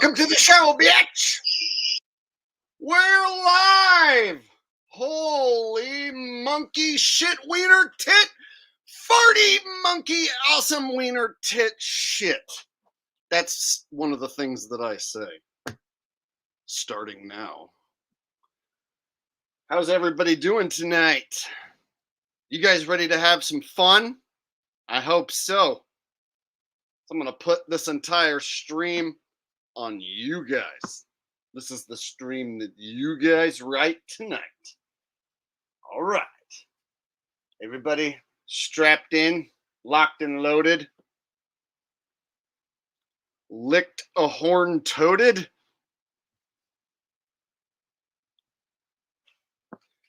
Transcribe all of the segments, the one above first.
Welcome to the show, bitch! We're live! Holy monkey shit wiener tit! Farty monkey awesome wiener tit shit. That's one of the things that I say. Starting now. How's everybody doing tonight? You guys ready to have some fun? I hope so. I'm going to put this entire stream on you guys. This is the stream that you guys write tonight. All right. Everybody strapped in, locked and loaded, licked a horn toted.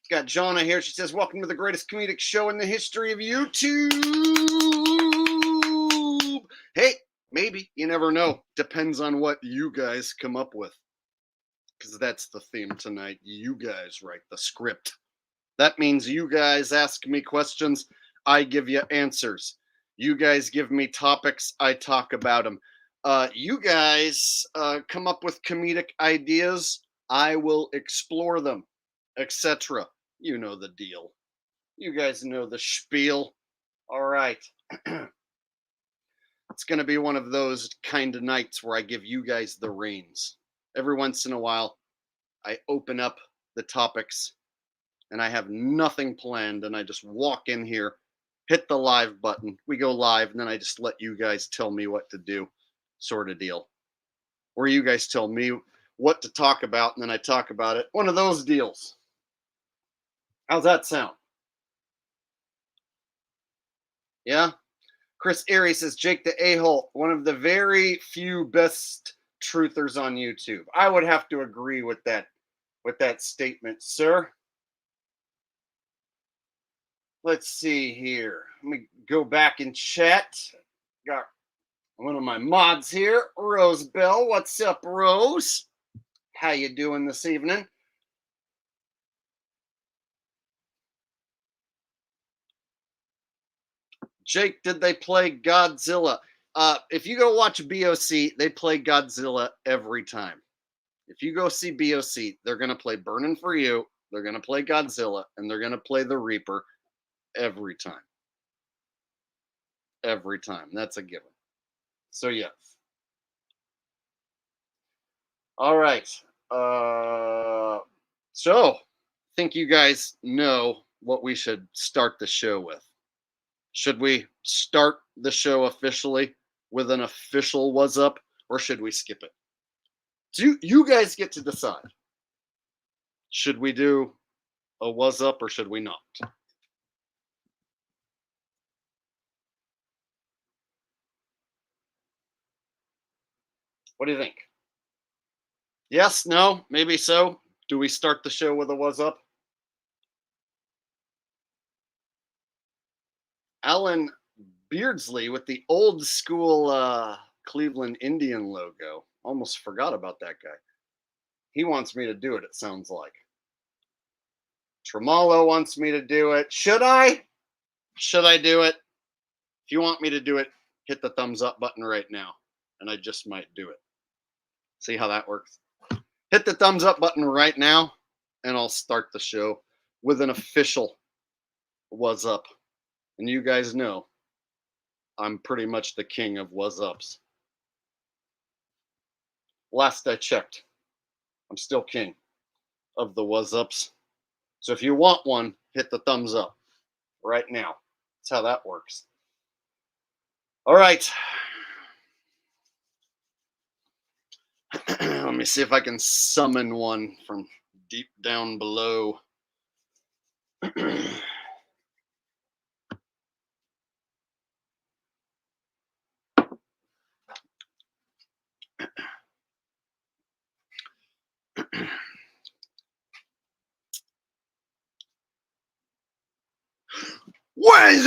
Got Jonna here. She says, welcome to the greatest comedic show in the history of YouTube. Hey, maybe. You never know. Depends on what you guys come up with. Because that's the theme tonight. You guys write the script. That means you guys ask me questions. I give you answers. You guys give me topics. I talk about them. You guys come up with comedic ideas. I will explore them, etc. You know the deal. You guys know the spiel. All right. It's going to be one of those kind of nights where I give you guys the reins. Every once in a while, I open up the topics and I have nothing planned and I just walk in here, hit the live button, we go live, and then I just let you guys tell me what to do, sort of deal. Or you guys tell me what to talk about and then I talk about it. One of those deals. How's that sound? Yeah? Chris Erie says, Jake the A-hole, one of the very few best truthers on YouTube. I would have to agree with that statement, sir. Let's see here. Let me go back and chat. Got one of my mods here, Rose Bell. What's up, Rose? How you doing this evening? Jake, did they play Godzilla? If you go watch BOC, they play Godzilla every time. If you go see BOC, they're going to play Burnin' For You, they're going to play Godzilla, and they're going to play The Reaper every time. Every time. That's a given. So, yes. All right. So, I think you guys know what we should start the show with. Should we start the show officially with an official what's up, or should we skip it? You guys get to decide. Should we do a what's up or should we not? What do you think? Yes, no, maybe so. Do we start the show with a what's up? Alan Beardsley with the old school Cleveland Indian logo. Almost forgot about that guy. He wants me to do it, it sounds like. Tremolo wants me to do it. Should I? Should I do it? If you want me to do it, hit the thumbs up button right now. And I just might do it. See how that works? Hit the thumbs up button right now, and I'll start the show with an official what's up. And you guys know I'm pretty much the king of what's ups. Last I checked, I'm still king of the what's ups. So if you want one, hit the thumbs up right now. That's how that works. All right. Let me see if I can summon one from deep down below. What's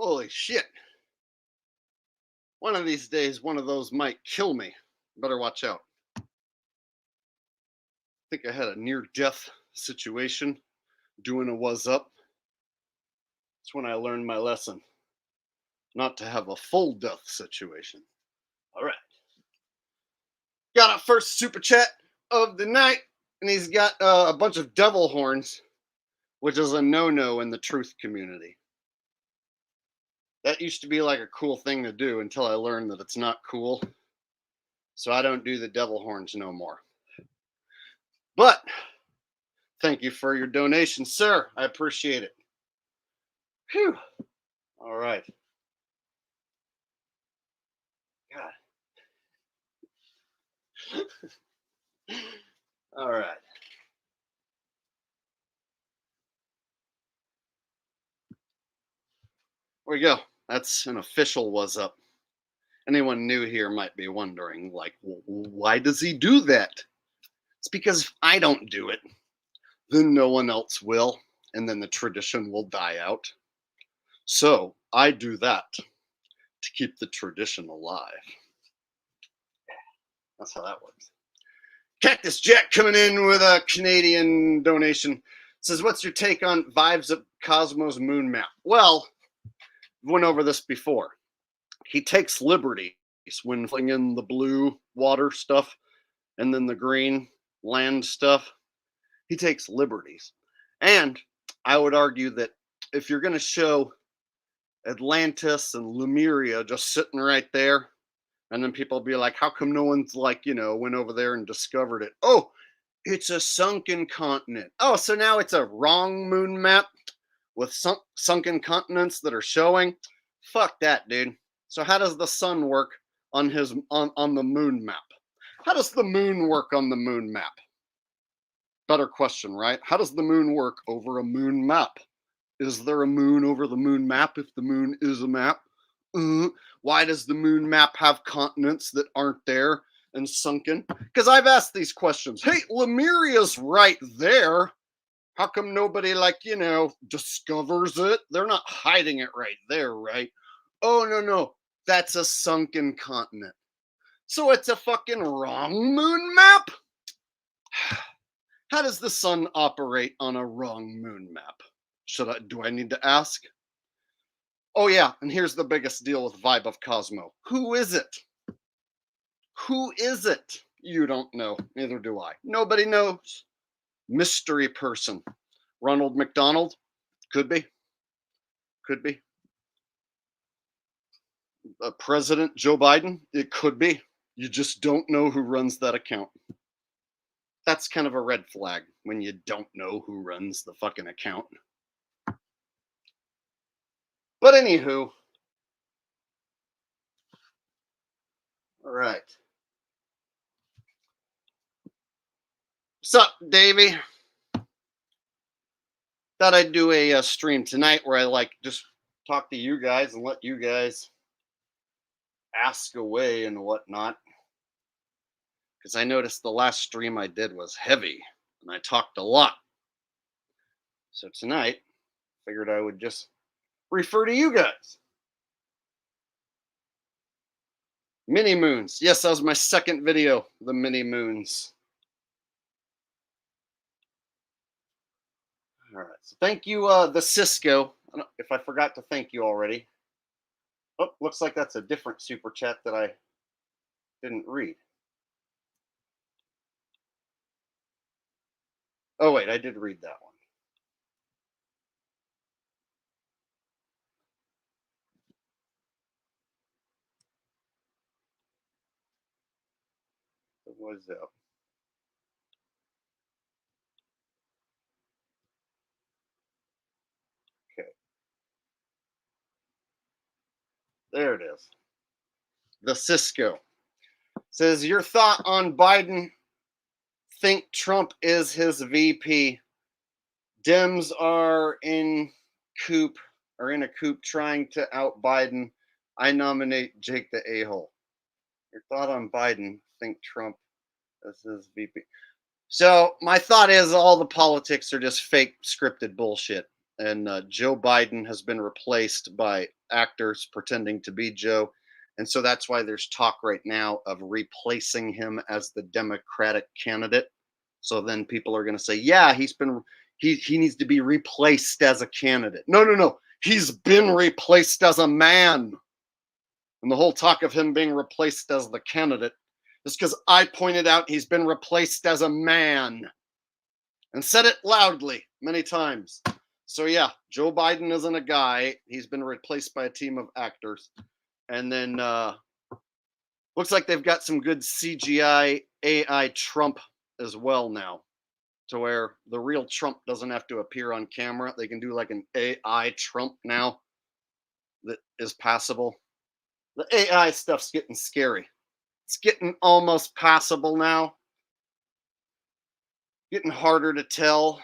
Holy shit. One of these days, one of those might kill me. Better watch out. I think I had a near-death situation doing a was up. That's when I learned my lesson. Not to have a full death situation. All right. Got our first super chat of the night, and he's got a bunch of devil horns, which is a no-no in the truth community. That used to be like a cool thing to do until I learned that it's not cool. So I don't do the devil horns no more. But thank you for your donation, sir. I appreciate it. Whew. All right. God. All right. There we go. That's an official was up. Anyone new here might be wondering, like, why does he do that? It's because if I don't do it, then no one else will, and then the tradition will die out. So I do that to keep the tradition alive. That's how that works. Cactus Jack coming in with a Canadian donation. Says, what's your take on Vibes of Cosmos moon map? Well, we went over this before. He takes liberties when filling in the blue water stuff and then the green land stuff. He takes liberties. And I would argue that if you're going to show Atlantis and Lemuria just sitting right there, and then people be like, how come no one's like, went over there and discovered it? Oh, it's a sunken continent. Oh, so now it's a wrong moon map with sunken continents that are showing? Fuck that, dude. So how does the sun work on the moon map? How does the moon work on the moon map? Better question, right? How does the moon work over a moon map? Is there a moon over the moon map if the moon is a map? Why does the moon map have continents that aren't there and sunken? Because I've asked these questions. Hey, Lemuria's right there. How come nobody, discovers it? They're not hiding it right there, right? Oh, no. That's a sunken continent. So it's a fucking wrong moon map? How does the sun operate on a wrong moon map? Do I need to ask? Oh yeah, and here's the biggest deal with Vibe of Cosmo. Who is it? Who is it? You don't know. Neither do I. Nobody knows. Mystery person. Ronald McDonald? Could be. Could be. President Joe Biden? It could be. You just don't know who runs that account. That's kind of a red flag when you don't know who runs the fucking account. But anywho. All right. What's up, Davey? Thought I'd do a stream tonight where I just talk to you guys and let you guys ask away and whatnot. Because I noticed the last stream I did was heavy and I talked a lot. So tonight, figured I would just refer to you guys. Mini moons. Yes, that was my second video, the mini moons. All right. So thank you, the Cisco. I don't know if I forgot to thank you already. Oh, looks like that's a different super chat that I didn't read. Oh, wait, I did read that one. What is that? Okay. There it is. The Cisco says, your thought on Biden? Think Trump is his VP. Dems are in a coup trying to out Biden. I nominate Jake the a-hole. Your thought on Biden? Think Trump as his VP. So my thought is all the politics are just fake scripted bullshit. And Joe Biden has been replaced by actors pretending to be Joe. And so that's why there's talk right now of replacing him as the Democratic candidate. So then people are going to say, yeah, he needs to be replaced as a candidate. No, no, no. He's been replaced as a man. And the whole talk of him being replaced as the candidate is because I pointed out he's been replaced as a man and said it loudly many times. So yeah, Joe Biden isn't a guy. He's been replaced by a team of actors. And then looks like they've got some good CGI AI Trump as well now, to where the real Trump doesn't have to appear on camera. They can do like an AI Trump now that is passable. The AI stuff's getting scary. It's getting almost passable now. Getting harder to tell.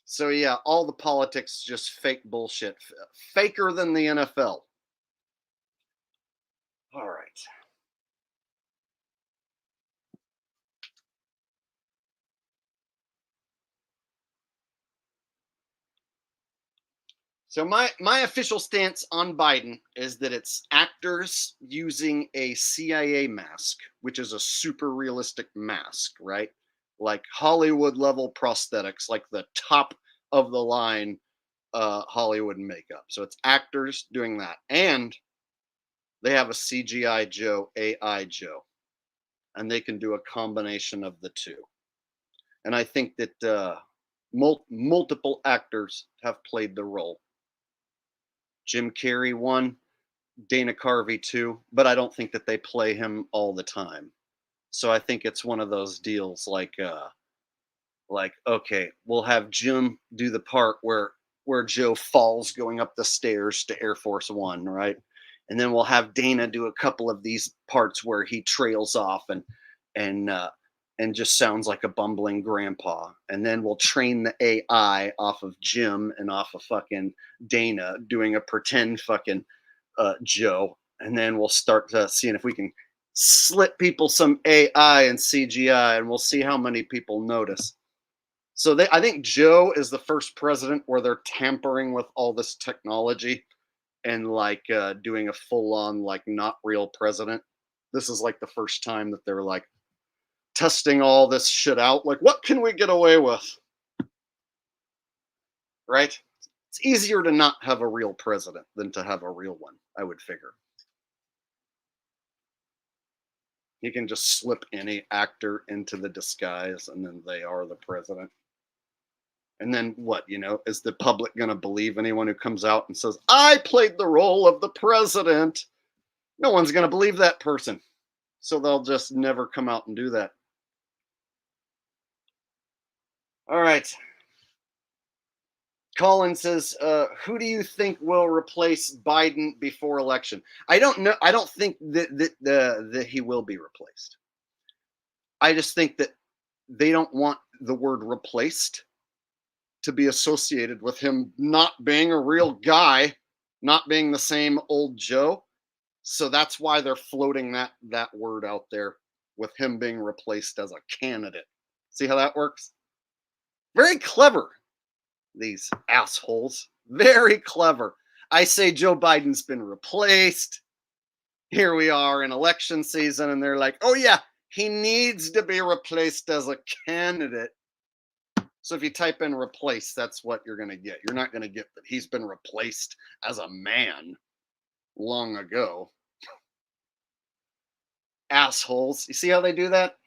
So yeah, all the politics just fake bullshit. Faker than the NFL. All right. So my official stance on Biden is that it's actors using a CIA mask, which is a super realistic mask, right? Like Hollywood level prosthetics, like the top of the line Hollywood makeup. So it's actors doing that, and they have a CGI Joe, AI Joe, and they can do a combination of the two. And I think that multiple actors have played the role. Jim Carrey one, Dana Carvey two, but I don't think that they play him all the time. So I think it's one of those deals like okay, we'll have Jim do the part where Joe falls going up the stairs to Air Force One, right? And then we'll have Dana do a couple of these parts where he trails off and and just sounds like a bumbling grandpa. And then we'll train the AI off of Jim and off of fucking Dana doing a pretend fucking Joe. And then we'll start seeing if we can slip people some AI and CGI, and we'll see how many people notice. So I think Joe is the first president where they're tampering with all this technology and like doing a full-on like not real president. This is like the first time that they're like testing all this shit out. Like, what can we get away with? Right? It's easier to not have a real president than to have a real one, I would figure. You can just slip any actor into the disguise and then they are the president. And then what, is the public going to believe anyone who comes out and says, I played the role of the president? No one's going to believe that person. So they'll just never come out and do that. All right. Colin says, who do you think will replace Biden before election? I don't know. I don't think that he will be replaced. I just think that they don't want the word replaced to be associated with him not being a real guy, not being the same old Joe. So that's why they're floating that word out there with him being replaced as a candidate. See how that works? Very clever, these assholes. Very clever. I say Joe Biden's been replaced. Here we are in election season, and they're like, oh yeah, he needs to be replaced as a candidate. So if you type in replace, that's what you're going to get. You're not going to get that he's been replaced as a man long ago. Assholes. You see how they do that?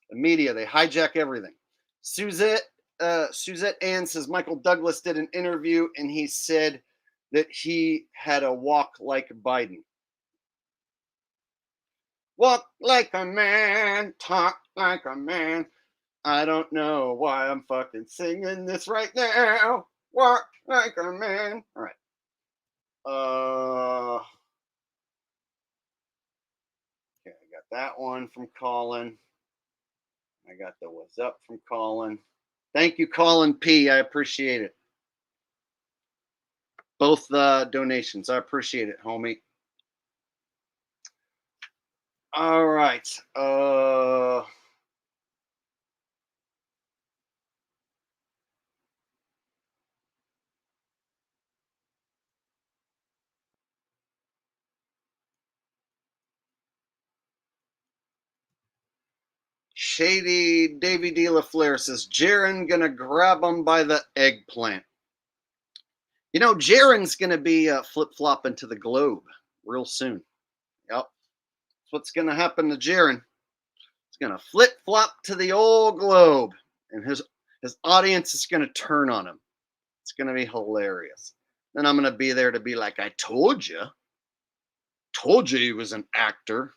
The media, they hijack everything. Suzette Ann says Michael Douglas did an interview and he said that he had a walk like Biden. Walk like a man, talk like a man. I don't know why I'm fucking singing this right now. Walk like a man. All right. Okay, I got that one from Colin. I got the what's up from Colin. Thank you, Colin P. I appreciate it. Both donations. I appreciate it, homie. All right. Shady Davy D. LaFleur says, Jaren gonna grab him by the eggplant. You know, Jaren's gonna be flip-flopping to the globe real soon. Yep. That's what's gonna happen to Jaren. He's gonna flip-flop to the old globe. And his audience is gonna turn on him. It's gonna be hilarious. Then I'm gonna be there to be like, I told you he was an actor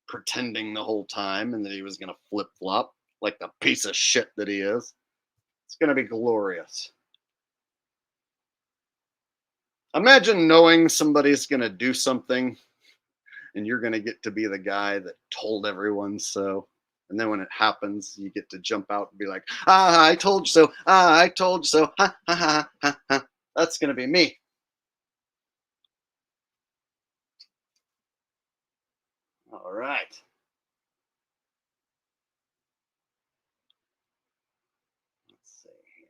pretending the whole time and that he was gonna flip-flop like the piece of shit that he is. It's gonna be glorious. Imagine knowing somebody's gonna do something and you're gonna get to be the guy that told everyone so. And then when it happens, you get to jump out and be like, I told you so. I told you so. Ha, ha, ha, ha, ha. That's going to be me. All right. Let's see here.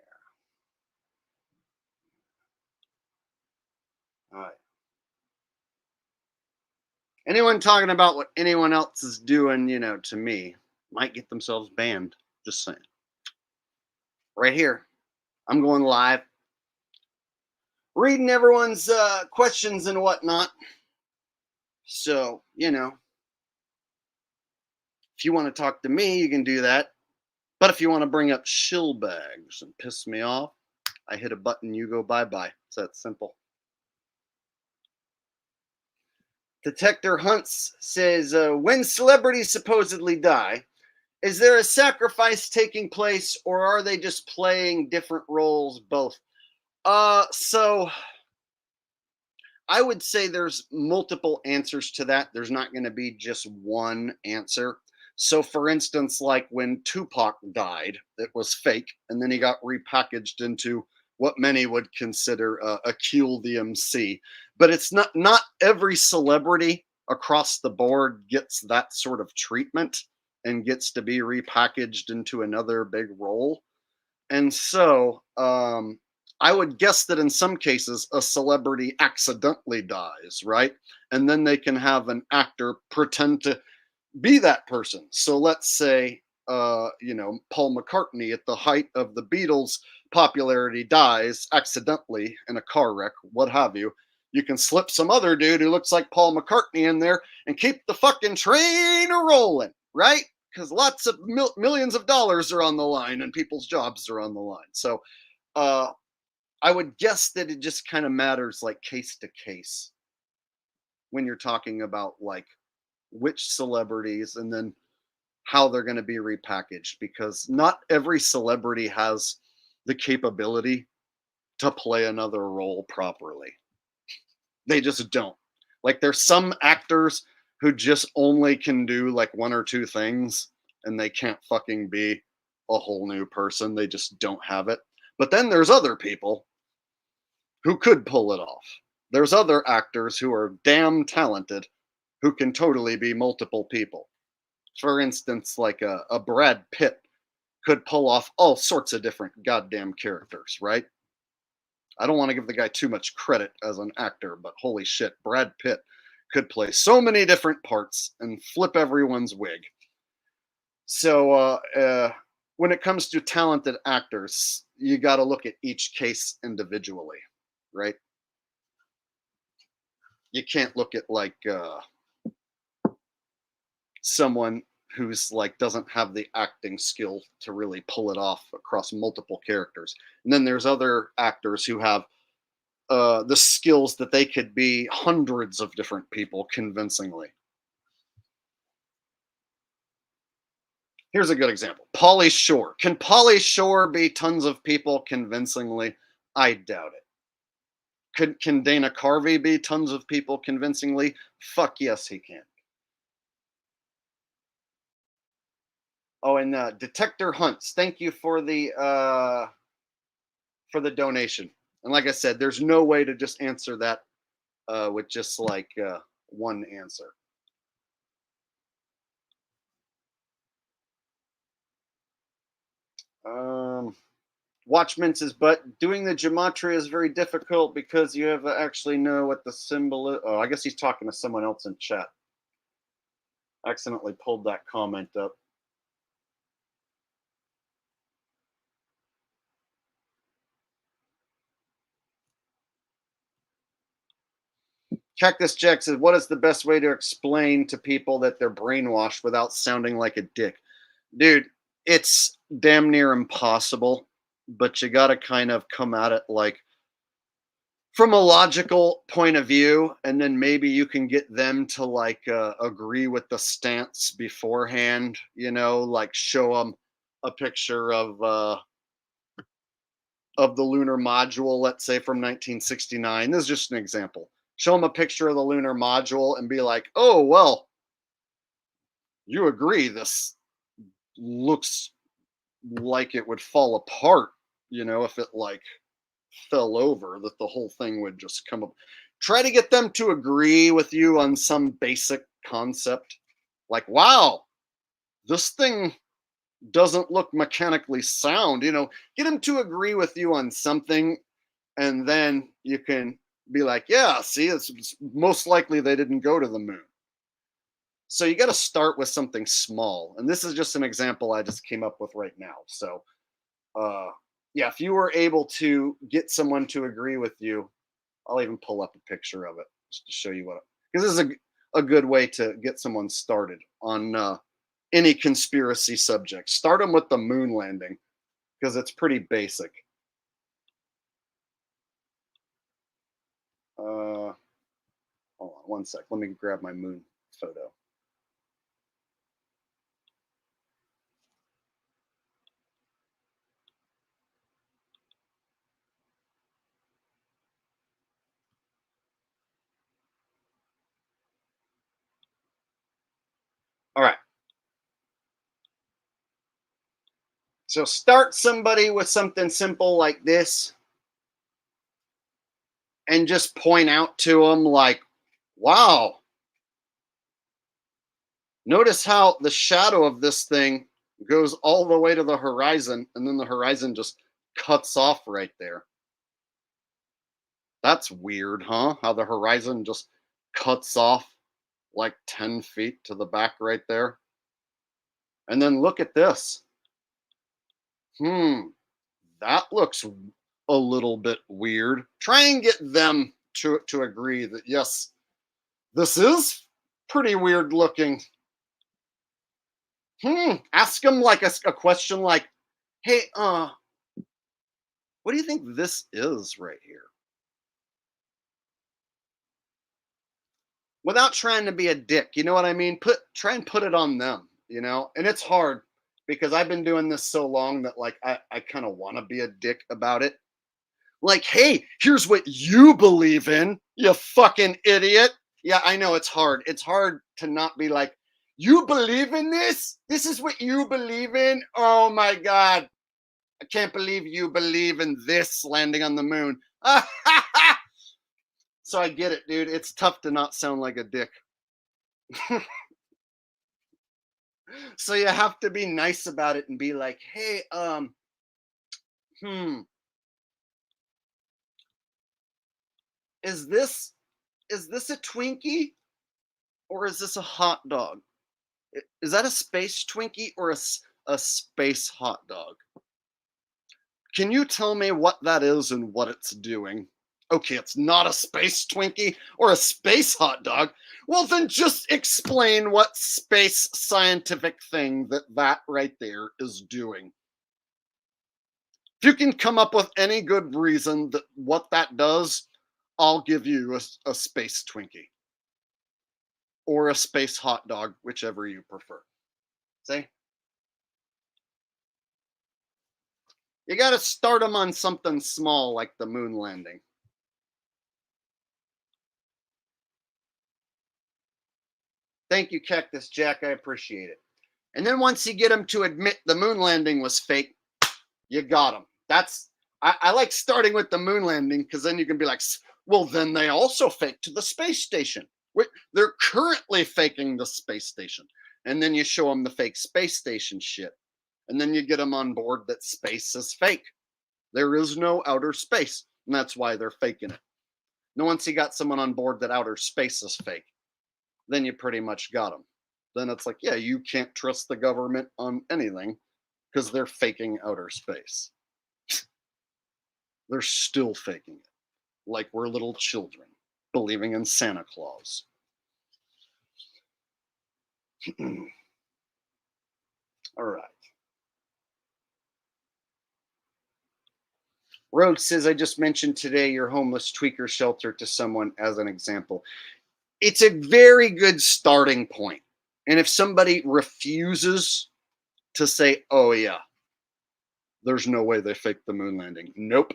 All right. Anyone talking about what anyone else is doing, to me, might get themselves banned. Just saying. Right here. I'm going live. Reading everyone's questions and whatnot. So, if you want to talk to me, you can do that. But if you want to bring up shill bags and piss me off, I hit a button, you go bye-bye. It's that simple. Detector Hunts says, when celebrities supposedly die, is there a sacrifice taking place or are they just playing different roles both? So I would say there's multiple answers to that. There's not going to be just one answer. So for instance, like when Tupac died, it was fake, and then he got repackaged into what many would consider a Kill the MC. But it's not every celebrity across the board gets that sort of treatment and gets to be repackaged into another big role. And so I would guess that in some cases a celebrity accidentally dies, right? And then they can have an actor pretend to be that person. So let's say, Paul McCartney at the height of the Beatles' popularity dies accidentally in a car wreck, what have you. You can slip some other dude who looks like Paul McCartney in there and keep the fucking train rolling, right? Because lots of millions of dollars are on the line and people's jobs are on the line. So I would guess that it just kind of matters like case to case when you're talking about like which celebrities and then how they're going to be repackaged, because not every celebrity has the capability to play another role properly. They just don't. Like there's some actors who just only can do like one or two things and they can't fucking be a whole new person. They just don't have it. But then there's other people who could pull it off. There's other actors who are damn talented who can totally be multiple people. For instance, like a Brad Pitt could pull off all sorts of different goddamn characters, right? I don't want to give the guy too much credit as an actor, but holy shit, Brad Pitt could play so many different parts and flip everyone's wig. So when it comes to talented actors, you got to look at each case individually, right? You can't look at like someone who's like doesn't have the acting skill to really pull it off across multiple characters. And then there's other actors who have the skills that they could be hundreds of different people convincingly. Here's a good example. Pauly Shore. Can Pauly Shore be tons of people convincingly? I doubt it. Can Dana Carvey be tons of people convincingly? Fuck yes, he can. Oh, and Detector Hunts, thank you for the donation. And like I said, there's no way to just answer that with just like one answer. Watchman says, but doing the gematria is very difficult because you have to actually know what the symbol is. Oh, I guess he's talking to someone else in chat. I accidentally pulled that comment up. Cactus Jack says, "What is the best way to explain to people that they're brainwashed without sounding like a dick?" Dude, it's damn near impossible, but you got to kind of come at it like from a logical point of view, and then maybe you can get them to like agree with the stance beforehand. Like show them a picture of the lunar module, let's say from 1969. This is just an example. Show them a picture of the lunar module and be like, "Oh well, you agree this looks like it would fall apart, if it like fell over, that the whole thing would just come up." Try to get them to agree with you on some basic concept. Like, wow, this thing doesn't look mechanically sound. Get them to agree with you on something, and then you can be like, yeah, see, it's most likely they didn't go to the moon. So you got to start with something small. And this is just an example I just came up with right now. So, uh, yeah, if you were able to get someone to agree with you, I'll even pull up a picture of it just to show you what, because this is a good way to get someone started on any conspiracy subject. Start them with the moon landing because it's pretty basic. Hold on one sec. Let me grab my moon photo. All right. So start somebody with something simple like this and just point out to them like, wow, notice how the shadow of this thing goes all the way to the horizon and then the horizon just cuts off right there. That's weird, huh? How the horizon just cuts off like 10 feet to the back right there. And then look at this. Hmm, that looks a little bit weird. Try and get them to agree that yes, this is pretty weird looking. Ask them like a question like, "Hey, what do you think this is right here?" Without trying to be a dick, you know what I mean? Try and put it on them, And it's hard because I've been doing this so long that like I kind of want to be a dick about it. Like, "Hey, here's what you believe in, you fucking idiot." Yeah, I know it's hard. It's hard to not be like, "You believe in this? This is what you believe in? Oh my God. I can't believe you believe in this landing on the moon." So I get it, dude. It's tough to not sound like a dick. So you have to be nice about it and be like, "Hey, hmm, is this a Twinkie or is this a hot dog? Is that a space Twinkie or a space hot dog? Can you tell me what that is and what it's doing?" Okay, it's not a space Twinkie or a space hot dog. Well, then just explain what space scientific thing that right there is doing. If you can come up with any good reason that what that does, I'll give you a space Twinkie or a space hot dog, whichever you prefer. See? You got to start them on something small like the moon landing. Thank you, Cactus Jack. I appreciate it. And then once you get them to admit the moon landing was fake, you got them. I like starting with the moon landing because then you can be like, well, then they also faked the space station. They're currently faking the space station. And then you show them the fake space station shit. And then you get them on board that space is fake. There is no outer space. And that's why they're faking it. Now, once you got someone on board that outer space is fake, then you pretty much got them. Then it's like, yeah, you can't trust the government on anything because they're faking outer space. They're still faking it like we're little children. believing in Santa Claus. All right. Rogue says, I just mentioned today your homeless tweaker shelter to someone as an example. It's a very good starting point. And if somebody refuses to say, oh, yeah, there's no way they faked the moon landing. Nope.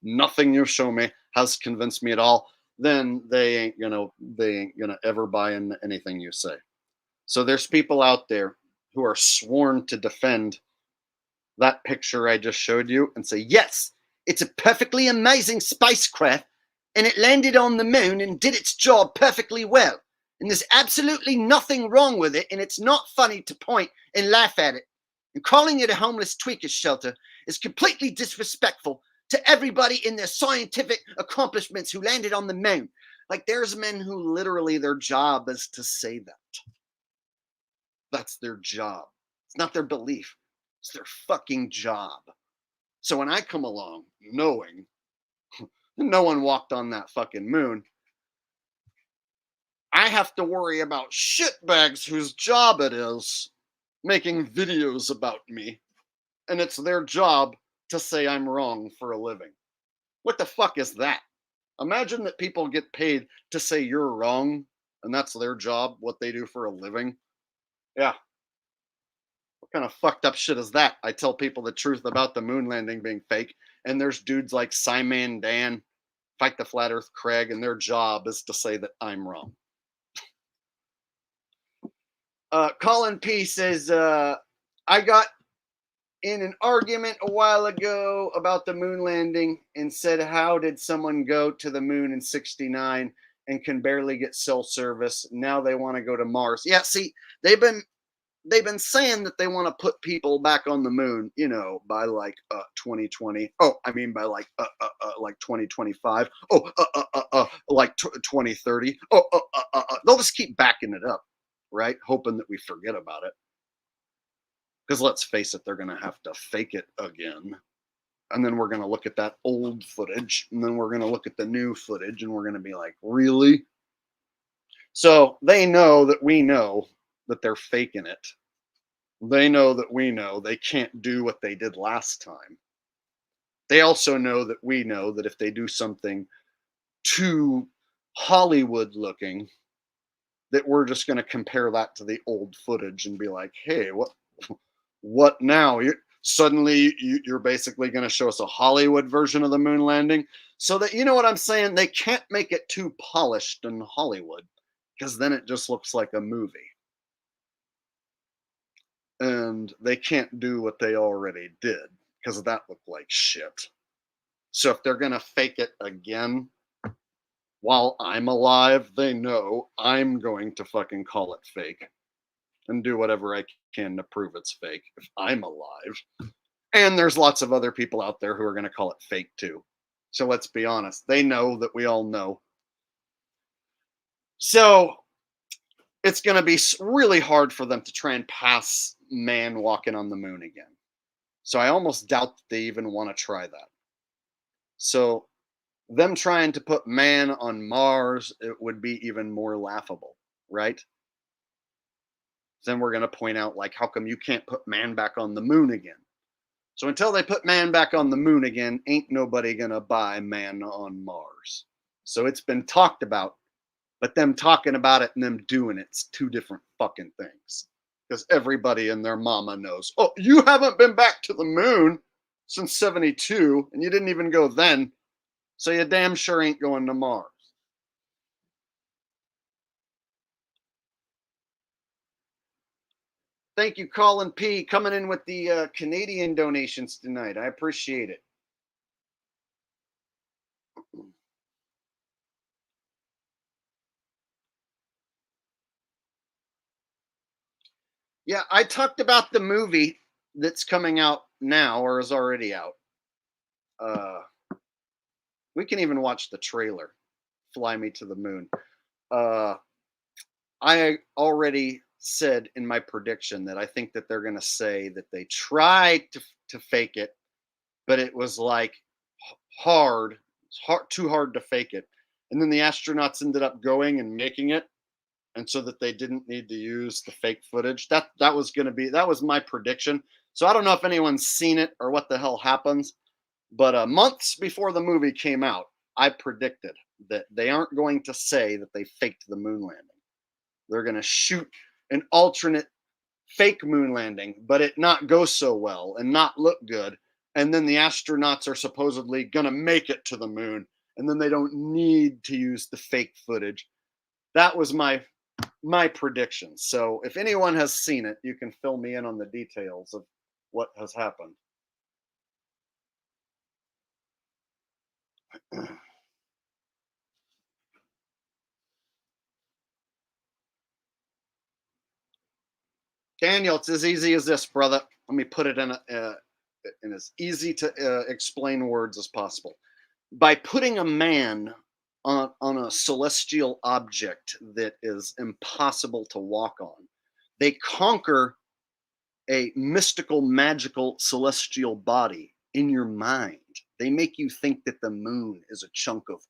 Nothing you show me has convinced me at all. Then they ain't gonna ever buy into anything you say. So there's people out there who are sworn to defend that picture I just showed you and say, yes, it's a perfectly amazing spacecraft and it landed on the moon and did its job perfectly well. And there's absolutely nothing wrong with it. And it's not funny to point and laugh at it. And calling it a homeless tweakers shelter is completely disrespectful to everybody in their scientific accomplishments who landed on the moon. Like there's men who literally their job is to say that. That's their job. It's not their belief. It's their fucking job. So when I come along knowing no one walked on that fucking moon, I have to worry about shitbags whose job it is making videos about me. And it's their job to say I'm wrong for a living. What the fuck is that? Imagine that people get paid to say you're wrong and that's their job, what they do for a living. Yeah. What kind of fucked up shit is that? I tell people the truth about the moon landing being fake, and there's dudes like Simon Dan, Fight the Flat Earth Craig, and their job is to say that I'm wrong. Colin P says, I got in an argument a while ago about the moon landing and said, how did someone go to the moon in 69 and can barely get cell service? Now they want to go to Mars. Yeah, see, they've been saying that they want to put people back on the moon, by like 2020. Oh, I mean by like 2025. Oh, like 2030. Oh, they'll just keep backing it up, right? Hoping that we forget about it. Because let's face it, they're going to have to fake it again. And then we're going to look at that old footage. And then we're going to look at the new footage. And we're going to be like, really? So they know that we know that they're faking it. They know that we know they can't do what they did last time. They also know that we know that if they do something too Hollywood looking, that we're just going to compare that to the old footage and be like, hey, what now? You're basically going to show us a Hollywood version of the moon landing, so that, you know what I'm saying? They can't make it too polished in Hollywood, because then it just looks like a movie. And they can't do what they already did, because that looked like shit. So if they're going to fake it again while I'm alive, they know I'm going to fucking call it fake and do whatever I can to prove it's fake if I'm alive. And there's lots of other people out there who are going to call it fake too. So let's be honest. They know that we all know. So it's going to be really hard for them to try and pass man walking on the moon again. So I almost doubt that they even want to try that. So them trying to put man on Mars, it would be even more laughable, right? Then we're going to point out, like, how come you can't put man back on the moon again? So until they put man back on the moon again, ain't nobody going to buy man on Mars. So it's been talked about, but them talking about it and them doing it's two different fucking things. Because everybody and their mama knows, oh, you haven't been back to the moon since 72, and you didn't even go then. So you damn sure ain't going to Mars. Thank you, Colin P, coming in with the Canadian donations tonight. I appreciate it. Yeah, I talked about the movie that's coming out now or is already out. We can even watch the trailer, Fly Me to the Moon. I already said in my prediction that I think that they're going to say that they tried to fake it, but it was like too hard to fake it. And then the astronauts ended up going and making it, and so that they didn't need to use the fake footage. That was my prediction. So I don't know if anyone's seen it or what the hell happens, but months before the movie came out, I predicted that they aren't going to say that they faked the moon landing. They're going to shoot an alternate fake moon landing, but it not go so well and not look good. And then the astronauts are supposedly going to make it to the moon, and then they don't need to use the fake footage. That was my prediction. So if anyone has seen it, you can fill me in on the details of what has happened. Daniel, it's as easy as this, brother. Let me put it in as easy to explain words as possible. By putting a man on a celestial object that is impossible to walk on, they conquer a mystical, magical, celestial body in your mind. They make you think that the moon is a chunk of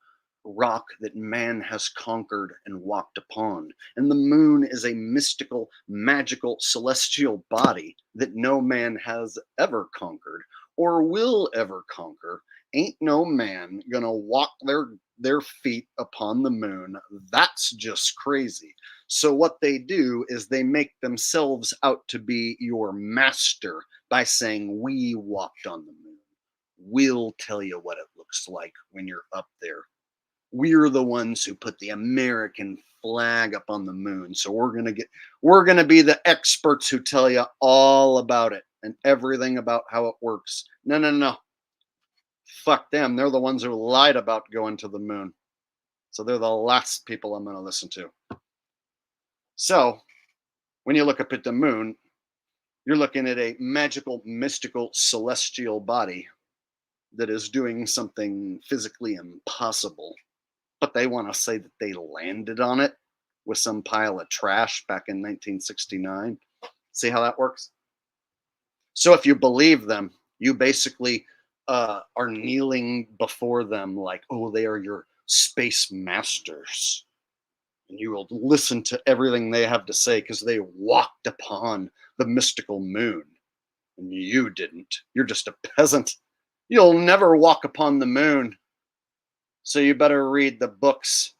rock that man has conquered and walked upon. And the moon is a mystical, magical, celestial body that no man has ever conquered or will ever conquer. Ain't no man gonna walk their feet upon the moon. That's just crazy. So what they do is they make themselves out to be your master by saying, we walked on the moon. We'll tell you what it looks like when you're up there. We're the ones who put the American flag up on the moon. So we're going to be the experts who tell you all about it and everything about how it works. No, no, no. Fuck them. They're the ones who lied about going to the moon. So they're the last people I'm going to listen to. So when you look up at the moon, you're looking at a magical, mystical, celestial body that is doing something physically impossible. But they want to say that they landed on it with some pile of trash back in 1969. See how that works? So if you believe them, you basically are kneeling before them like, oh, they are your space masters. And you will listen to everything they have to say because they walked upon the mystical moon. And you didn't. You're just a peasant. You'll never walk upon the moon. So you better read the books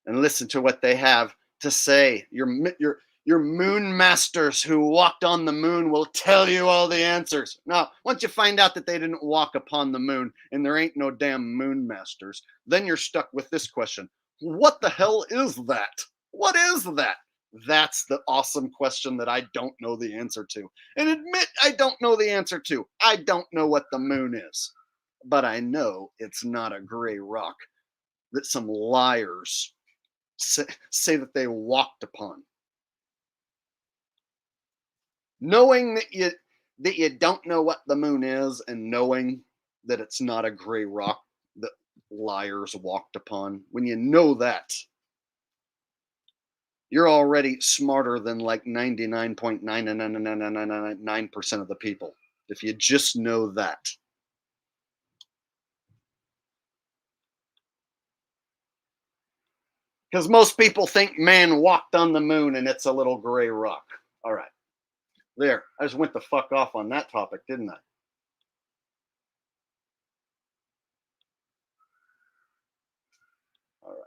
and listen to what they have to say. Your moon masters who walked on the moon will tell you all the answers. Now, once you find out that they didn't walk upon the moon and there ain't no damn moon masters, then you're stuck with this question. What the hell is that? What is that? That's the awesome question that I don't know the answer to. And admit I don't know the answer to. I don't know what the moon is. But I know it's not a gray rock that some liars say that they walked upon. Knowing that you don't know what the moon is and knowing that it's not a gray rock that liars walked upon, when you know that, you're already smarter than like 99.99999% of the people. If you just know that. Because most people think man walked on the moon and it's a little gray rock. All right. There. I just went the fuck off on that topic, didn't I? All right.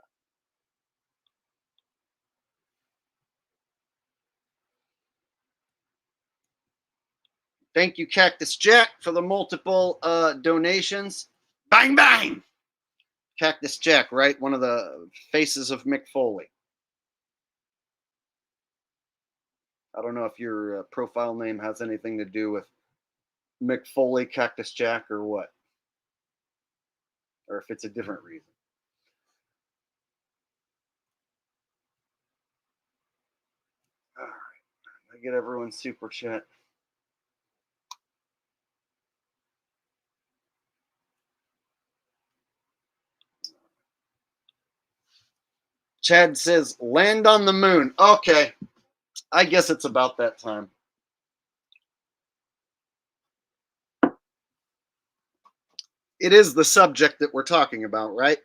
Thank you, Cactus Jack, for the multiple donations. Bang, bang! Cactus Jack, right? One of the faces of Mick Foley. I don't know if your profile name has anything to do with Mick Foley, Cactus Jack, or what. Or if it's a different reason. All right. I get everyone's super chat. Chad says, land on the moon. Okay. I guess it's about that time. It is the subject that we're talking about, right?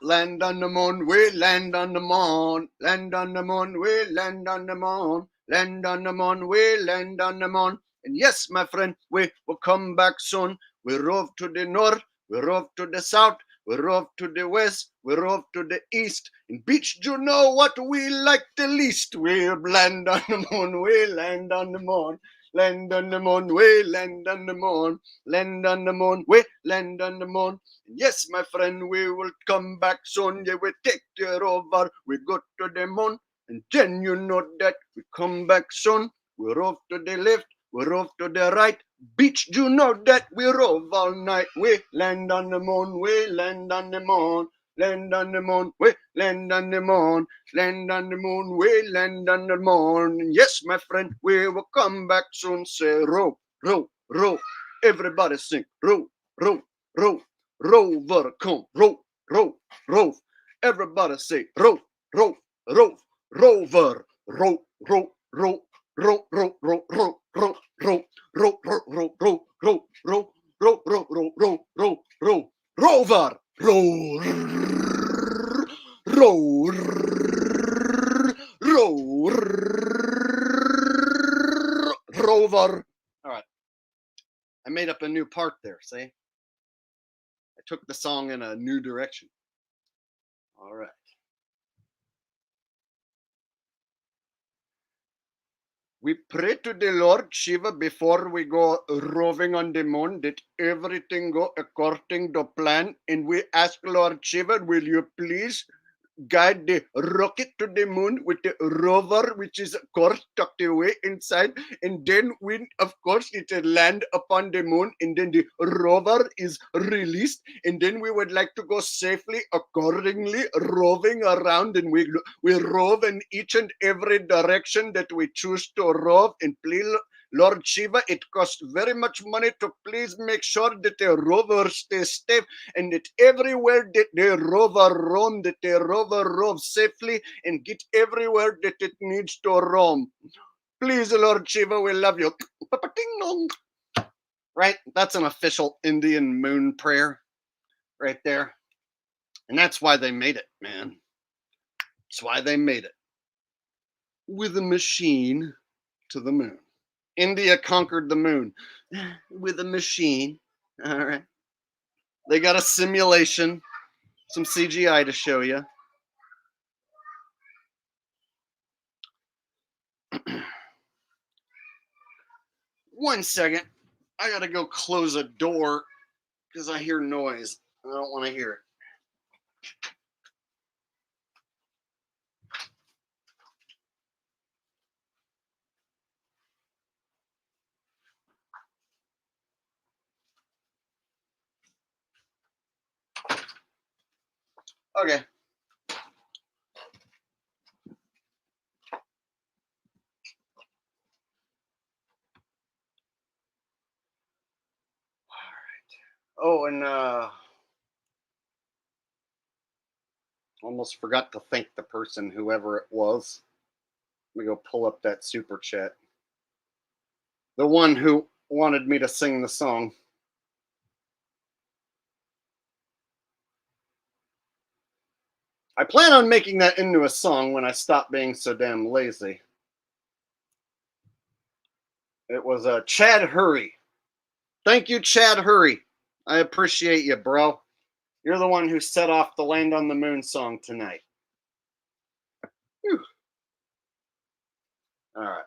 Land on the moon, we land on the moon. Land on the moon, we land on the moon. Land on the moon, we land on the moon. And yes, my friend, we will come back soon. We rove to the north, we rove to the south, we rove to the west, we rove to the east. And bitch, do you know what we like the least? We land on the moon, we land on the moon. Land on the moon, we land on the moon. Land on the moon, we land on the moon. Yes, my friend, we will come back soon. Yeah, we take the rover, we go to the moon. And then you know that we come back soon. We rove to the left, we rove to the right. Bitch, do you know that we rove all night? We land on the moon, we land on the moon. Land on the moon, we land on the moon. Land on the moon, we land on the moon. Yes, my friend, we will come back soon. Say row, row, row. Everybody sing row, row, row. Rover, come, row, row, row. Everybody say row, row, row. Rover, row, row, row. Row, row, row, row, row, row, row, row, row, row, row, row, row, row, row, row, row, row, rover, row, row, row, rover. All right, I made up a new part there. See, I took the song in a new direction. All right. We pray to the Lord Shiva before we go roving on the moon that everything go according to plan. And we ask Lord Shiva, will you please guide the rocket to the moon with the rover, which is of course tucked away inside, and then when of course it will land upon the moon, and then the rover is released, and then we would like to go safely accordingly roving around, and we rove in each and every direction that we choose to rove. And please, Lord Shiva, it costs very much money to please make sure that the rover stays safe, and that everywhere that the rover roam, that the rover roves safely and get everywhere that it needs to roam. Please, Lord Shiva, we love you. Right? That's an official Indian moon prayer right there. And that's why they made it, man. That's why they made it. With a machine to the moon. India conquered the moon with a machine. All right. They got a simulation, some CGI to show you. One second. I gotta go close a door because I hear noise. I don't want to hear it. Okay. Oh, and almost forgot to thank the person, whoever it was. Let me go pull up that super chat. The one who wanted me to sing the song. I plan on making that into a song when I stop being so damn lazy. It was Chad Hurry. Thank you, Chad Hurry. I appreciate you, bro. You're the one who set off the Land on the Moon song tonight. Whew. All right.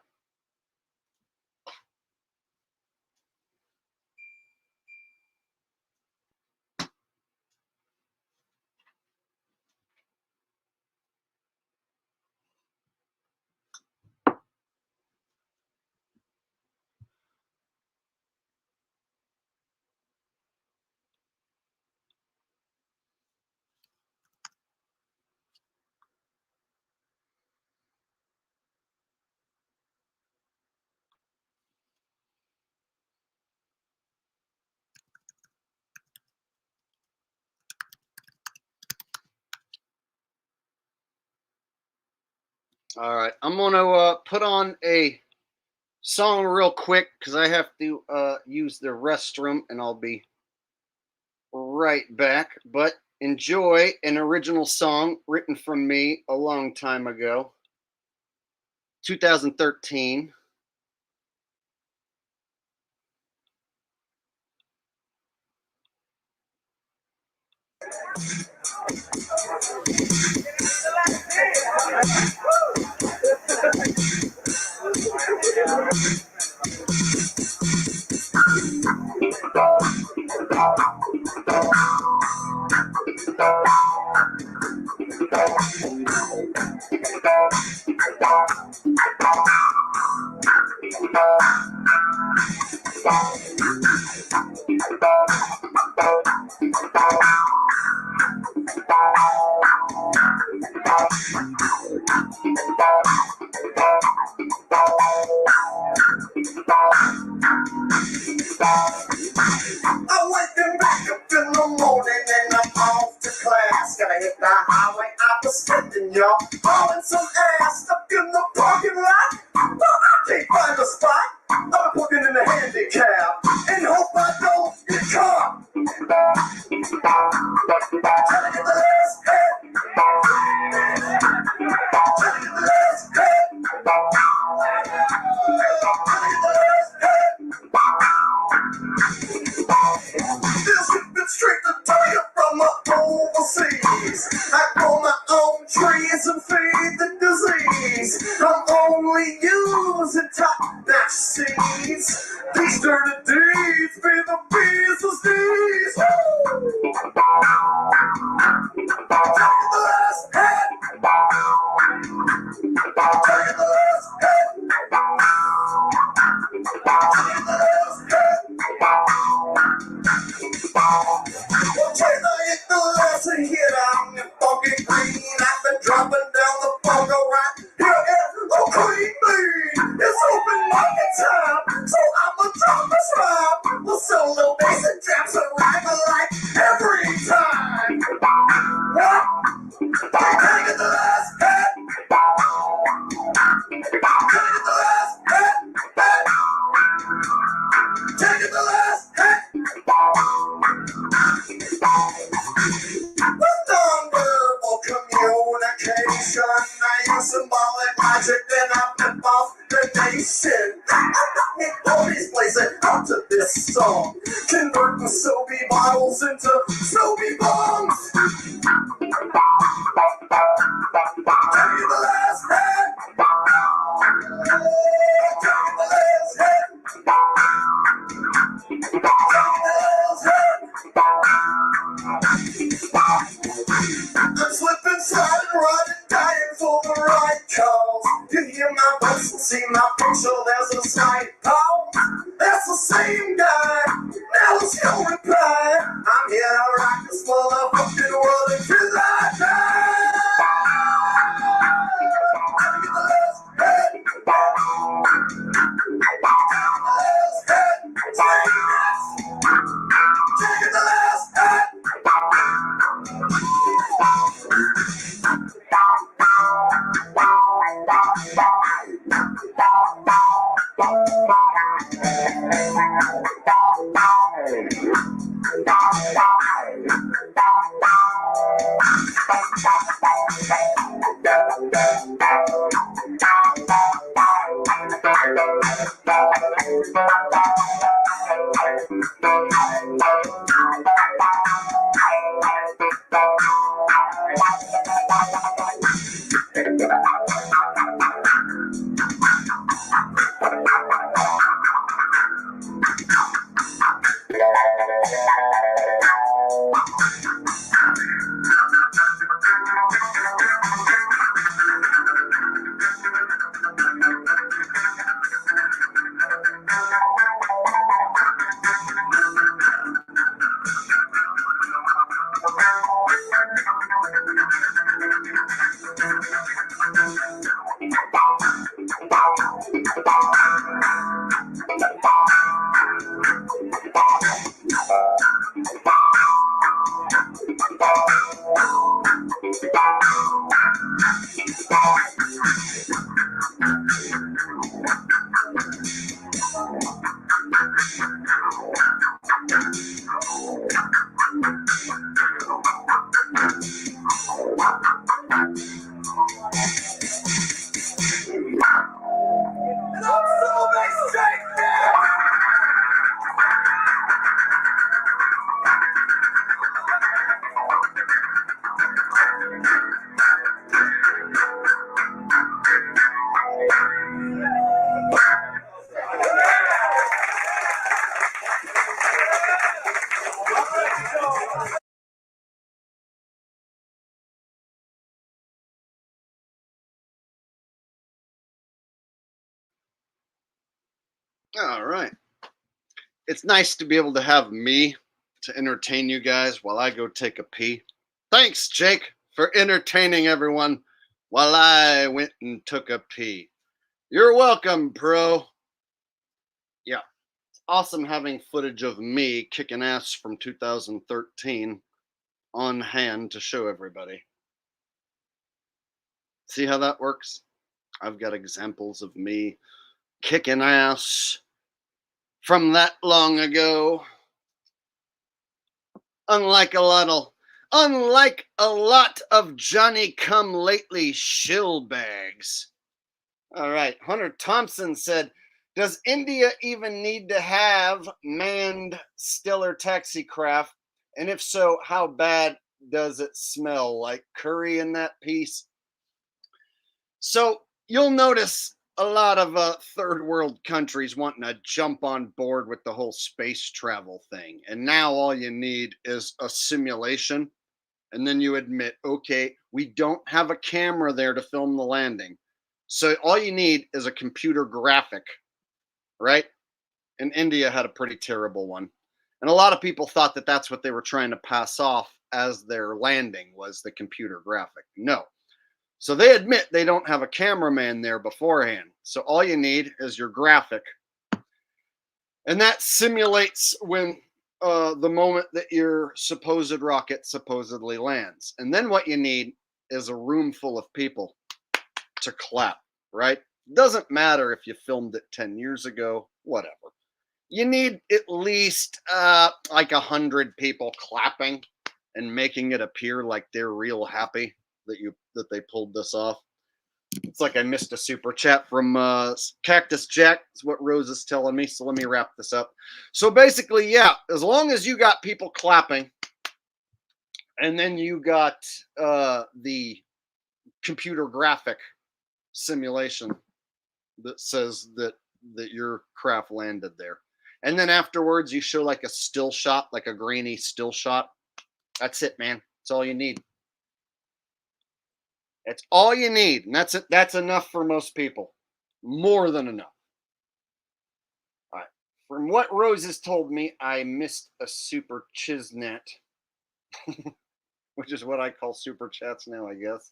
All right. I'm going to put on a song real quick because I have to use the restroom and I'll be right back. But enjoy an original song written from me a long time ago, 2013. All right. It's nice to be able to have me to entertain you guys while I go take a pee. Thanks, Jake, for entertaining everyone while I went and took a pee. You're welcome, bro. Yeah, it's awesome having footage of me kicking ass from 2013 on hand to show everybody. See how that works? I've got examples of me kicking ass from that long ago. Unlike a lot of Johnny come lately shill bags. All right. Hunter Thompson said, does India even need to have manned stellar taxi craft? And if so, how bad does it smell? Like curry in that piece? So you'll notice a lot of third world countries wanting to jump on board with the whole space travel thing. And now all you need is a simulation. And then you admit, okay, we don't have a camera there to film the landing. So all you need is a computer graphic, right? And India had a pretty terrible one. And a lot of people thought that that's what they were trying to pass off as their landing was the computer graphic. No. So they admit they don't have a cameraman there beforehand. So all you need is your graphic. And that simulates when the moment that your supposed rocket supposedly lands. And then what you need is a room full of people to clap, right? Doesn't matter if you filmed it 10 years ago, whatever. You need at least like 100 people clapping and making it appear like they're real happy that they pulled this off. It's like I missed a super chat from Cactus Jack. Is what Rose is telling me. So let me wrap this up. So basically, yeah, as long as you got people clapping, and then you got the computer graphic simulation that says that your craft landed there, and then afterwards you show like a still shot, like a grainy still shot. That's it, man. That's all you need. That's all you need, and that's it. That's enough for most people. More than enough. All right. From what Rose has told me, I missed a super chisnet, which is what I call super chats now, I guess.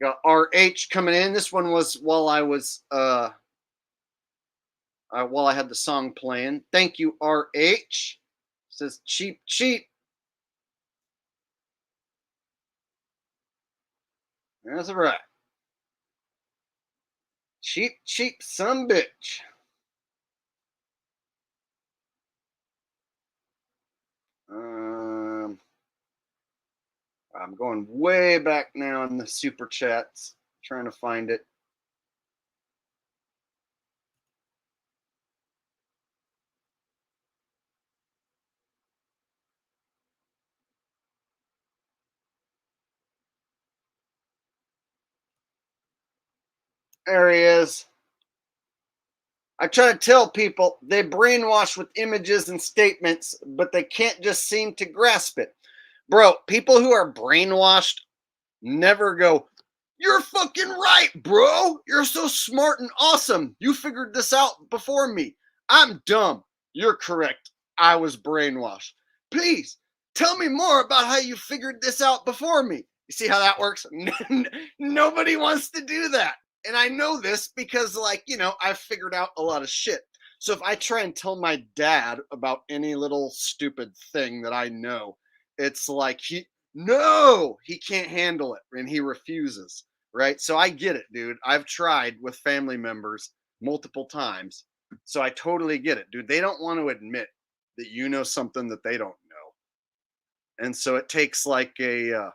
Got RH coming in. This one was while I was while I had the song playing. Thank you, RH. Says cheap, cheap. That's right. Cheap, cheap, some bitch. I'm going way back now in the super chats, trying to find it. There he is. I try to tell people they brainwash with images and statements, but they can't just seem to grasp it. Bro, people who are brainwashed never go, you're fucking right, bro. You're so smart and awesome. You figured this out before me. I'm dumb. You're correct. I was brainwashed. Please tell me more about how you figured this out before me. You see how that works? Nobody wants to do that. And I know this because, like, I've figured out a lot of shit. So if I try and tell my dad about any little stupid thing that I know, it's like he can't handle it and he refuses, right? So I get it, dude. I've tried with family members multiple times. So I totally get it, dude. They don't want to admit that you know something that they don't know. And so it takes like a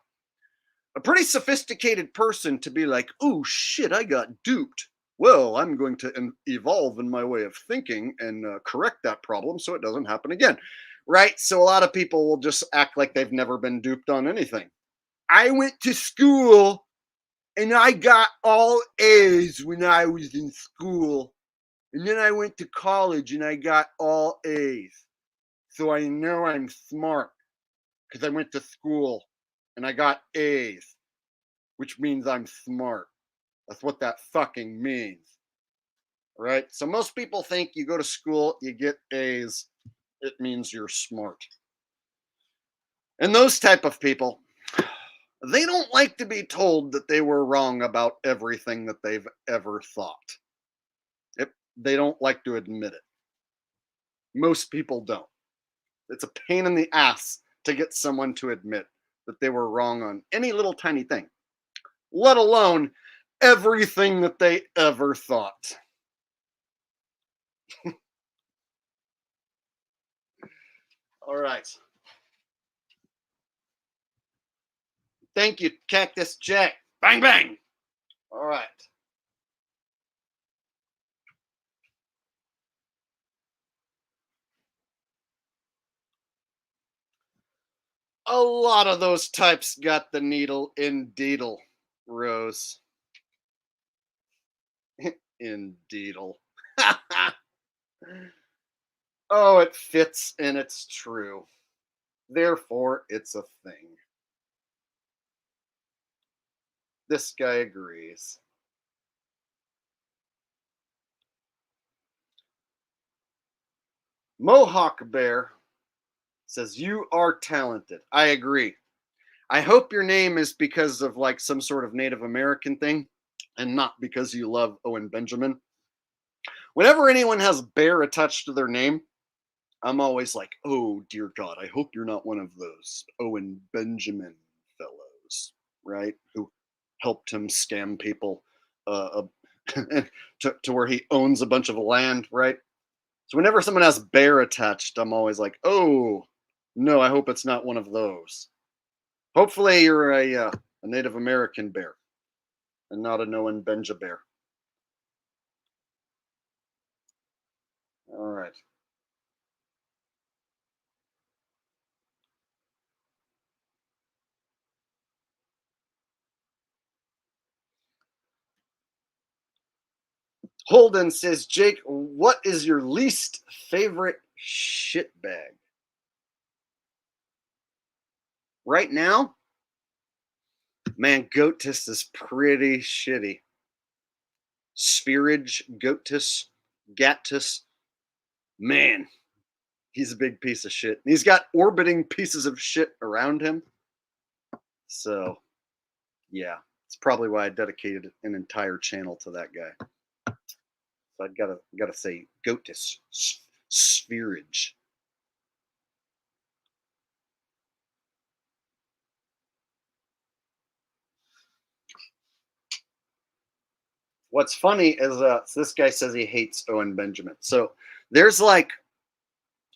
pretty sophisticated person to be like, oh shit, I got duped. Well, I'm going to evolve in my way of thinking and correct that problem so it doesn't happen again. Right? So a lot of people will just act like they've never been duped on anything. I went to school and I got all A's when I was in school. And then I went to college and I got all A's. So I know I'm smart because I went to school and I got A's, which means I'm smart. That's what that fucking means. Right? So most people think you go to school, you get A's, it means you're smart. And those type of people, they don't like to be told that they were wrong about everything that they've ever thought. They don't like to admit it. Most people don't. It's a pain in the ass to get someone to admit that they were wrong on any little tiny thing, let alone everything that they ever thought. All right. Thank you, Cactus Jack. Bang, bang. All right. A lot of those types got the needle in deedle, Rose. In deedle. Oh, it fits and it's true. Therefore, it's a thing. This guy agrees. Mohawk Bear says, "You are talented." I agree. I hope your name is because of like some sort of Native American thing and not because you love Owen Benjamin. Whenever anyone has bear attached to their name, I'm always like, oh, dear God, I hope you're not one of those Owen Benjamin fellows, right? Who helped him scam people to where he owns a bunch of land, right? So whenever someone has bear attached, I'm always like, oh, no, I hope it's not one of those. Hopefully you're a Native American bear and not a Owen Benja bear. All right. Holden says, Jake, what is your least favorite shit bag? Right now, man, Goatus is pretty shitty. Spherage, Goatus, Gatus, man, he's a big piece of shit. He's got orbiting pieces of shit around him. So, yeah, it's probably why I dedicated an entire channel to that guy. So I gotta say, Goatus, Spherage. What's funny is so this guy says he hates Owen Benjamin. So there's like,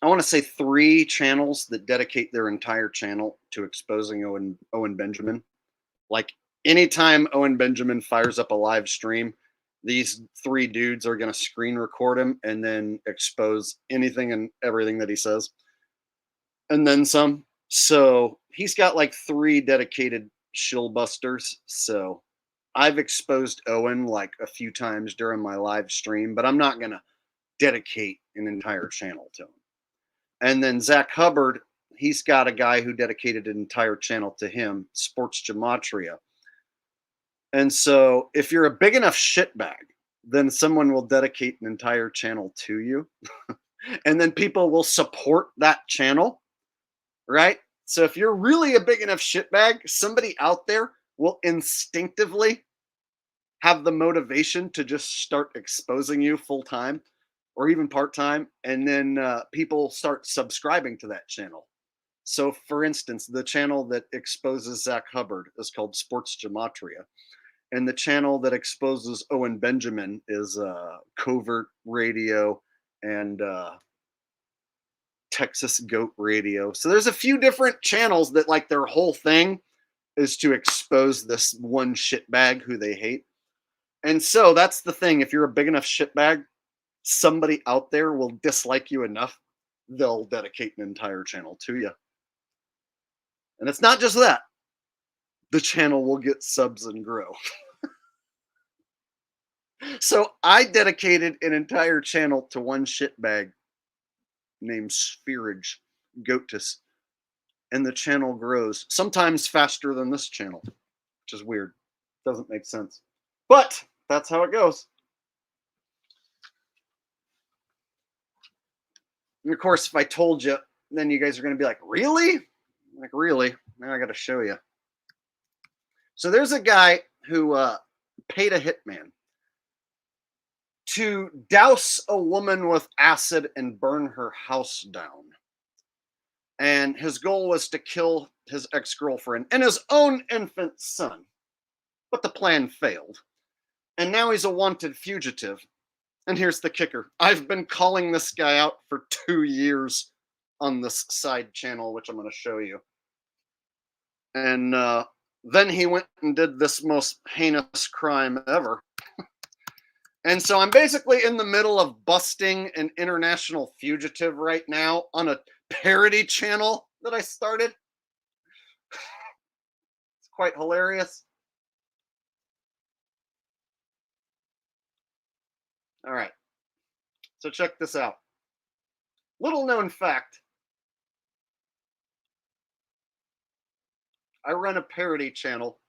I want to say 3 channels that dedicate their entire channel to exposing Owen Benjamin. Like anytime Owen Benjamin fires up a live stream, these 3 dudes are going to screen record him and then expose anything and everything that he says. And then some. So he's got like 3 dedicated shill busters. So I've exposed Owen like a few times during my live stream, but I'm not going to dedicate an entire channel to him. And then Zach Hubbard, he's got a guy who dedicated an entire channel to him, Sports Gematria. And so if you're a big enough shitbag, then someone will dedicate an entire channel to you. And then people will support that channel, right? So if you're really a big enough shitbag, somebody out there will instinctively have the motivation to just start exposing you full time or even part time. And then people start subscribing to that channel. So, for instance, the channel that exposes Zach Hubbard is called Sports Gematria. And the channel that exposes Owen Benjamin is Covert Radio and Texas Goat Radio. So there's a few different channels that like their whole thing is to expose this one shitbag who they hate. And so that's the thing. If you're a big enough shitbag, somebody out there will dislike you enough, they'll dedicate an entire channel to you. And it's not just that. The channel will get subs and grow. So I dedicated an entire channel to one shitbag named Spherage Goatus. And the channel grows, sometimes faster than this channel, which is weird. Doesn't make sense. But that's how it goes. And of course, if I told you, then you guys are going to be like, really? Like, really? Now I got to show you. So there's a guy who paid a hitman to douse a woman with acid and burn her house down. And his goal was to kill his ex-girlfriend and his own infant son. But the plan failed. And now he's a wanted fugitive. And here's the kicker. I've been calling this guy out for 2 years on this side channel, which I'm going to show you. And then he went and did this most heinous crime ever. And so I'm basically in the middle of busting an international fugitive right now on a parody channel that I started. It's quite hilarious. All right. So check this out. Little known fact. I run a parody channel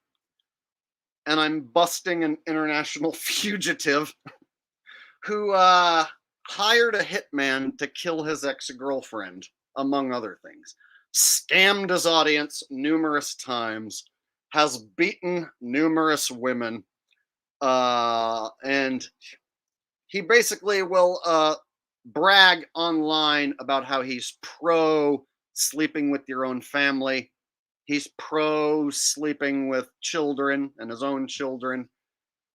and I'm busting an international fugitive who hired a hitman to kill his ex-girlfriend, among other things. Scammed his audience numerous times, has beaten numerous women, and he basically will brag online about how he's pro sleeping with your own family. He's pro sleeping with children and his own children.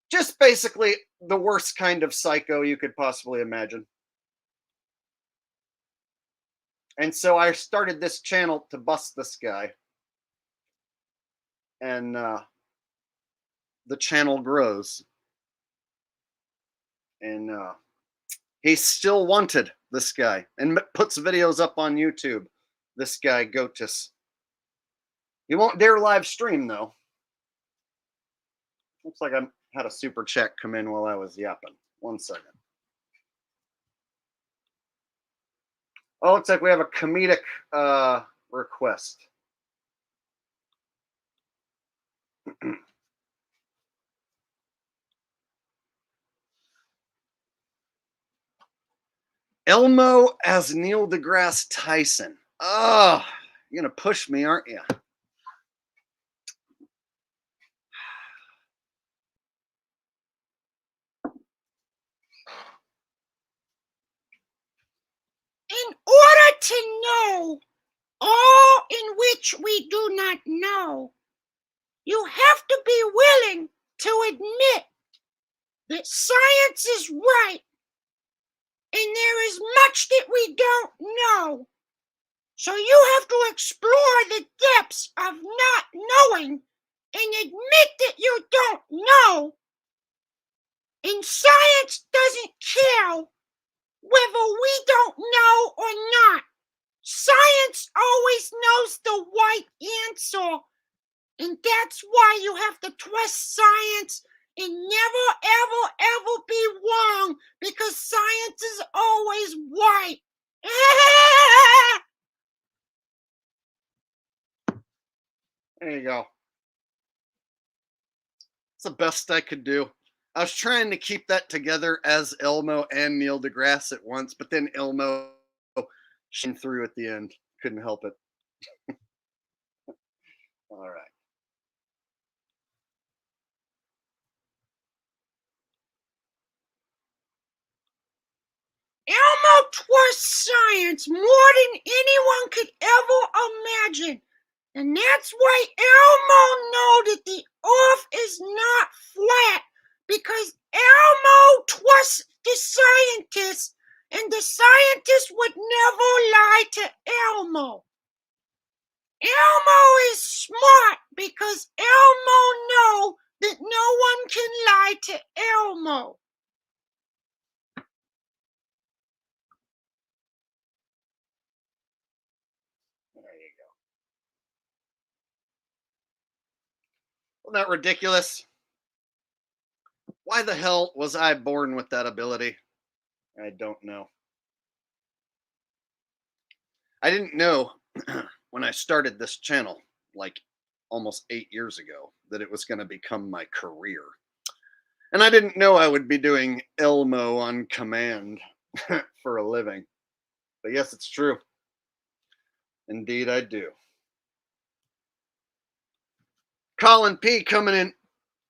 Just basically the worst kind of psycho you could possibly imagine. And so I started this channel to bust this guy. And the channel grows. And he's still wanted, this guy, and puts videos up on YouTube. This guy, Gotis. He won't dare live stream, though. Looks like I had a super chat come in while I was yapping. 1 second. Oh, looks like we have a comedic request. Elmo as Neil deGrasse Tyson. Oh, you're going to push me, aren't you? In order to know all in which we do not know, you have to be willing to admit that science is right and there is much that we don't know. So you have to explore the depths of not knowing and admit that you don't know. And science doesn't care whether we don't know or not. Science always knows the right answer. And that's why you have to trust science and never, ever, ever be wrong, because science is always right. There you go. It's the best I could do. I was trying to keep that together as Elmo and Neil deGrasse at once, but then Elmo shined through at the end. Couldn't help it. All right. Elmo trusts science more than anyone could ever imagine. And that's why Elmo knows that the earth is not flat, because Elmo trusts the scientists, and the scientists would never lie to Elmo. Elmo is smart because Elmo knows that no one can lie to Elmo. Isn't that ridiculous? Why the hell was I born with that ability? I don't know. I didn't know when I started this channel, like almost 8 years ago, that it was going to become my career. And I didn't know I would be doing Elmo on command for a living. But yes, it's true. Indeed, I do. Colin P coming in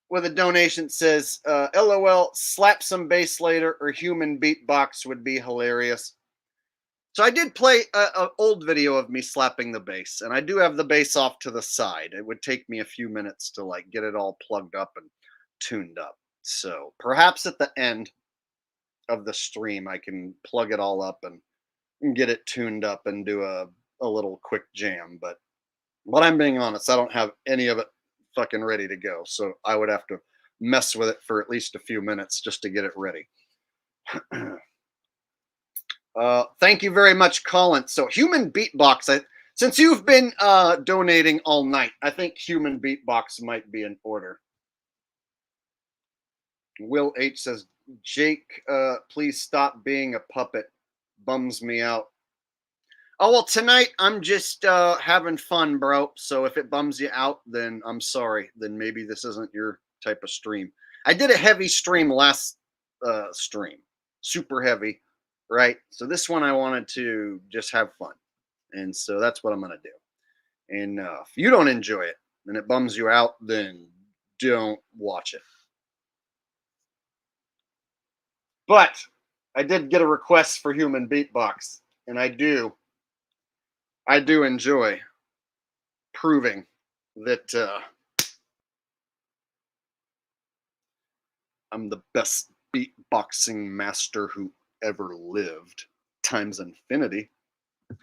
with a donation says, LOL, slap some bass later or human beatbox would be hilarious. So I did play an old video of me slapping the bass, and I do have the bass off to the side. It would take me a few minutes to like get it all plugged up and tuned up. So perhaps at the end of the stream, I can plug it all up and get it tuned up and do a little quick jam. But I'm being honest, I don't have any of it fucking ready to go. So I would have to mess with it for at least a few minutes just to get it ready. Thank you very much, Colin. So human beatbox, since you've been donating all night, I think human beatbox might be in order. Will H says, Jake, please stop being a puppet. Bums me out. Oh, well, tonight I'm just having fun, bro. So if it bums you out, then I'm sorry. Then maybe this isn't your type of stream. I did a heavy stream last stream. Super heavy, right? So this one I wanted to just have fun. And so that's what I'm going to do. And if you don't enjoy it and it bums you out, then don't watch it. But I did get a request for human beatbox, and I do enjoy proving that I'm the best beatboxing master who ever lived, times infinity. Did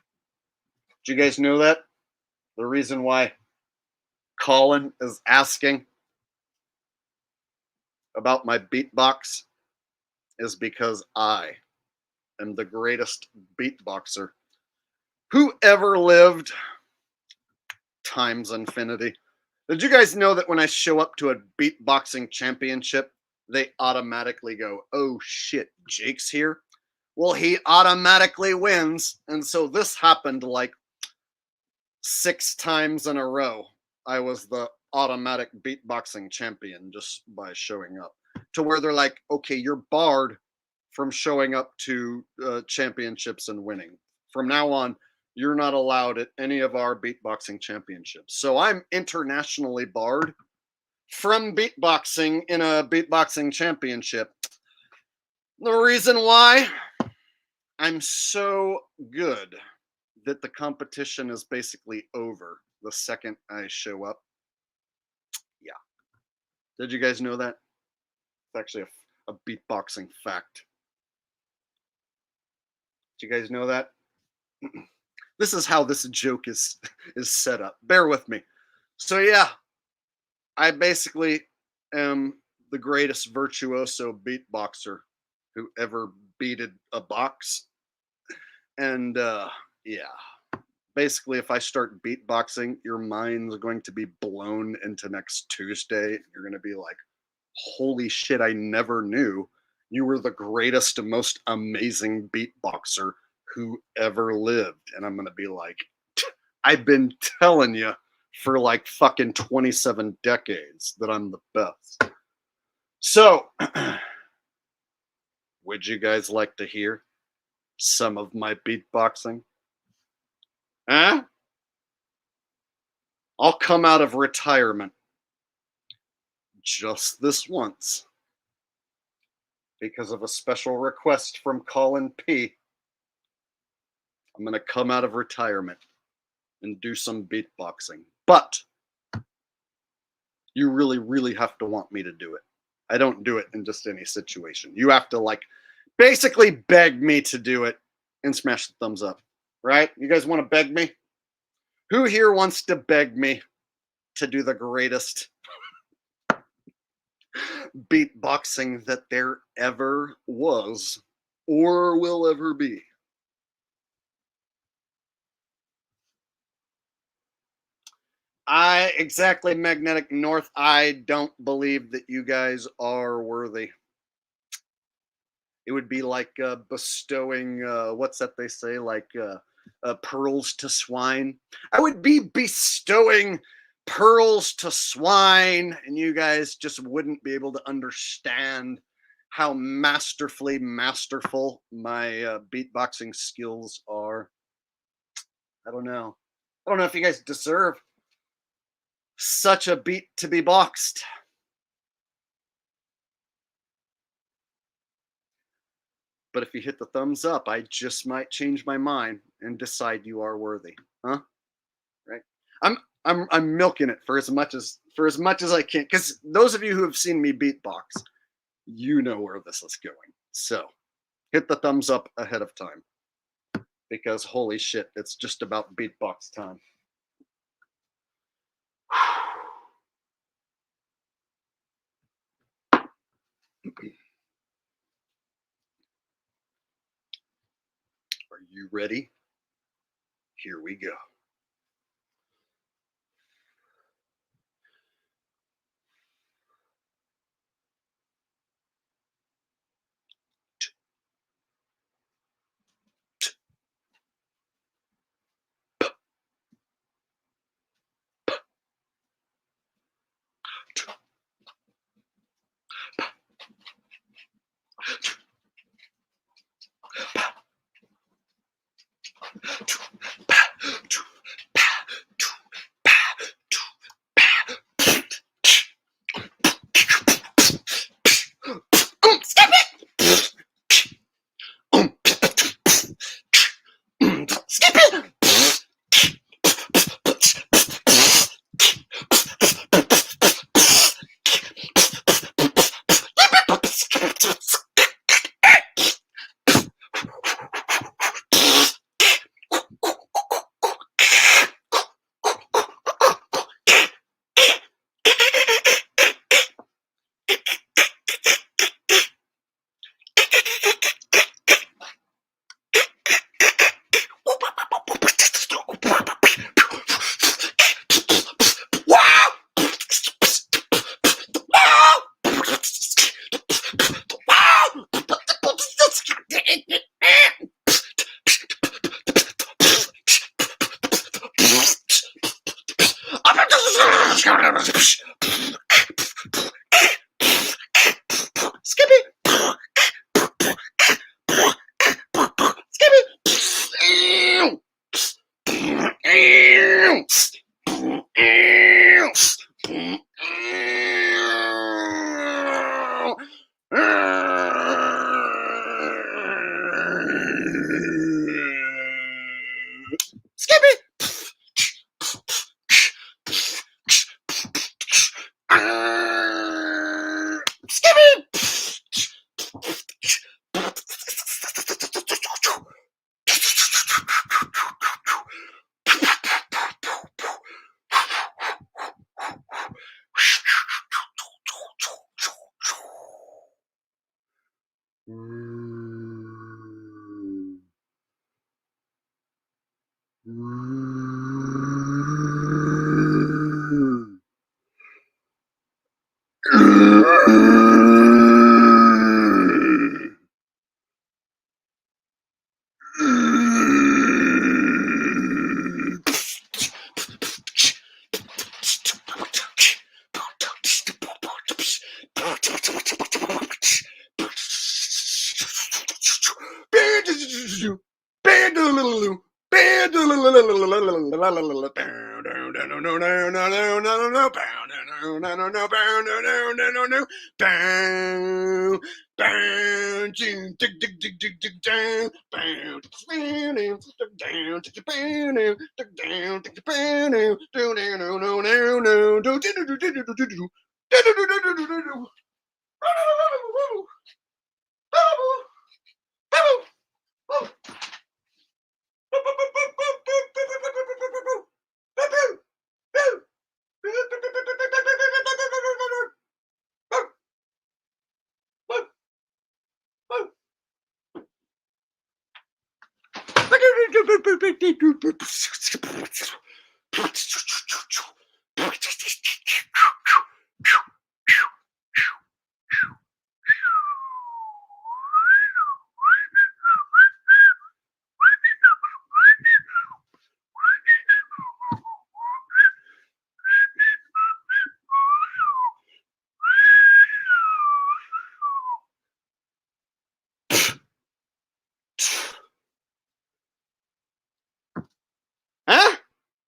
you guys know that? The reason why Colin is asking about my beatbox is because I am the greatest beatboxer who ever lived, times infinity. Did you guys know that when I show up to a beatboxing championship, they automatically go, oh shit, Jake's here? Well, he automatically wins. And so this happened like 6 times in a row. I was the automatic beatboxing champion just by showing up. To where they're like, okay, you're barred from showing up to championships and winning. From now on, you're not allowed at any of our beatboxing championships. So I'm internationally barred from beatboxing in a beatboxing championship. The reason why, I'm so good that the competition is basically over the second I show up. Yeah. Did you guys know that? It's actually a beatboxing fact. Did you guys know that? This is how this joke is set up. Bear with me. So yeah, I basically am the greatest virtuoso beatboxer who ever beated a box. And yeah, basically if I start beatboxing, your mind's going to be blown into next Tuesday. You're going to be like, holy shit, I never knew you were the greatest and most amazing beatboxer who ever lived. And I'm going to be like, I've been telling you for like fucking 27 decades that I'm the best. So, would you guys like to hear some of my beatboxing? Huh? I'll come out of retirement just this once because of a special request from Colin P. I'm going to come out of retirement and do some beatboxing. But you really, really have to want me to do it. I don't do it in just any situation. You have to like basically beg me to do it and smash the thumbs up, right? You guys want to beg me? Who here wants to beg me to do the greatest beatboxing that there ever was or will ever be? Exactly, Magnetic North. I don't believe that you guys are worthy. It would be like bestowing, what's that they say, like pearls to swine. I would be bestowing pearls to swine, and you guys just wouldn't be able to understand how masterfully masterful my beatboxing skills are. I don't know. I don't know if you guys deserve such a beat to be boxed. But if you hit the thumbs up, I just might change my mind and decide you are worthy. Huh? Right? I'm milking it for as much as I can. Because those of you who have seen me beatbox, you know where this is going. So hit the thumbs up ahead of time. Because holy shit, it's just about beatbox time. Are you ready? Here we go.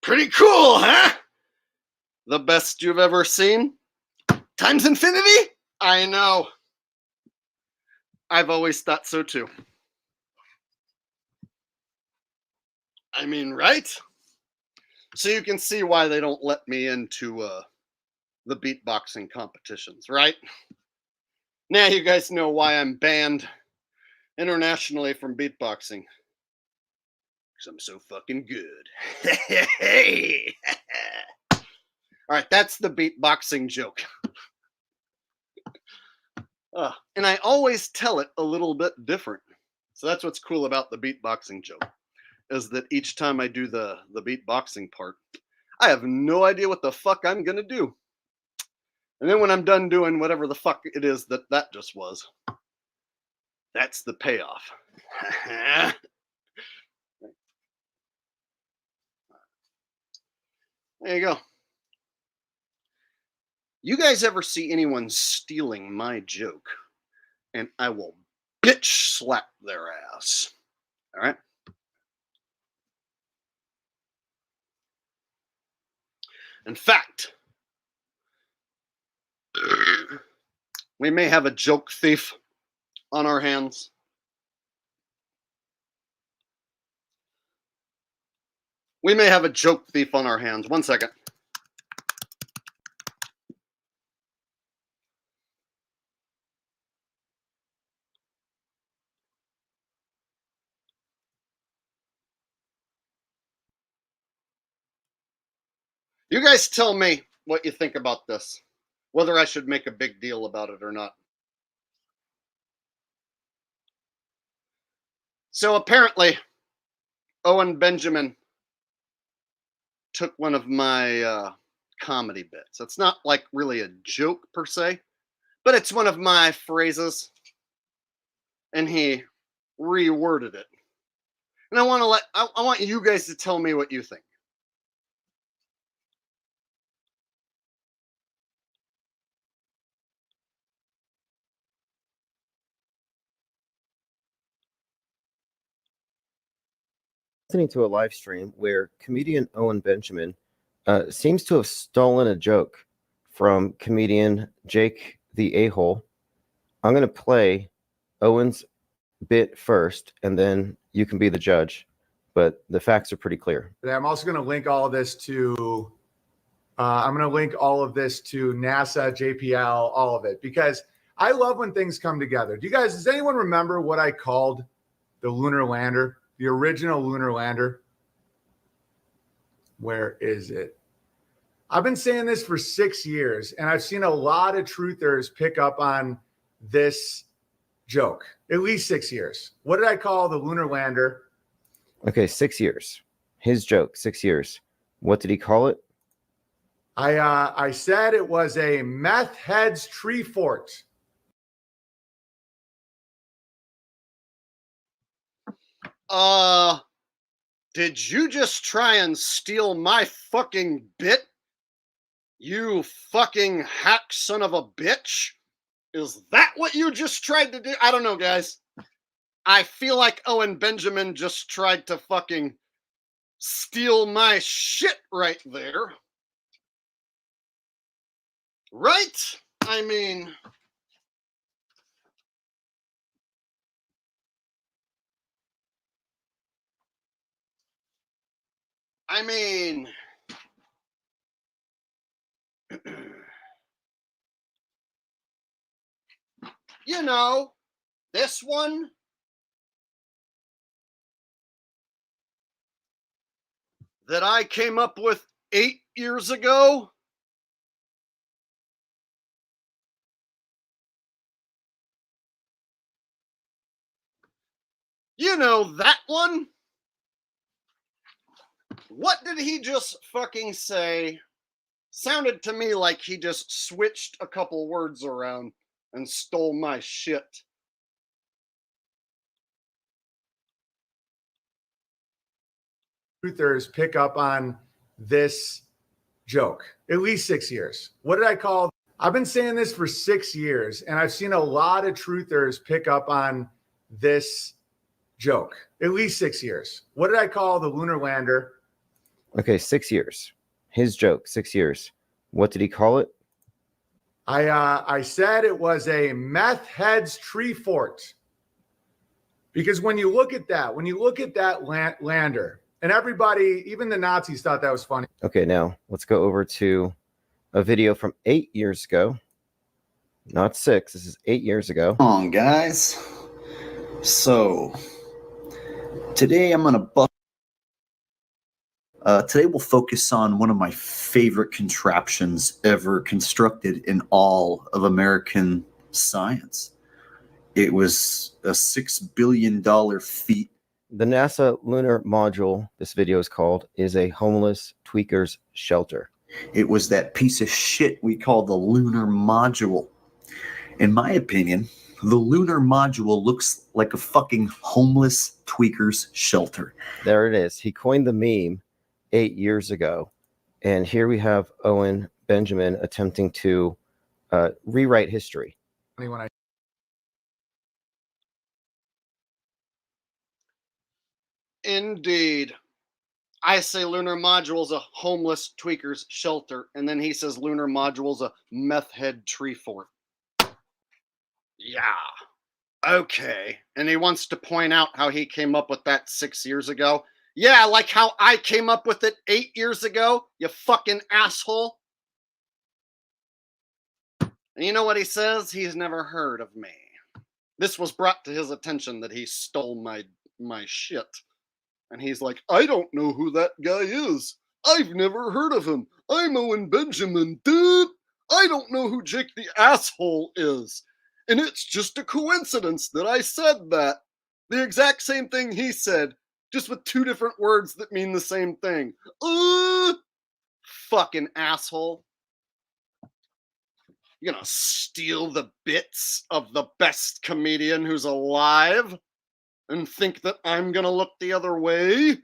Pretty cool, huh? The best you've ever seen? Times infinity? I know. I've always thought so too. I mean, right? So you can see why they don't let me into the beatboxing competitions, right? Now you guys know why I'm banned internationally from beatboxing. Because I'm so fucking good. Hey! All right, that's the beatboxing joke. And I always tell it a little bit different. So that's what's cool about the beatboxing joke, is that each time I do the beatboxing part, I have no idea what the fuck I'm gonna do. And then when I'm done doing whatever the fuck it is that just was, that's the payoff. There you go. You guys ever see anyone stealing my joke, and I will bitch slap their ass. All right? In fact, we may have a joke thief on our hands. We may have a joke thief on our hands. 1 second. You guys tell me what you think about this, whether I should make a big deal about it or not. So apparently, Owen Benjamin took one of my comedy bits. It's not like really a joke per se, but it's one of my phrases, and he reworded it. And I want you guys to tell me what you think. Listening to a live stream where comedian Owen Benjamin seems to have stolen a joke from comedian Jake the A-hole. I'm going to play Owen's bit first, and then you can be the judge. But the facts are pretty clear. I'm also going to link all of this to NASA, JPL, all of it, because I love when things come together. Does anyone remember what I called the lunar lander? The original lunar lander. Where is it? I've been saying this for 6 years, and I've seen a lot of truthers pick up on this joke. At least 6 years. What did I call the lunar lander? Okay, 6 years. His joke, 6 years. What did he call it? I said it was a meth head's tree fort. Did you just try and steal my fucking bit? You fucking hack son of a bitch? Is that what you just tried to do? I don't know, guys. I feel like Owen Benjamin just tried to fucking steal my shit right there. Right? I mean... you know, this one that I came up with 8 years ago, you know that one? What did he just fucking say? Sounded to me like he just switched a couple words around and stole my shit. Truthers pick up on this joke. At least 6 years. What did I call? I've been saying this for 6 years, and I've seen a lot of truthers pick up on this joke. At least 6 years. What did I call the lunar lander? Okay, 6 years. His joke, 6 years. What did he call it? I said it was a meth head's tree fort. Because when you look at that lander, and everybody, even the Nazis thought that was funny. Okay, now let's go over to a video from 8 years ago. Not 6, this is 8 years ago. Come on, guys. So, today I'm going to today we'll focus on one of my favorite contraptions ever constructed in all of American science. It was a $6 billion feat. The NASA lunar module, this video is called, is a homeless tweaker's shelter. It was that piece of shit we call the lunar module. In my opinion, the lunar module looks like a fucking homeless tweaker's shelter. There it is. He coined the meme 8 years ago. And here we have Owen Benjamin attempting to rewrite history. When I Indeed. I say lunar module's a homeless tweaker's shelter, and then he says lunar module's a meth head tree fort. Yeah. Okay. And he wants to point out how he came up with that 6 years ago. Yeah, like how I came up with it 8 years ago, you fucking asshole. And you know what he says? He's never heard of me. This was brought to his attention that he stole my shit. And he's like, I don't know who that guy is. I've never heard of him. I'm Owen Benjamin, dude. I don't know who Jake the asshole is. And it's just a coincidence that I said that. The exact same thing he said, just with two different words that mean the same thing. Fucking asshole. You're gonna steal the bits of the best comedian who's alive and think that I'm gonna look the other way?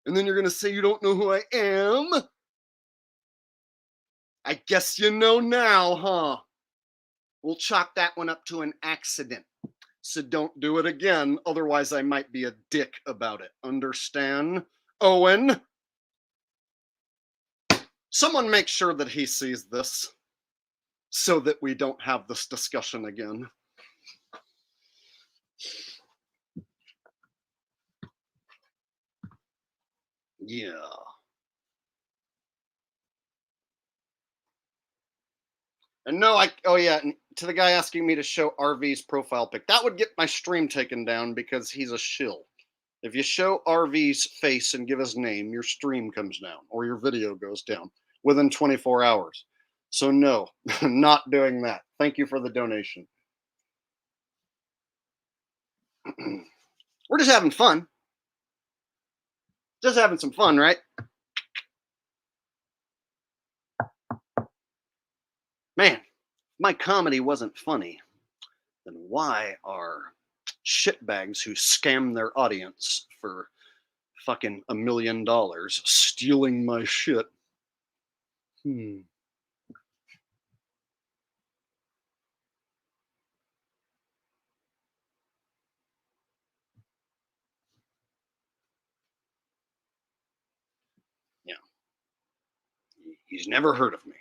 And then you're gonna say you don't know who I am? I guess you know now, huh? We'll chalk that one up to an accident. So don't do it again, otherwise I might be a dick about it. Understand, Owen? Someone make sure that he sees this so that we don't have this discussion again. Yeah. And no, oh yeah, and to the guy asking me to show RV's profile pic, that would get my stream taken down because he's a shill. If you show RV's face and give his name, your stream comes down or your video goes down within 24 hours. So no, not doing that. Thank you for the donation. We're just having fun. Just having some fun, right? Man, if my comedy wasn't funny, then why are shitbags who scam their audience for fucking $1 million stealing my shit? Yeah. He's never heard of me.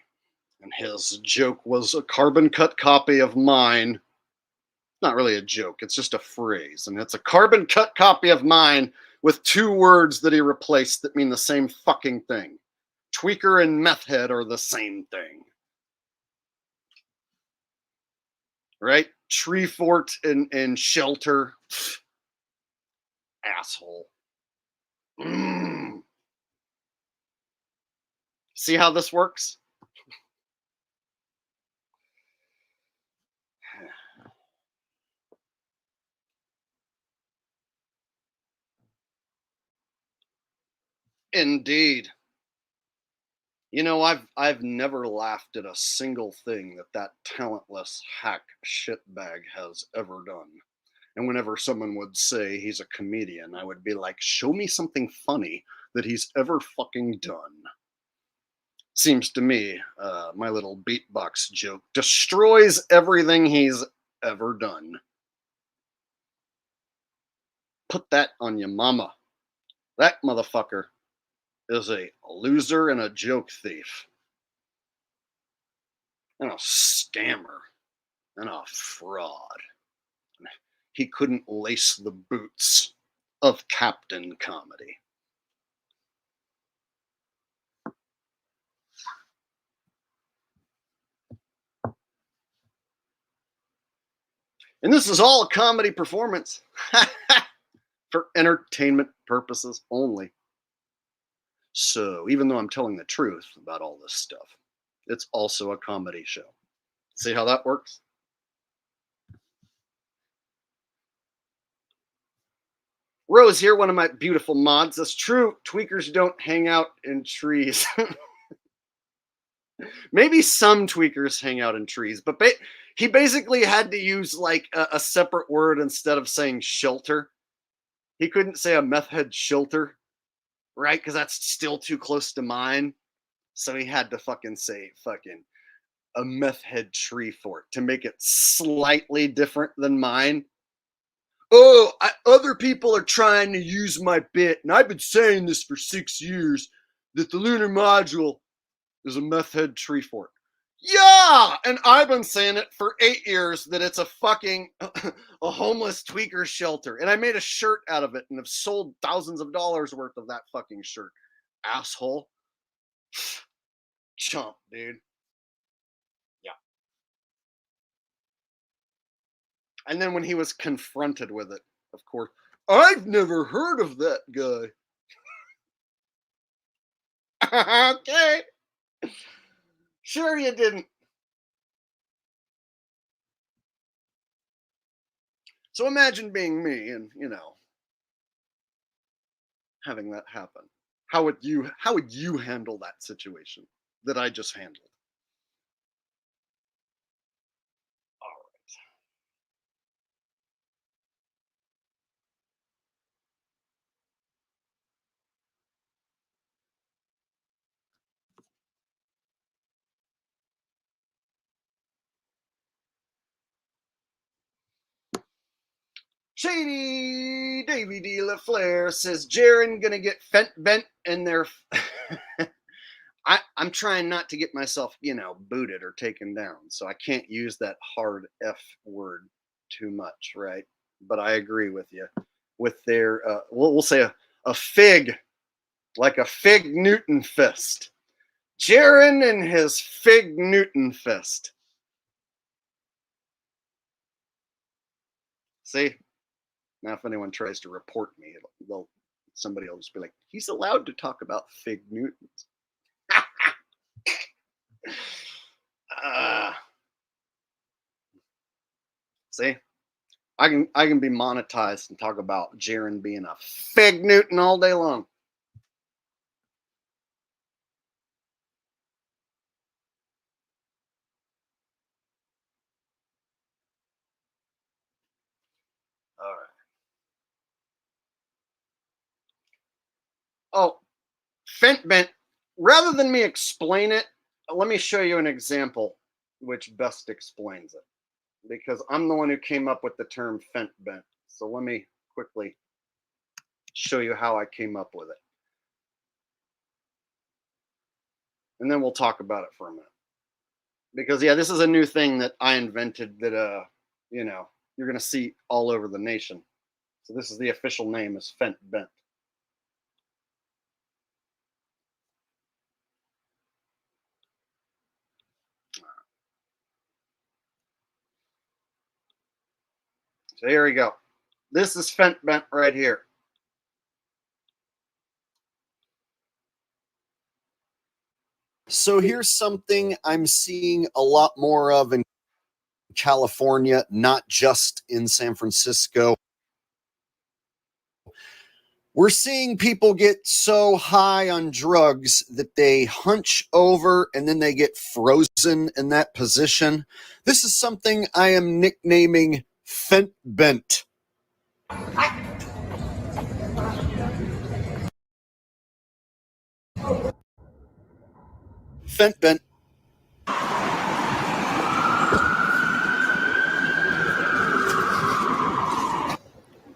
And his joke was a carbon cut copy of mine. Not really a joke, it's just a phrase. And it's a carbon cut copy of mine with two words that he replaced that mean the same fucking thing. Tweaker and meth head are the same thing. Right? Tree fort and shelter. Pfft. Asshole. See how this works? Indeed. You know, I've never laughed at a single thing that talentless hack shitbag has ever done. And whenever someone would say he's a comedian, I would be like, show me something funny that he's ever fucking done. Seems to me, my little beatbox joke destroys everything he's ever done. Put that on your mama. That motherfucker is a loser and a joke thief, and a scammer, and a fraud. He couldn't lace the boots of Captain Comedy. And this is all a comedy performance for entertainment purposes only. So even though I'm telling the truth about all this stuff, it's also a comedy show. See how that works? Rose here, one of my beautiful mods. That's true. Tweakers don't hang out in trees. Maybe some tweakers hang out in trees, but he basically had to use like a separate word instead of saying shelter. He couldn't say a meth head shelter, right? Because that's still too close to mine. So he had to fucking say fucking a meth head tree fort to make it slightly different than mine. Oh, other people are trying to use my bit, and I've been saying this for 6 years, that the lunar module is a meth head tree fort. Yeah, and I've been saying it for 8 years that it's a fucking a homeless tweaker shelter, and I made a shirt out of it and have sold thousands of dollars worth of that fucking shirt. Asshole. Chump, dude. Yeah. And then when he was confronted with it, of course, I've never heard of that guy. Okay. Sure you didn't. So imagine being me and, having that happen. How would you handle that situation that I just handled? All right. Shady Davy D. LaFleur says Jaren gonna get fent bent in their. I'm trying not to get myself, booted or taken down, so I can't use that hard F word too much, right? But I agree with you. With their, we'll say a fig, like a fig Newton fist. Jaren and his fig Newton fist. See? Now, if anyone tries to report me, somebody will just be like, he's allowed to talk about fig Newtons. See? I can be monetized and talk about Jaren being a fig Newton all day long. All right. Oh, fent bent. Rather than me explain it, let me show you an example which best explains it. Because I'm the one who came up with the term fent bent. So let me quickly show you how I came up with it. And then we'll talk about it for a minute. Because, yeah, this is a new thing that I invented that, you're going to see all over the nation. So this is the official name, is fent bent. So here we go. This is fent bent right here. So here's something I'm seeing a lot more of in California, not just in San Francisco. We're seeing people get so high on drugs that they hunch over and then they get frozen in that position. This is something I am nicknaming fent bent. Fent bent.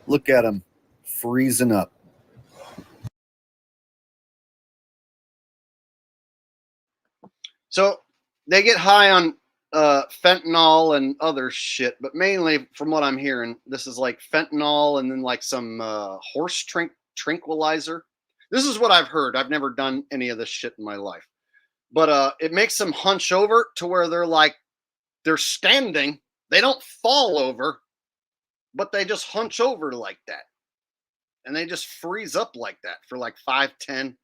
Look at him freezing up. So they get high on fentanyl and other shit, but mainly from what I'm hearing, this is like fentanyl and then like some horse tranquilizer. This is what I've heard. I've never done any of this shit in my life. But it makes them hunch over to where they're standing. They don't fall over, but they just hunch over like that. And they just freeze up like that for like 5, 10,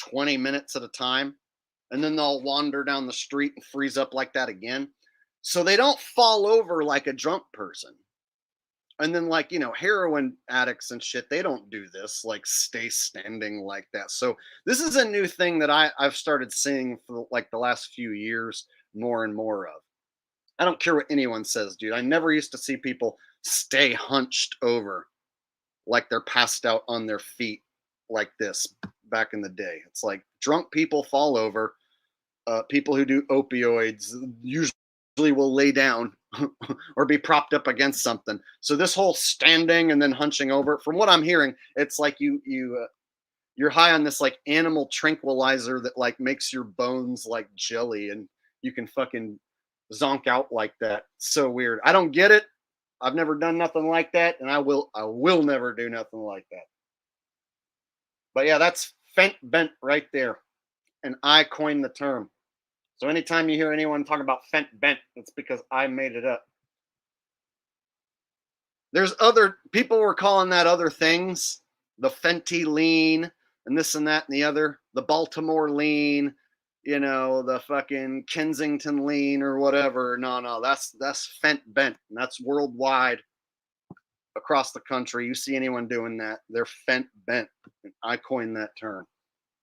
20 minutes at a time. And then they'll wander down the street and freeze up like that again. So they don't fall over like a drunk person. And then, like, heroin addicts and shit, they don't do this, like stay standing like that. So this is a new thing that I've started seeing for like the last few years more and more of. I don't care what anyone says, dude. I never used to see people stay hunched over like they're passed out on their feet like this back in the day. It's like drunk people fall over. People who do opioids usually will lay down or be propped up against something. So this whole standing and then hunching over, from what I'm hearing, it's like you're high on this like animal tranquilizer that like makes your bones like jelly, and you can fucking zonk out like that. So weird. I don't get it. I've never done nothing like that, and I will never do nothing like that. But yeah, that's fent bent right there. And I coined the term. So anytime you hear anyone talk about fent bent, it's because I made it up. There's other people were calling that other things, the Fenty lean and this and that and the other, the Baltimore lean, the fucking Kensington lean or whatever. No, that's fent bent, and that's worldwide across the country. You see anyone doing that, they're fent bent. And I coined that term,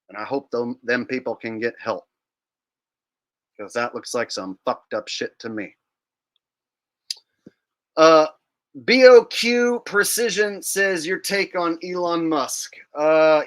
and I hope them people can get help, because that looks like some fucked up shit to me. BOQ Precision says your take on Elon Musk.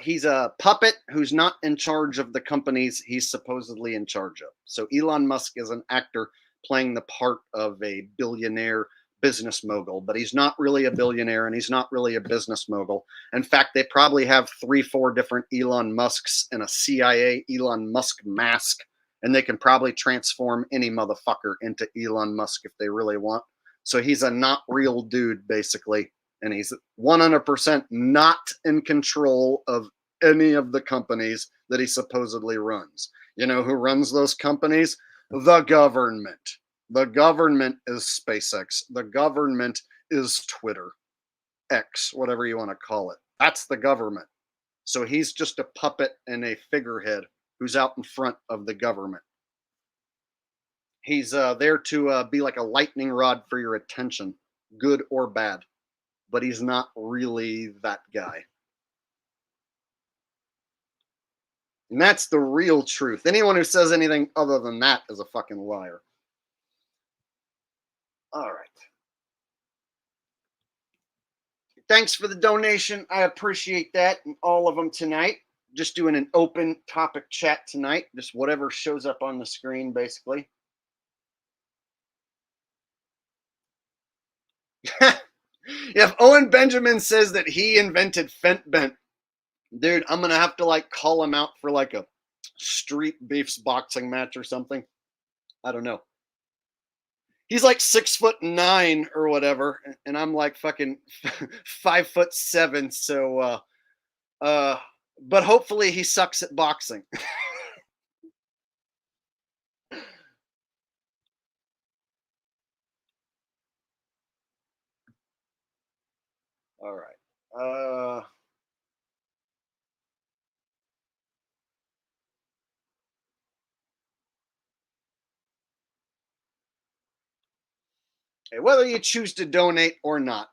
He's a puppet who's not in charge of the companies he's supposedly in charge of. So Elon Musk is an actor playing the part of a billionaire business mogul, but he's not really a billionaire and he's not really a business mogul. In fact, they probably have 3-4 different Elon Musks and a CIA Elon Musk mask, and they can probably transform any motherfucker into Elon Musk if they really want. So he's a not real dude, basically. And he's 100% not in control of any of the companies that he supposedly runs. You know who runs those companies? The government. The government is SpaceX. The government is Twitter, X, whatever you want to call it. That's the government. So he's just a puppet and a figurehead who's out in front of the government. He's there to be like a lightning rod for your attention, good or bad. But he's not really that guy. And that's the real truth. Anyone who says anything other than that is a fucking liar. All right. Thanks for the donation. I appreciate that. And all of them tonight. Just doing an open topic chat tonight. Just whatever shows up on the screen, basically. If Owen Benjamin says that he invented fent bent, dude, I'm gonna have to like call him out for like a street beefs boxing match or something. I don't know. He's like 6'9" or whatever, and I'm like fucking 5'7". So, but hopefully he sucks at boxing. All right. Whether you choose to donate or not,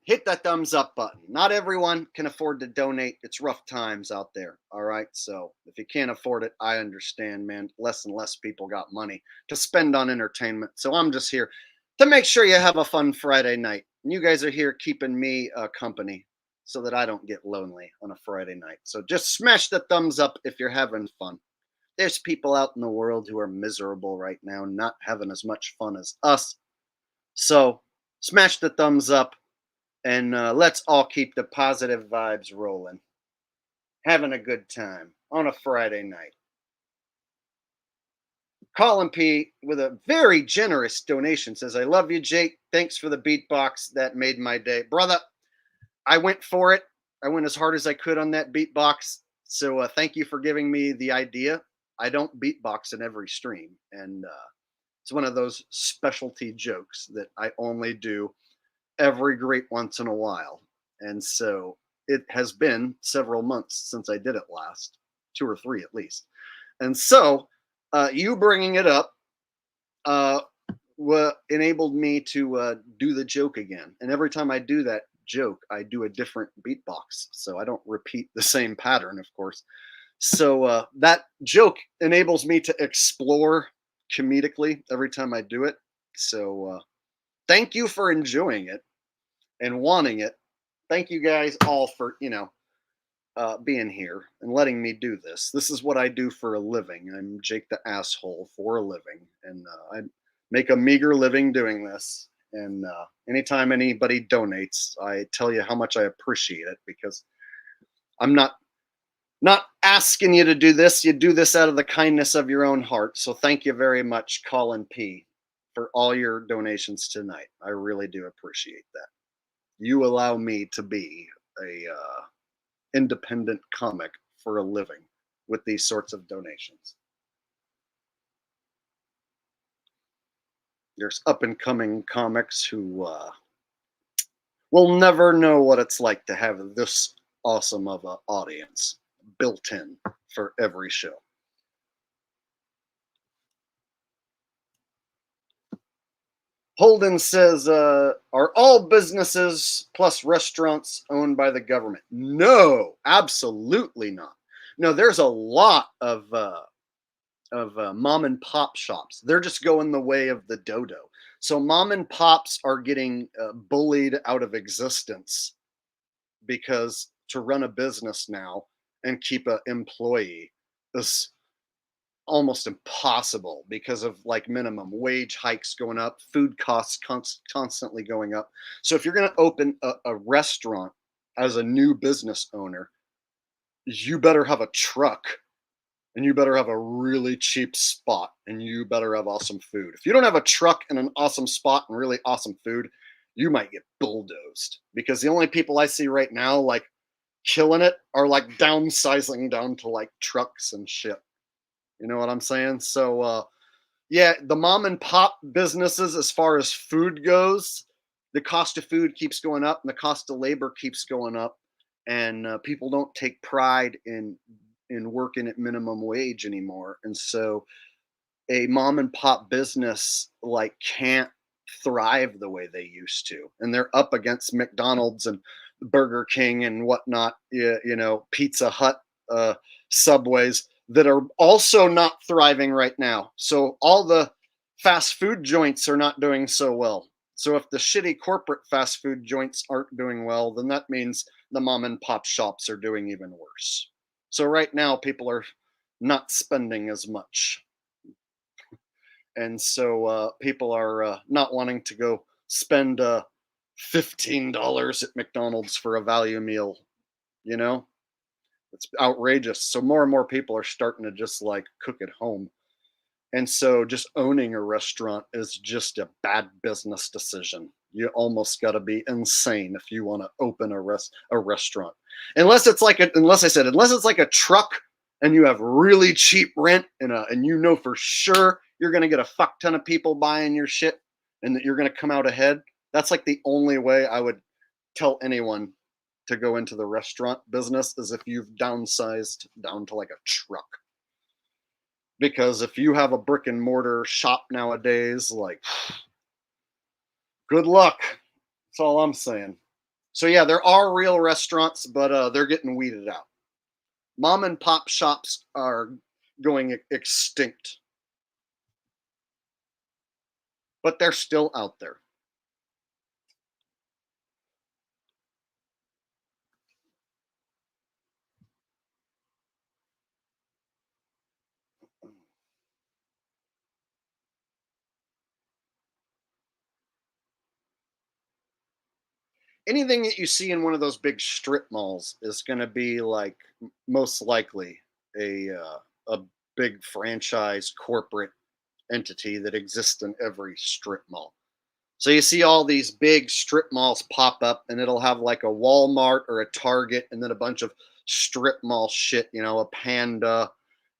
hit that thumbs up button. Not everyone can afford to donate. It's rough times out there. All right. So if you can't afford it, I understand, man. Less and less people got money to spend on entertainment. So I'm just here to make sure you have a fun Friday night. And you guys are here keeping me company so that I don't get lonely on a Friday night. So just smash the thumbs up if you're having fun. There's people out in the world who are miserable right now, not having as much fun as us. So smash the thumbs up, and let's all keep the positive vibes rolling. Having a good time on a Friday night. Colin P with a very generous donation says, I love you, Jake. Thanks for the beatbox. That made my day. Brother, I went for it. I went as hard as I could on that beatbox. So thank you for giving me the idea. I don't beatbox in every stream. And it's one of those specialty jokes that I only do every great once in a while. And so it has been several months since I did it last, 2 or 3 at least. And so you bringing it up enabled me to do the joke again. And every time I do that joke, I do a different beatbox. So I don't repeat the same pattern, of course. So that joke enables me to explore comedically every time I do it. So thank you for enjoying it and wanting it. Thank you guys all for, being here and letting me do this. This is what I do for a living. I'm Jake the Asshole for a living. And I make a meager living doing this. And anytime anybody donates, I tell you how much I appreciate it, because I'm not asking you to do this. You do this out of the kindness of your own heart. So thank you very much, Colin P, for all your donations tonight. I really do appreciate that. You allow me to be a independent comic for a living with these sorts of donations. There's up and coming comics who will never know what it's like to have this awesome of an audience built in for every show. Holden says, are all businesses plus restaurants owned by the government? No, absolutely not. No, there's a lot of mom and pop shops. They're just going the way of the dodo. So mom and pops are getting bullied out of existence, because to run a business now and keep an employee is almost impossible because of like minimum wage hikes going up, food costs constantly going up. So if you're going to open a restaurant as a new business owner, you better have a truck, and you better have a really cheap spot, and you better have awesome food. If you don't have a truck and an awesome spot and really awesome food, you might get bulldozed, because the only people I see right now like killing it are like downsizing down to like trucks and shit. You know what I'm saying? So yeah, the mom and pop businesses, as far as food goes, the cost of food keeps going up and the cost of labor keeps going up, and people don't take pride in working at minimum wage anymore. And so a mom and pop business like can't thrive the way they used to, and they're up against McDonald's and Burger King and whatnot, Pizza Hut, Subways, that are also not thriving right now. So all the fast food joints are not doing so well. So if the shitty corporate fast food joints aren't doing well, then that means the mom and pop shops are doing even worse. So right now people are not spending as much. And so people are not wanting to go spend $15 at McDonald's for a value meal. It's outrageous. So more and more people are starting to just like cook at home. And so just owning a restaurant is just a bad business decision. You almost got to be insane if you want to open a restaurant. Unless it's like a truck and you have really cheap rent and you know for sure you're going to get a fuck ton of people buying your shit and that you're going to come out ahead. That's like the only way I would tell anyone to go into the restaurant business, is if you've downsized down to like a truck. Because if you have a brick and mortar shop nowadays, like, good luck. That's all I'm saying. So yeah, there are real restaurants, but they're getting weeded out. Mom and pop shops are going extinct, but they're still out there. Anything that you see in one of those big strip malls is going to be like most likely a big franchise corporate entity that exists in every strip mall. So you see all these big strip malls pop up, and it'll have like a Walmart or a Target, and then a bunch of strip mall shit, you know, a Panda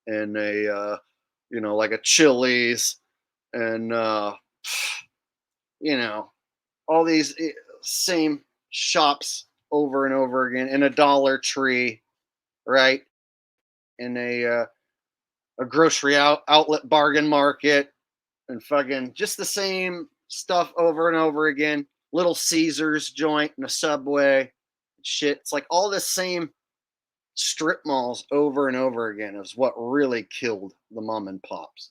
and a, you know, like a Chili's and, you know, all these same shops over and over again, in a Dollar Tree, right? In a grocery outlet bargain market, and fucking just the same stuff over and over again. Little Caesars joint and a Subway, shit. It's like all the same strip malls over and over again is what really killed the mom and pops.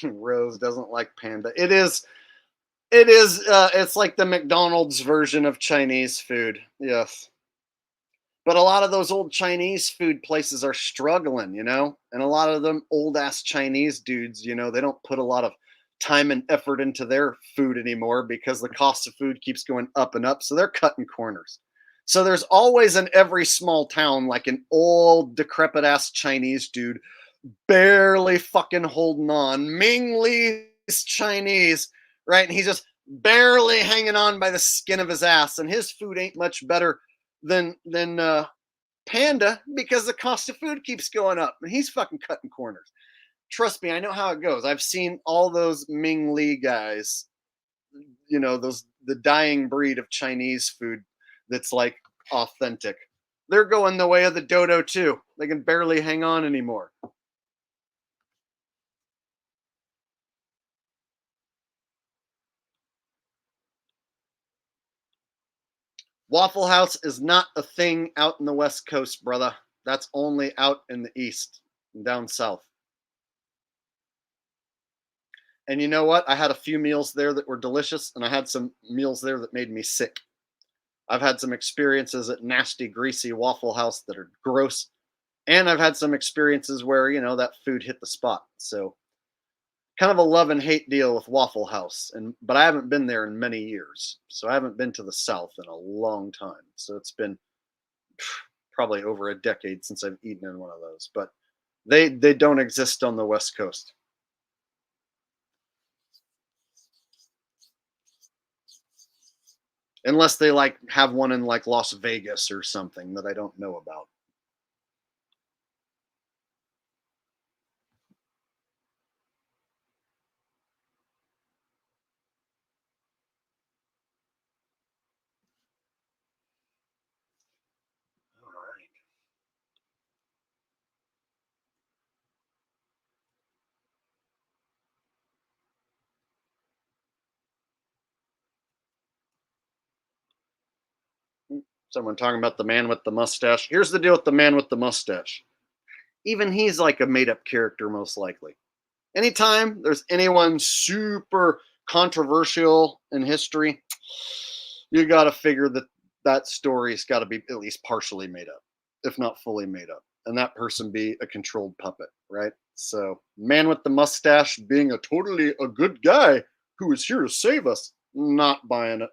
Rose doesn't like Panda. It's like the McDonald's version of Chinese food. Yes. But a lot of those old Chinese food places are struggling, you know? And a lot of them old ass Chinese dudes, you know, they don't put a lot of time and effort into their food anymore because the cost of food keeps going up and up. So they're cutting corners. So there's always in every small town like an old decrepit ass Chinese dude barely fucking holding on. Ming Li's Chinese, right? And he's just barely hanging on by the skin of his ass. And his food ain't much better than Panda because the cost of food keeps going up. And he's fucking cutting corners. Trust me, I know how it goes. I've seen all those Ming Li guys, you know, the dying breed of Chinese food that's like authentic. They're going the way of the dodo too. They can barely hang on anymore. Waffle House is not a thing out in the West Coast, brother. That's only out in the East and down South. And you know what? I had a few meals there that were delicious, and I had some meals there that made me sick. I've had some experiences at nasty, greasy Waffle House that are gross. And I've had some experiences where, you know, that food hit the spot. So kind of a love and hate deal with Waffle House. But I haven't been there in many years. So I haven't been to the South in a long time. So it's been probably over a decade since I've eaten in one of those. But they don't exist on the West Coast. Unless they like have one in like Las Vegas or something that I don't know about. All right. Someone talking about the man with the mustache. Here's the deal with the man with the mustache. Even he's like a made up character, most likely. Anytime there's anyone super controversial in history, you got to figure that that story's got to be at least partially made up, if not fully made up. And that person be a controlled puppet, right? So, man with the mustache being a totally a good guy who is here to save us, not buying it.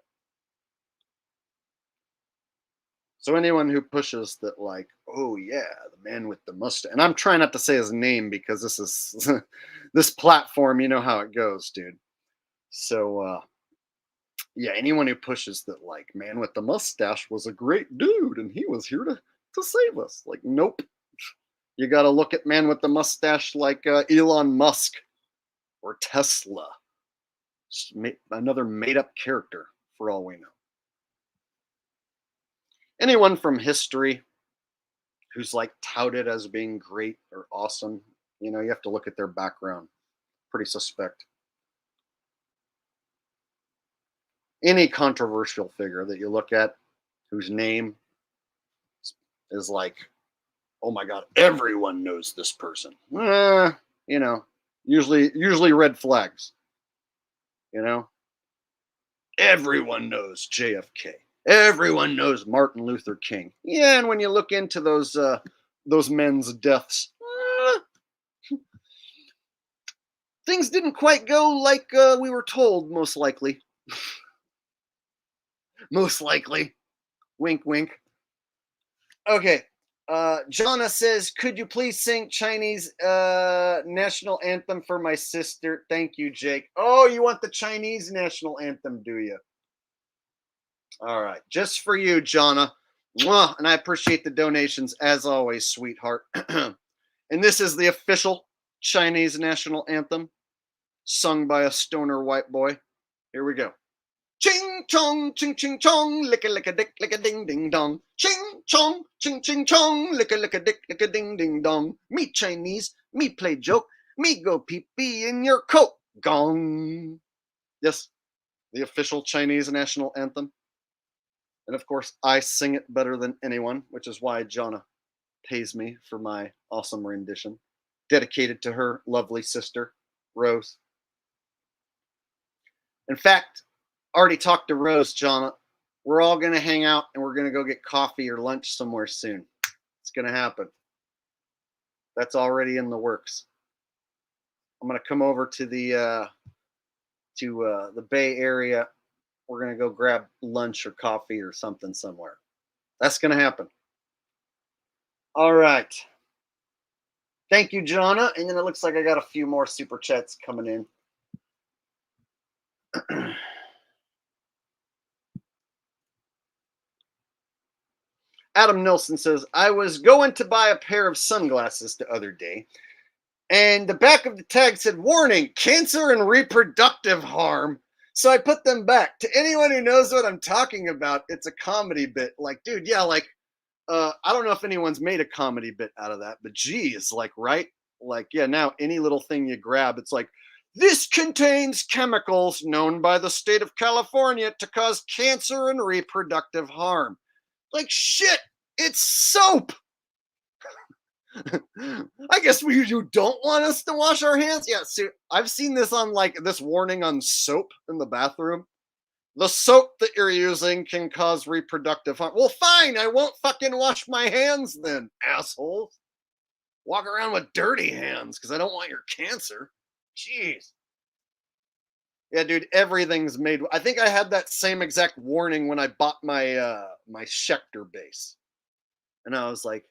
So anyone who pushes that, like, oh yeah, the man with the mustache, and I'm trying not to say his name because this is this platform, you know how it goes, dude. So yeah, anyone who pushes that, like, man with the mustache was a great dude and he was here to save us, like, nope. You got to look at man with the mustache like Elon Musk or Tesla, another made up character for all we know. Anyone from history who's like touted as being great or awesome, you know, you have to look at their background. Pretty suspect. Any controversial figure that you look at whose name is like, oh my God, everyone knows this person. You know, usually red flags. You know, everyone knows JFK. Everyone knows Martin Luther King. Yeah, and when you look into those men's deaths, things didn't quite go like we were told, most likely. Most likely. Wink, wink. Okay. Jonna says, could you please sing Chinese national anthem for my sister? Thank you, Jake. Oh, you want the Chinese national anthem, do you? All right. Just for you, Jonna. Mwah, and I appreciate the donations as always, sweetheart. And this is the official Chinese national anthem sung by a stoner white boy. Here we go. Ching chong, ching ching chong, lick a dick, lick a ding ding dong. Ching chong, ching ching chong, lick a dick, lick a ding ding dong. Me Chinese, me play joke, me go pee pee in your coat. Gong. Yes, the official Chinese national anthem. And of course, I sing it better than anyone, which is why Jonna pays me for my awesome rendition, dedicated to her lovely sister, Rose. In fact, already talked to Rose, Jonna. We're all going to hang out and we're going to go get coffee or lunch somewhere soon. It's going to happen. That's already in the works. I'm going to come over to the Bay Area. We're going to go grab lunch or coffee or something somewhere. That's going to happen. All right. Thank you, Jonna. And then it looks like I got a few more super chats coming in. Adam Nilsson says, I was going to buy a pair of sunglasses the other day, and the back of the tag said, warning, cancer and reproductive harm. So I put them back. To anyone who knows what I'm talking about, it's a comedy bit. Like, dude, yeah, like, I don't know if anyone's made a comedy bit out of that, but geez, like, right? Like, yeah, now any little thing you grab, it's like, this contains chemicals known by the state of California to cause cancer and reproductive harm. Like, shit, it's soap. I guess you don't want us to wash our hands? Yeah, see, I've seen this on, like, this warning on soap in the bathroom. The soap that you're using can cause reproductive harm. Well, fine, I won't fucking wash my hands then, assholes. Walk around with dirty hands because I don't want your cancer. Jeez. Yeah, dude, everything's made. I think I had that same exact warning when I bought my my Schecter bass. And I was like,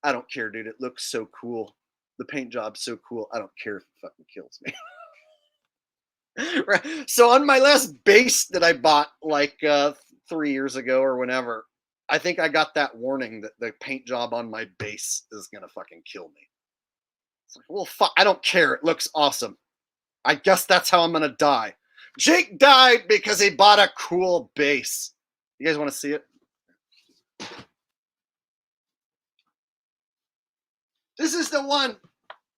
I don't care, dude. It looks so cool. The paint job's so cool. I don't care if it fucking kills me. Right. So on my last bass that I bought like 3 years ago or whenever, I think I got that warning that the paint job on my bass is gonna fucking kill me. It's like, well, fuck, I don't care. It looks awesome. I guess that's how I'm gonna die. Jake died because he bought a cool bass. You guys want to see it? This is the one.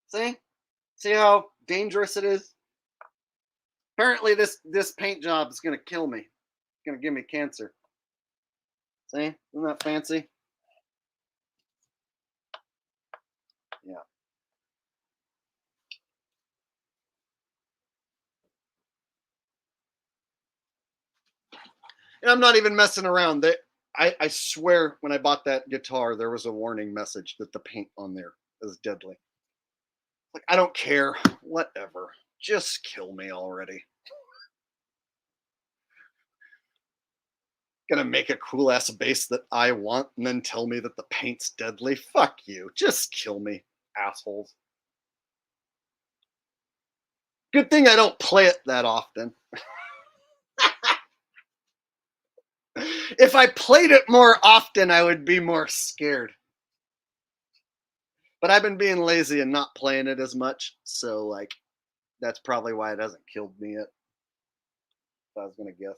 See? See how dangerous it is? Apparently this paint job is gonna kill me. It's gonna give me cancer. See? Isn't that fancy? Yeah. And I'm not even messing around. I swear when I bought that guitar, there was a warning message that the paint on there is deadly. Like, I don't care. Whatever. Just kill me already. Gonna make a cool ass bass that I want and then tell me that the paint's deadly? Fuck you. Just kill me, assholes. Good thing I don't play it that often. If I played it more often, I would be more scared. But I've been being lazy and not playing it as much, so like that's probably why it hasn't killed me yet. If I was gonna guess.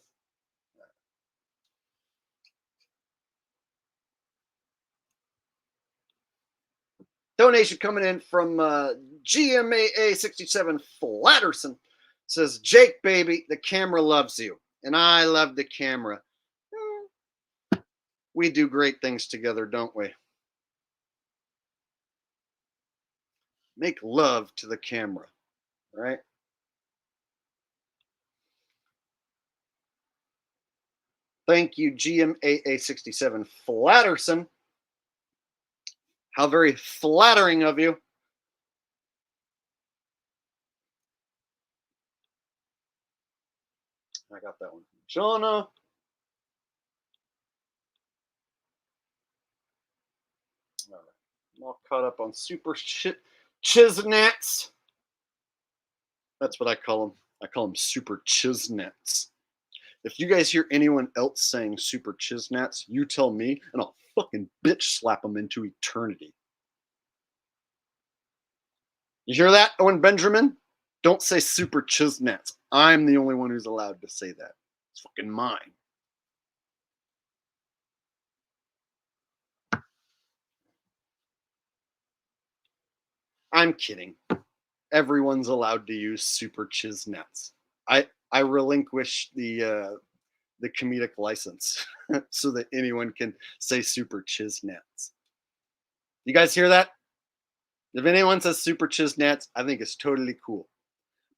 Donation coming in from GMAA67 Flatterson. Says, Jake, baby, the camera loves you. And I love the camera. We do great things together, don't we? Make love to the camera, right? Thank you, GMAA67 Flatterson. How very flattering of you. I got that one. Jonah. All right. I'm all caught up on super chiznats. That's what I call them. I call them super chiznats. If you guys hear anyone else saying super chiznats, you tell me, and I'll fucking bitch slap them into eternity. You hear that, Owen Benjamin? Don't say super chiznats. I'm the only one who's allowed to say that. It's fucking mine. I'm kidding. Everyone's allowed to use super chiznats. I relinquish the comedic license so that anyone can say super chiznats. You guys hear that? If anyone says super chiznats, I think it's totally cool.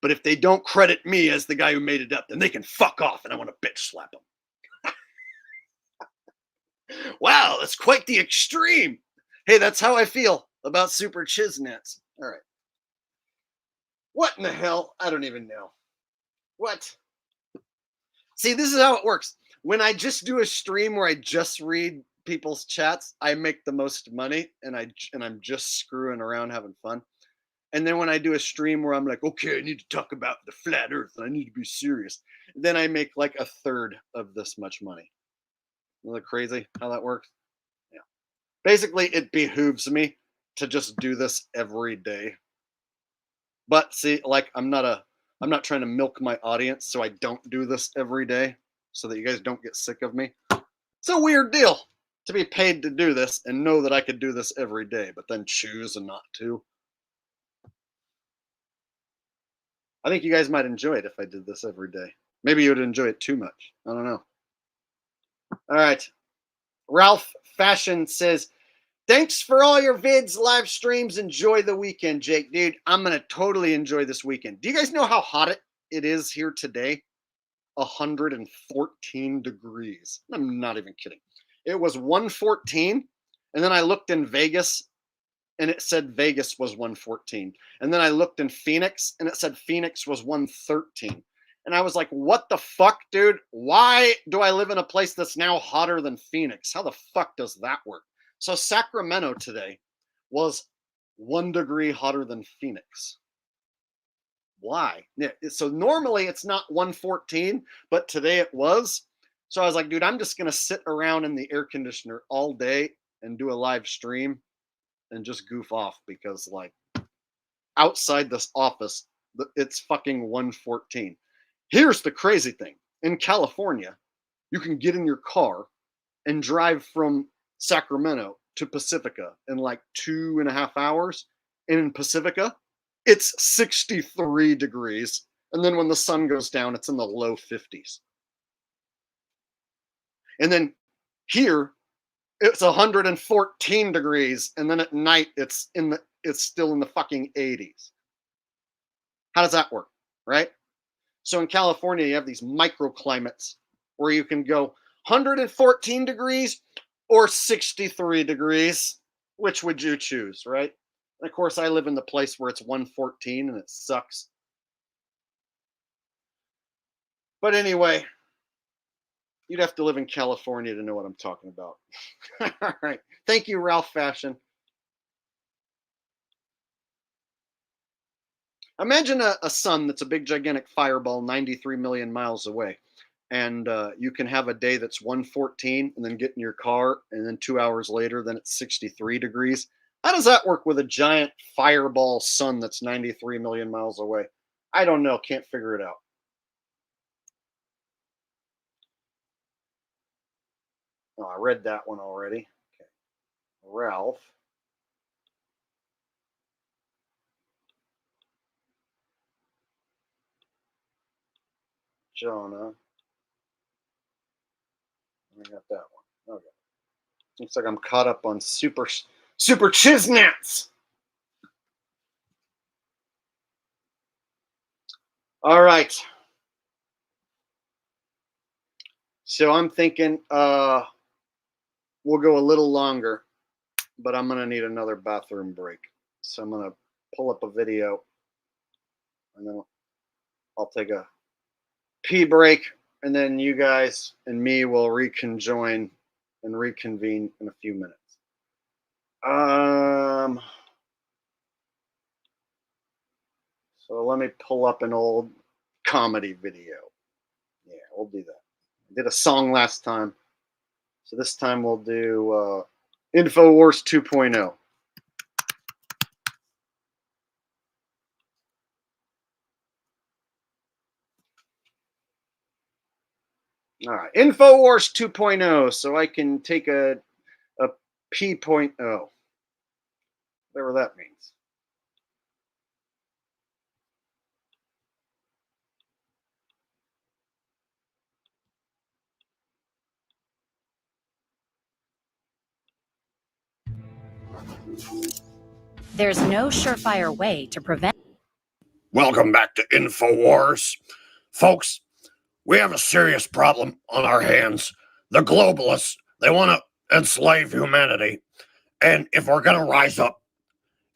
But if they don't credit me as the guy who made it up, then they can fuck off and I want to bitch slap them. Wow, that's quite the extreme. Hey, that's how I feel about super chiznats. All right. What in the hell? I don't even know. What? See, this is how it works. When I just do a stream where I just read people's chats, I make the most money, and I'm just screwing around having fun. And then when I do a stream where I'm like, okay, I need to talk about the flat earth and I need to be serious, then I make like a third of this much money. Isn't that crazy how that works? Yeah. Basically, it behooves me to just do this every day. But see, like I'm not trying to milk my audience, so I don't do this every day so that you guys don't get sick of me. It's a weird deal to be paid to do this and know that I could do this every day, but then choose and not to. I think you guys might enjoy it if I did this every day. Maybe you would enjoy it too much. I don't know. All right. Ralph Fashion says, thanks for all your vids, live streams. Enjoy the weekend, Jake. Dude, I'm going to totally enjoy this weekend. Do you guys know how hot it is here today? 114 degrees. I'm not even kidding. It was 114, and then I looked in Vegas, and it said Vegas was 114. And then I looked in Phoenix, and it said Phoenix was 113. And I was like, what the fuck, dude? Why do I live in a place that's now hotter than Phoenix? How the fuck does that work? So Sacramento today was 1 degree hotter than Phoenix. Why? Yeah, so normally it's not 114, but today it was. So I was like, dude, I'm just going to sit around in the air conditioner all day and do a live stream and just goof off because, like, outside this office, it's fucking 114. Here's the crazy thing. In California, you can get in your car and drive from Sacramento to Pacifica in like 2.5 hours. And in Pacifica, it's 63 degrees. And then when the sun goes down, it's in the low 50s. And then here, it's 114 degrees. And then at night, it's still in the fucking 80s. How does that work, right? So in California, you have these microclimates where you can go 114 degrees or 63 degrees. Which would you choose, right? And of course, I live in the place where it's 114 and it sucks. But anyway, you'd have to live in California to know what I'm talking about. All right. Thank you, Ralph Fashion. Imagine a sun that's a big, gigantic fireball 93 million miles away. And you can have a day that's 114 and then get in your car. And then 2 hours later, then it's 63 degrees. How does that work with a giant fireball sun that's 93 million miles away? I don't know. Can't figure it out. Oh, I read that one already. Okay. Ralph. Jonah. I got that one. Okay. Looks like I'm caught up on super chiznats. All right. So I'm thinking we'll go a little longer, but I'm going to need another bathroom break. So I'm going to pull up a video and then I'll take a pee break, and then you guys and me will reconjoin and reconvene in a few minutes. So let me pull up an old comedy video. Yeah, we'll do that. I did a song last time. So this time we'll do Infowars 2.0. All right, Infowars 2.0. So I can take a P.0, whatever that means. There's no surefire way to prevent. Welcome back to Infowars. Folks, we have a serious problem on our hands. The globalists, they want to enslave humanity. And if we're going to rise up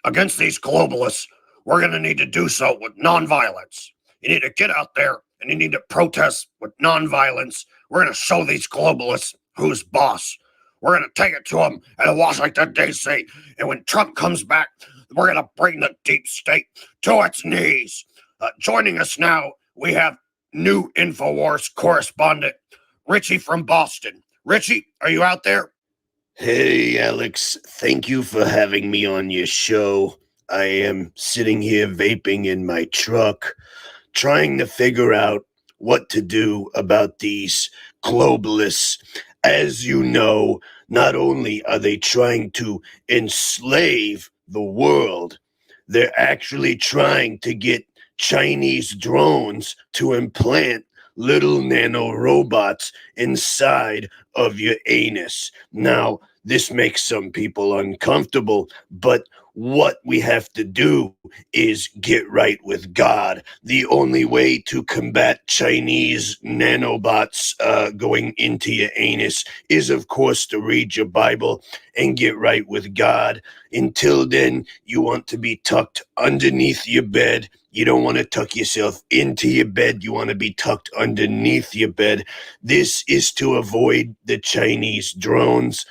against these globalists, we're going to need to do so with nonviolence. You need to get out there and you need to protest with nonviolence. We're going to show these globalists who's boss. We're going to take it to them in Washington, D.C. And when Trump comes back, we're going to bring the deep state to its knees. Joining us now, we have new Infowars correspondent, Richie from Boston. Richie, are you out there? Hey, Alex. Thank you for having me on your show. I am sitting here vaping in my truck, trying to figure out what to do about these globalists. As you know, not only are they trying to enslave the world, they're actually trying to get Chinese drones to implant little nano robots inside of your anus. Now, this makes some people uncomfortable, but what we have to do is get right with God. The only way to combat Chinese nanobots going into your anus is, of course, to read your Bible and get right with God. Until then, you want to be tucked underneath your bed. You don't want to tuck yourself into your bed. You want to be tucked underneath your bed. This is to avoid the Chinese drones.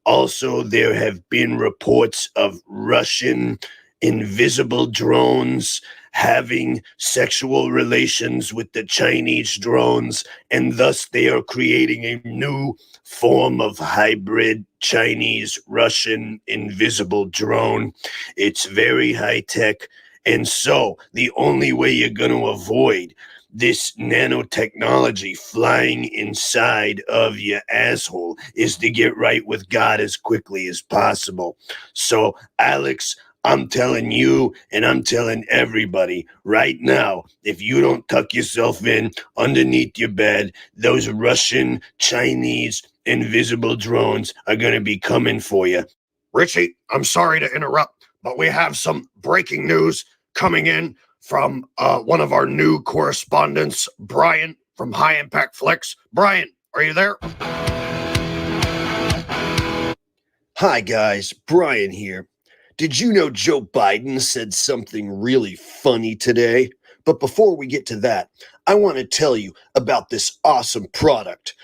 Also, there have been reports of Russian invisible drones having sexual relations with the Chinese drones, and thus they are creating a new form of hybrid Chinese-Russian invisible drone. It's very high-tech, and so the only way you're going to avoid this nanotechnology flying inside of your asshole is to get right with God as quickly as possible. So, Alex, I'm telling you and I'm telling everybody right now, if you don't tuck yourself in underneath your bed, those Russian, Chinese, invisible drones are going to be coming for you. Richie, I'm sorry to interrupt, but we have some breaking news coming in from one of our new correspondents, Brian from High Impact Flicks. Brian, are you there? Hi, guys. Brian here. Did you know Joe Biden said something really funny today? But before we get to that, I want to tell you about this awesome product.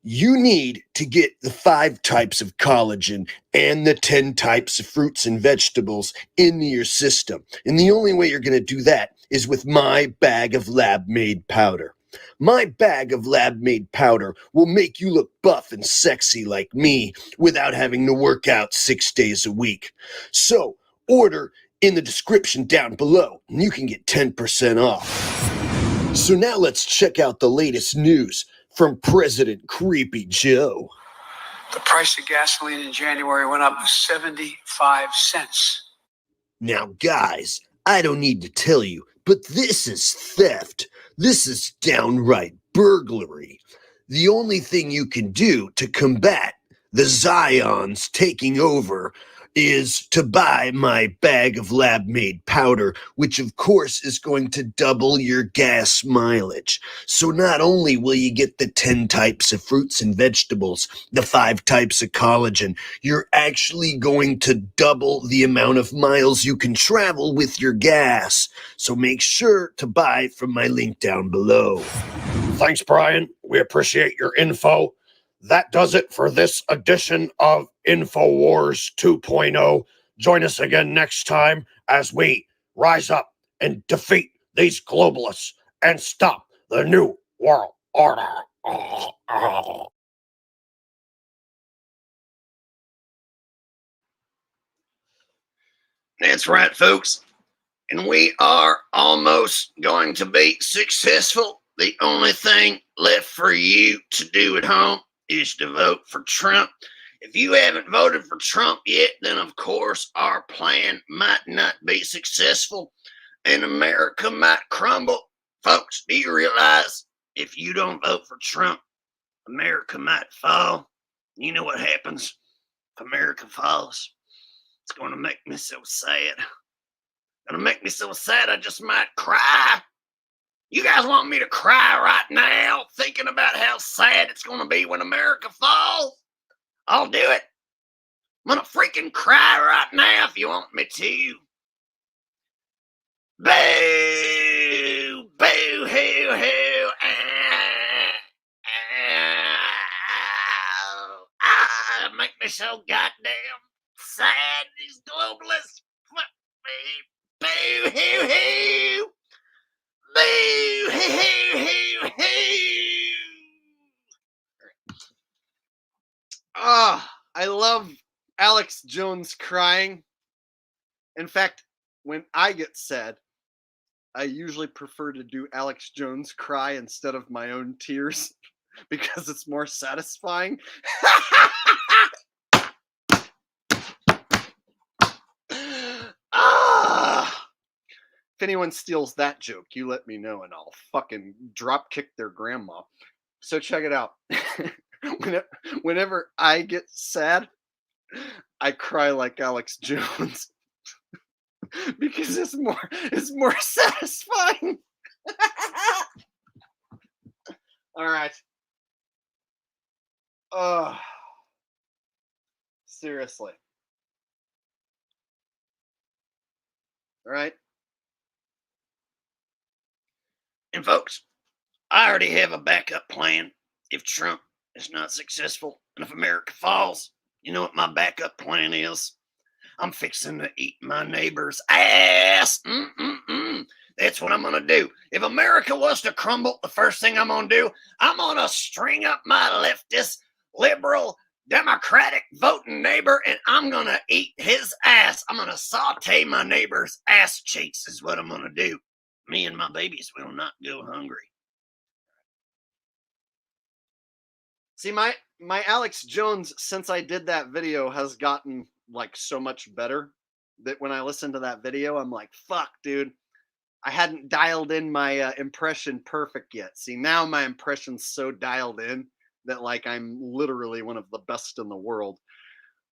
You need to get the 5 types of collagen and the 10 types of fruits and vegetables into your system. And the only way you're going to do that is with my bag of lab-made powder. My bag of lab-made powder will make you look buff and sexy like me without having to work out 6 days a week. So, order in the description down below and you can get 10% off. So now let's check out the latest news from President Creepy Joe. The price of gasoline in January went up 75 cents. Now, guys, I don't need to tell you, but this is theft. This is downright burglary. The only thing you can do to combat the Zions taking over is to buy my bag of lab-made powder, which of course is going to double your gas mileage. So not only will you get the 10 types of fruits and vegetables, the 5 types of collagen, you're actually going to double the amount of miles you can travel with your gas. So make sure to buy from my link down below. Thanks, Brian. We appreciate your info. that does it for this edition of Infowars 2.0. Join us again next time as we rise up and defeat these globalists and stop the New World Order. That's right, folks. And we are almost going to be successful. The only thing left for you to do at home is to vote for Trump. If you haven't voted for Trump yet, then of course our plan might not be successful and America might crumble. Folks, do you realize if you don't vote for Trump, America might fall? You know what happens if America falls? It's going to make me so sad. It's going to make me so sad I just might cry. You guys want me to cry right now thinking about how sad it's going to be when America falls? I'll do it. I'm going to freaking cry right now if you want me to. Boo! Boo! Hoo! Hoo! Make me so goddamn sad. These globalists. Fuck me. Boo! Hoo! Hoo! Boo! Hoo! Hoo! Hoo! Ah, I love Alex Jones crying. In fact, when I get sad, I usually prefer to do Alex Jones cry instead of my own tears because it's more satisfying. If anyone steals that joke, you let me know and I'll fucking drop kick their grandma. So check it out. Whenever I get sad, I cry like Alex Jones because it's more satisfying. All right. Seriously. All right. And folks, I already have a backup plan if Trump is not successful and if America falls. You know what my backup plan is? I'm fixing to eat my neighbor's ass. That's what I'm going to do. If America was to crumble, the first thing I'm going to do, I'm going to string up my leftist, liberal, Democratic voting neighbor, and I'm going to eat his ass. I'm going to saute my neighbor's ass cheeks is what I'm going to do. Me and my babies will not go hungry. See, my Alex Jones, since I did that video, has gotten like so much better that when I listen to that video, I'm like, fuck, dude. I hadn't dialed in my impression perfect yet. See, now my impression's so dialed in that like I'm literally one of the best in the world.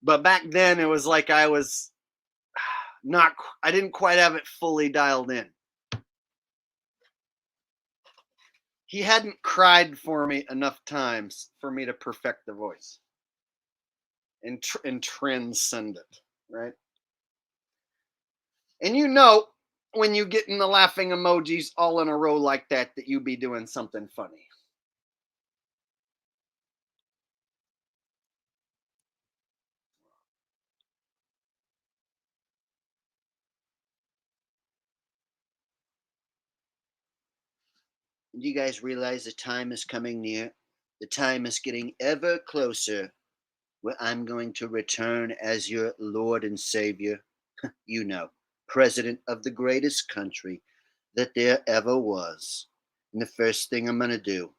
But back then it was like I didn't quite have it fully dialed in. He hadn't cried for me enough times for me to perfect the voice and transcend it, right? And you know, when you get in the laughing emojis all in a row like that, that you be doing something funny. Do you guys realize the time is coming near? The time is getting ever closer where I'm going to return as your Lord and Savior. You know, President of the greatest country that there ever was. And the first thing I'm going to do,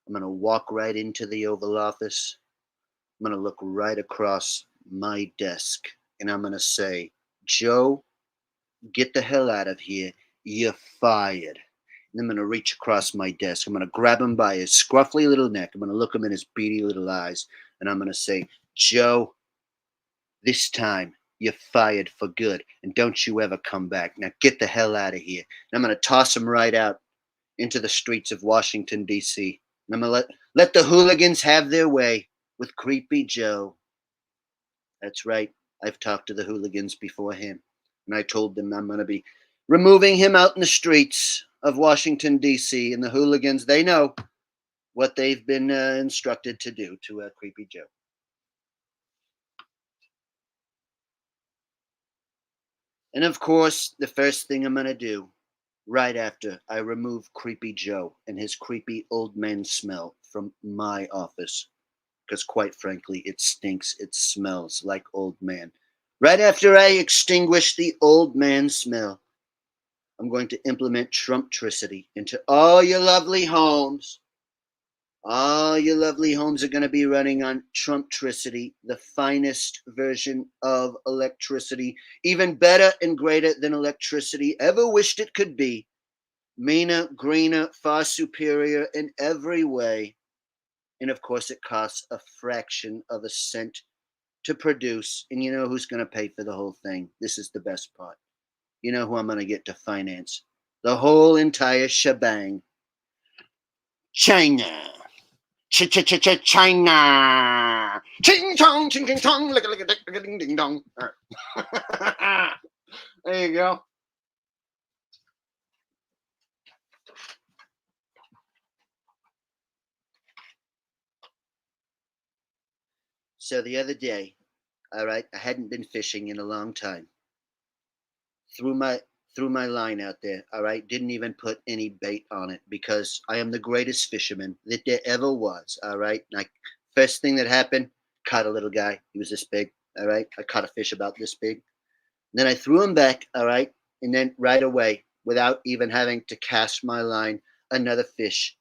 I'm going to walk right into the Oval Office. I'm going to look right across my desk and I'm going to say, Joe, get the hell out of here. You're fired. And I'm going to reach across my desk. I'm going to grab him by his scruffy little neck. I'm going to look him in his beady little eyes. And I'm going to say, Joe, this time you're fired for good. And don't you ever come back. Now get the hell out of here. And I'm going to toss him right out into the streets of Washington, D.C. And I'm going to let the hooligans have their way with Creepy Joe. That's right. I've talked to the hooligans beforehand. And I told them I'm going to be removing him out in the streets of Washington, D.C. And the hooligans, they know what they've been instructed to do to Creepy Joe. And of course, the first thing I'm going to do right after I remove Creepy Joe and his creepy old man smell from my office, because quite frankly, it stinks, it smells like old man. Right after I extinguish the old man smell, I'm going to implement Trumptricity into all your lovely homes. All your lovely homes are going to be running on Trumptricity, the finest version of electricity, even better and greater than electricity ever wished it could be. Meaner, greener, far superior in every way. And of course, it costs a fraction of a cent to produce. And you know who's going to pay for the whole thing? This is the best part. You know who I'm going to get to finance the whole entire shebang? China. China. Ching chong, ching ching chong, lick a ding ding dong. All right. There you go. So the other day, all right, I hadn't been fishing in a long time. Threw my line out there, all right, didn't even put any bait on it because I am the greatest fisherman that there ever was, all right. Like, first thing that happened, caught a little guy. He was this big, all right. I caught a fish about this big. Then I threw him back, all right, and then right away, without even having to cast my line, another fish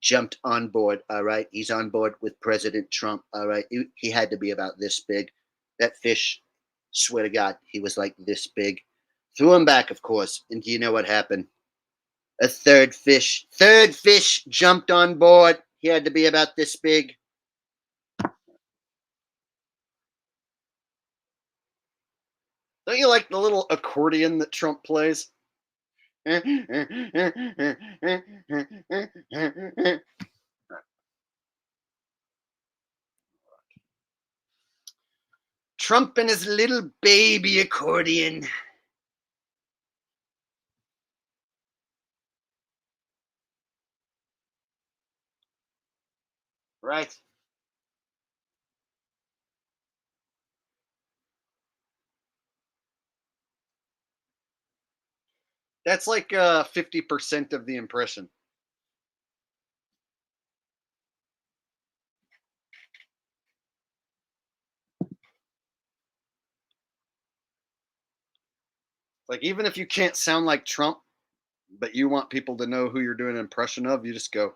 jumped on board, all right. He's on board with President Trump, all right. He had to be about this big. That fish, swear to God, he was like this big. Threw him back, of course, and do you know what happened? A third fish jumped on board. He had to be about this big. Don't you like the little accordion that Trump plays? Trump and his little baby accordion. Right. That's like 50% of the impression. Like, even if you can't sound like Trump, but you want people to know who you're doing an impression of, you just go.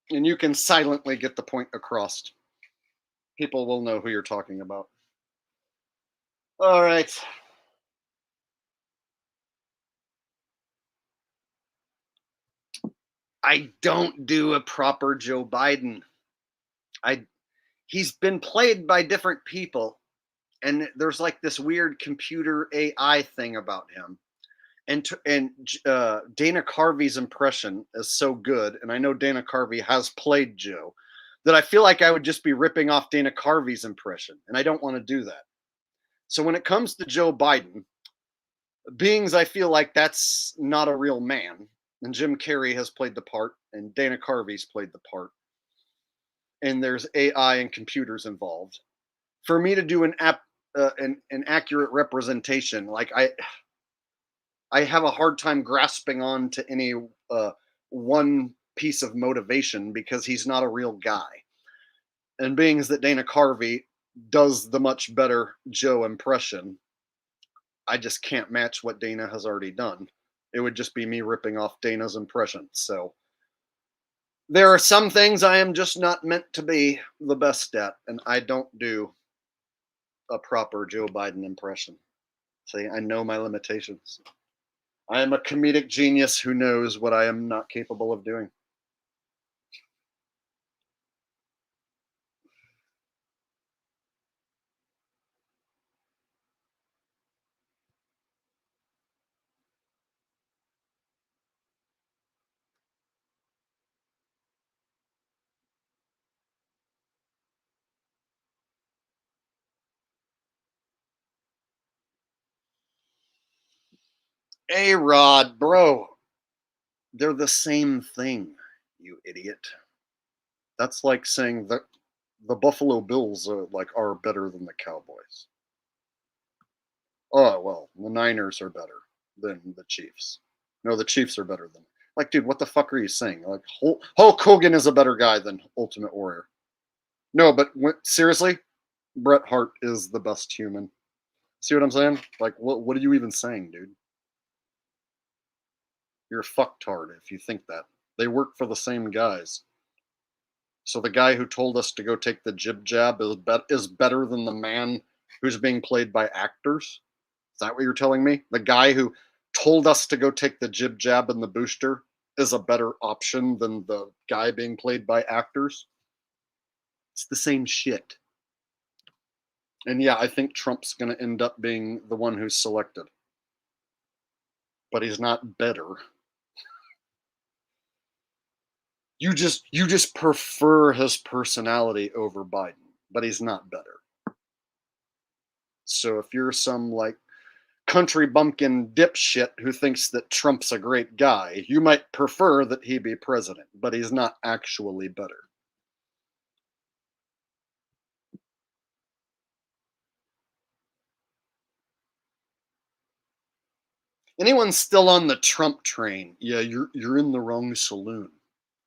And you can silently get the point across. People will know who you're talking about. All right. I don't do a proper Joe Biden. He's been played by different people, and there's like this weird computer AI thing about him. And Dana Carvey's impression is so good, and I know Dana Carvey has played Joe, that I feel like I would just be ripping off Dana Carvey's impression, and I don't want to do that. So when it comes to Joe Biden, beings I feel like that's not a real man, and Jim Carrey has played the part, and Dana Carvey's played the part, and there's AI and computers involved. For me to do an accurate representation, like I have a hard time grasping on to any one piece of motivation because he's not a real guy. And being that Dana Carvey does the much better Joe impression, I just can't match what Dana has already done. It would just be me ripping off Dana's impression. So there are some things I am just not meant to be the best at, and I don't do a proper Joe Biden impression. See, I know my limitations. I am a comedic genius who knows what I am not capable of doing. A-Rod, bro. They're the same thing, you idiot. That's like saying that the Buffalo Bills are better than the Cowboys. Oh, well, the Niners are better than the Chiefs. No, the Chiefs are better than. Like, dude, what the fuck are you saying? Like, Hulk Hogan is a better guy than Ultimate Warrior. No, but seriously, Bret Hart is the best human. See what I'm saying? Like, what are you even saying, dude? You're a fucktard if you think that. They work for the same guys. So the guy who told us to go take the jib jab is better than the man who's being played by actors? Is that what you're telling me? The guy who told us to go take the jib jab and the booster is a better option than the guy being played by actors? It's the same shit. And yeah, I think Trump's going to end up being the one who's selected. But he's not better. You just prefer his personality over Biden, but he's not better. So if you're some like country bumpkin dipshit who thinks that Trump's a great guy, you might prefer that he be president, but he's not actually better. Anyone still on the Trump train? Yeah, you're in the wrong saloon.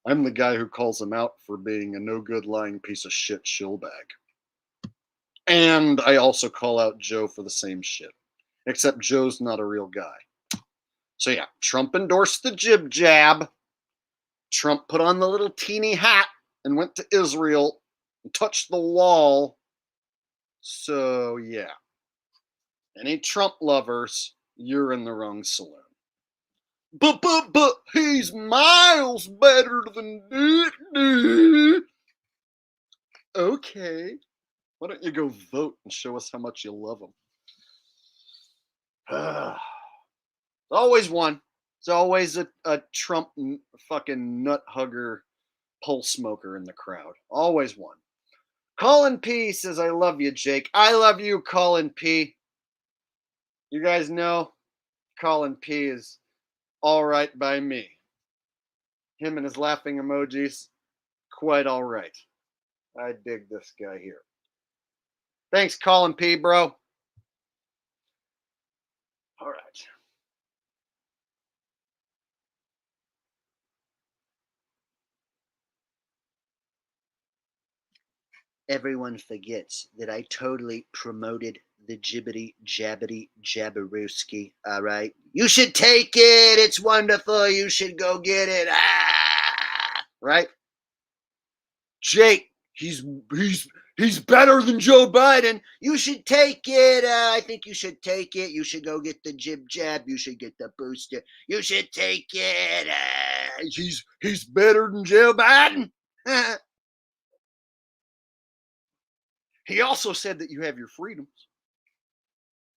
I'm the guy who calls him out for being a no-good lying piece of shit shillbag. And I also call out Joe for the same shit. Except Joe's not a real guy. So yeah, Trump endorsed the jib jab. Trump put on the little teeny hat and went to Israel and touched the wall. So yeah. Any Trump lovers, you're in the wrong saloon. But he's miles better than Dick. Okay. Why don't you go vote and show us how much you love him? Always one. It's always a Trump fucking nut hugger pole smoker in the crowd. Always one. Colin P says, I love you, Jake. I love you, Colin P. You guys know Colin P is all right by me. Him and his laughing emojis, quite all right. I dig this guy here. Thanks, Colin P, bro. All right. Everyone forgets that I totally promoted the jibbity jabbity jabberooski. All right. You should take it. It's wonderful. You should go get it. Right? Jake, he's better than Joe Biden. You should take it. I think you should take it. You should go get the jib jab. You should get the booster. You should take it. He's better than Joe Biden. He also said that you have your freedoms.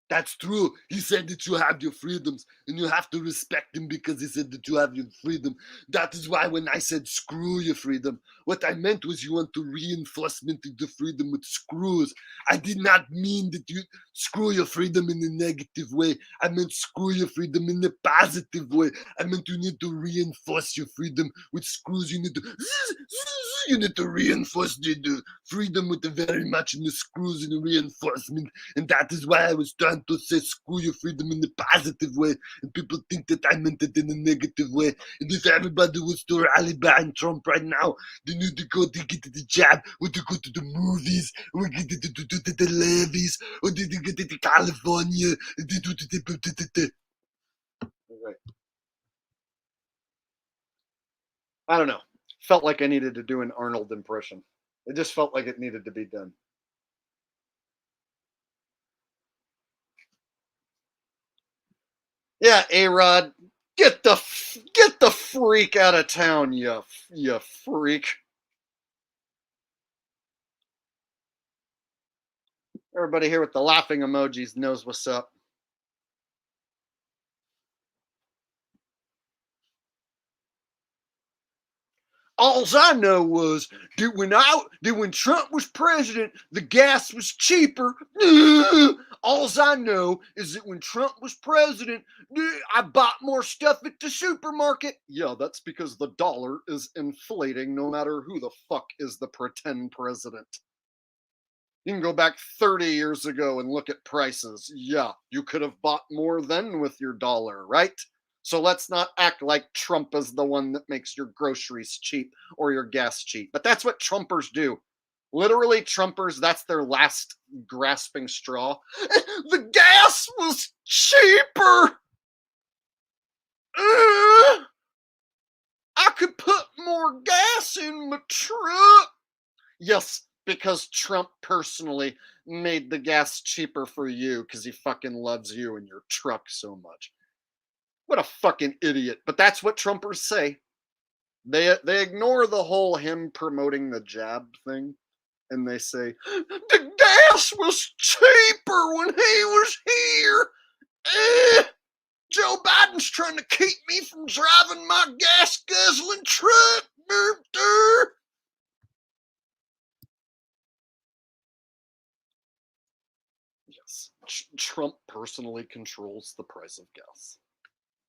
That's true. He said that you have your freedoms and you have to respect him because he said that you have your freedom. That is why when I said screw your freedom, what I meant was you want to reinforcement the freedom with screws. I did not mean that you screw your freedom in a negative way. I meant screw your freedom in a positive way. I meant you need to reinforce your freedom with screws. You need to reinforce the freedom with the very much in the screws and the reinforcement. And that is why I was trying to say screw your freedom in a positive way. And people think that I meant it in a negative way. And if everybody was to rally behind Trump right now, they need to go to get to the job, or to go to the movies, or get to the levies, or to get to California. I don't know. Felt like I needed to do an Arnold impression. It just felt like it needed to be done. Yeah, A-Rod, get the freak out of town, you freak. Everybody here with the laughing emojis knows what's up. All I know was that when Trump was president, the gas was cheaper. All I know is that when Trump was president, I bought more stuff at the supermarket. Yeah, that's because the dollar is inflating no matter who the fuck is the pretend president. You can go back 30 years ago and look at prices. Yeah, you could have bought more then with your dollar, right? So let's not act like Trump is the one that makes your groceries cheap or your gas cheap. But that's what Trumpers do. Literally, Trumpers, that's their last grasping straw. The gas was cheaper. I could put more gas in my truck. Yes, because Trump personally made the gas cheaper for you because he fucking loves you and your truck so much. What a fucking idiot. But that's what Trumpers say. They ignore the whole him promoting the jab thing. And they say, the gas was cheaper when he was here. Joe Biden's trying to keep me from driving my gas guzzling truck. Yes, Trump personally controls the price of gas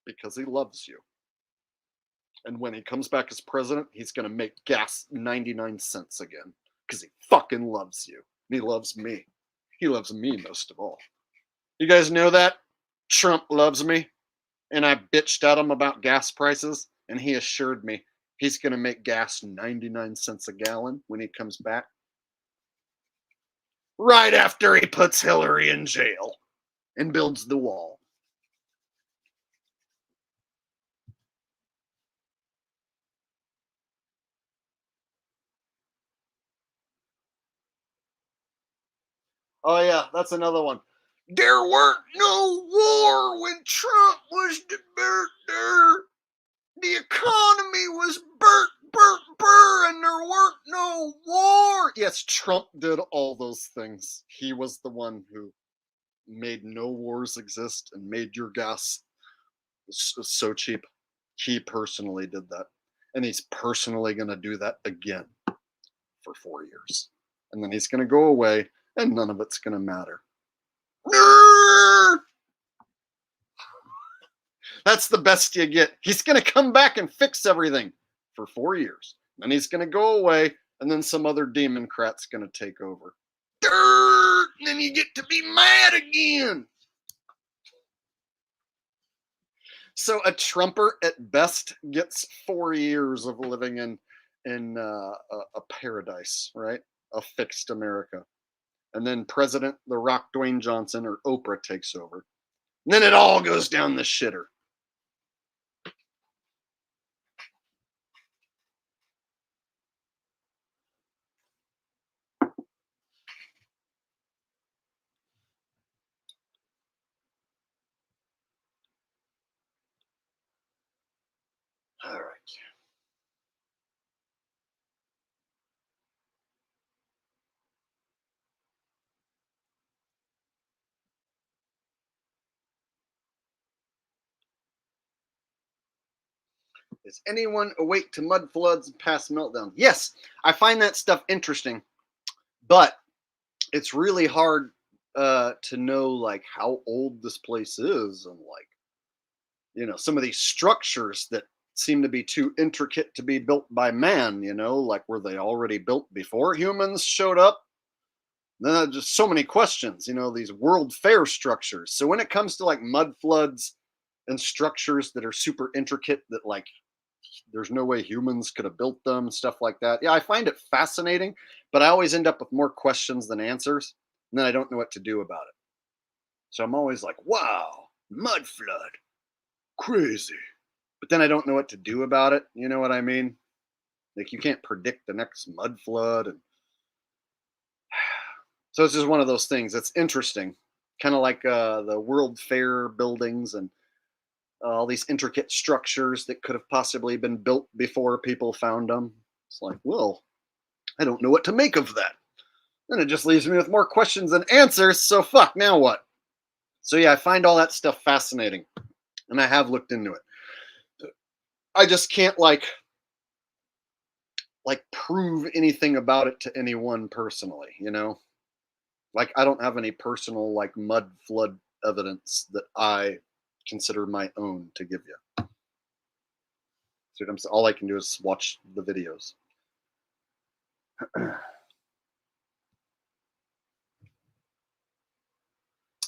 because he loves you. And when he comes back as president, he's going to make gas 99 cents again because he fucking loves you. And he loves me. He loves me most of all. You guys know that? Trump loves me. And I bitched at him about gas prices, and he assured me he's going to make gas 99 cents a gallon when he comes back. Right after he puts Hillary in jail and builds the wall. Oh, yeah, that's another one. There weren't no war when Trump was there. The economy was burnt, and there weren't no war. Yes, Trump did all those things. He was the one who made no wars exist and made your gas so cheap. He personally did that. And he's personally going to do that again for 4 years. And then he's going to go away and none of it's going to matter. That's the best you get. He's going to come back and fix everything for 4 years. Then he's going to go away, and then some other Democrat's going to take over. And then you get to be mad again. So a Trumper at best gets 4 years of living in a paradise, right? A fixed America. And then President The Rock Dwayne Johnson or Oprah takes over. And then it all goes down the shitter. All right. Is anyone awake to mud floods and past meltdown? Yes, I find that stuff interesting, but it's really hard to know like how old this place is and like, you know, some of these structures that seem to be too intricate to be built by man, you know, like were they already built before humans showed up? Then just so many questions, you know, these World Fair structures. So when it comes to like mud floods and structures that are super intricate that like there's no way humans could have built them, stuff like that. Yeah, I find it fascinating, but I always end up with more questions than answers, and then I don't know what to do about it. So I'm always like, wow, mud flood, crazy. But then I don't know what to do about it. You know what I mean? Like you can't predict the next mud flood. And so it's just one of those things. It's interesting, kind of like the World Fair buildings and all these intricate structures that could have possibly been built before people found them. It's like, well, I don't know what to make of that. Then it just leaves me with more questions than answers. So fuck, now what? So yeah, I find all that stuff fascinating. And I have looked into it. I just can't like like prove anything about it to anyone personally, you know? Like I don't have any personal like mud flood evidence that I consider my own to give you. See what I'm saying? All I can do is watch the videos.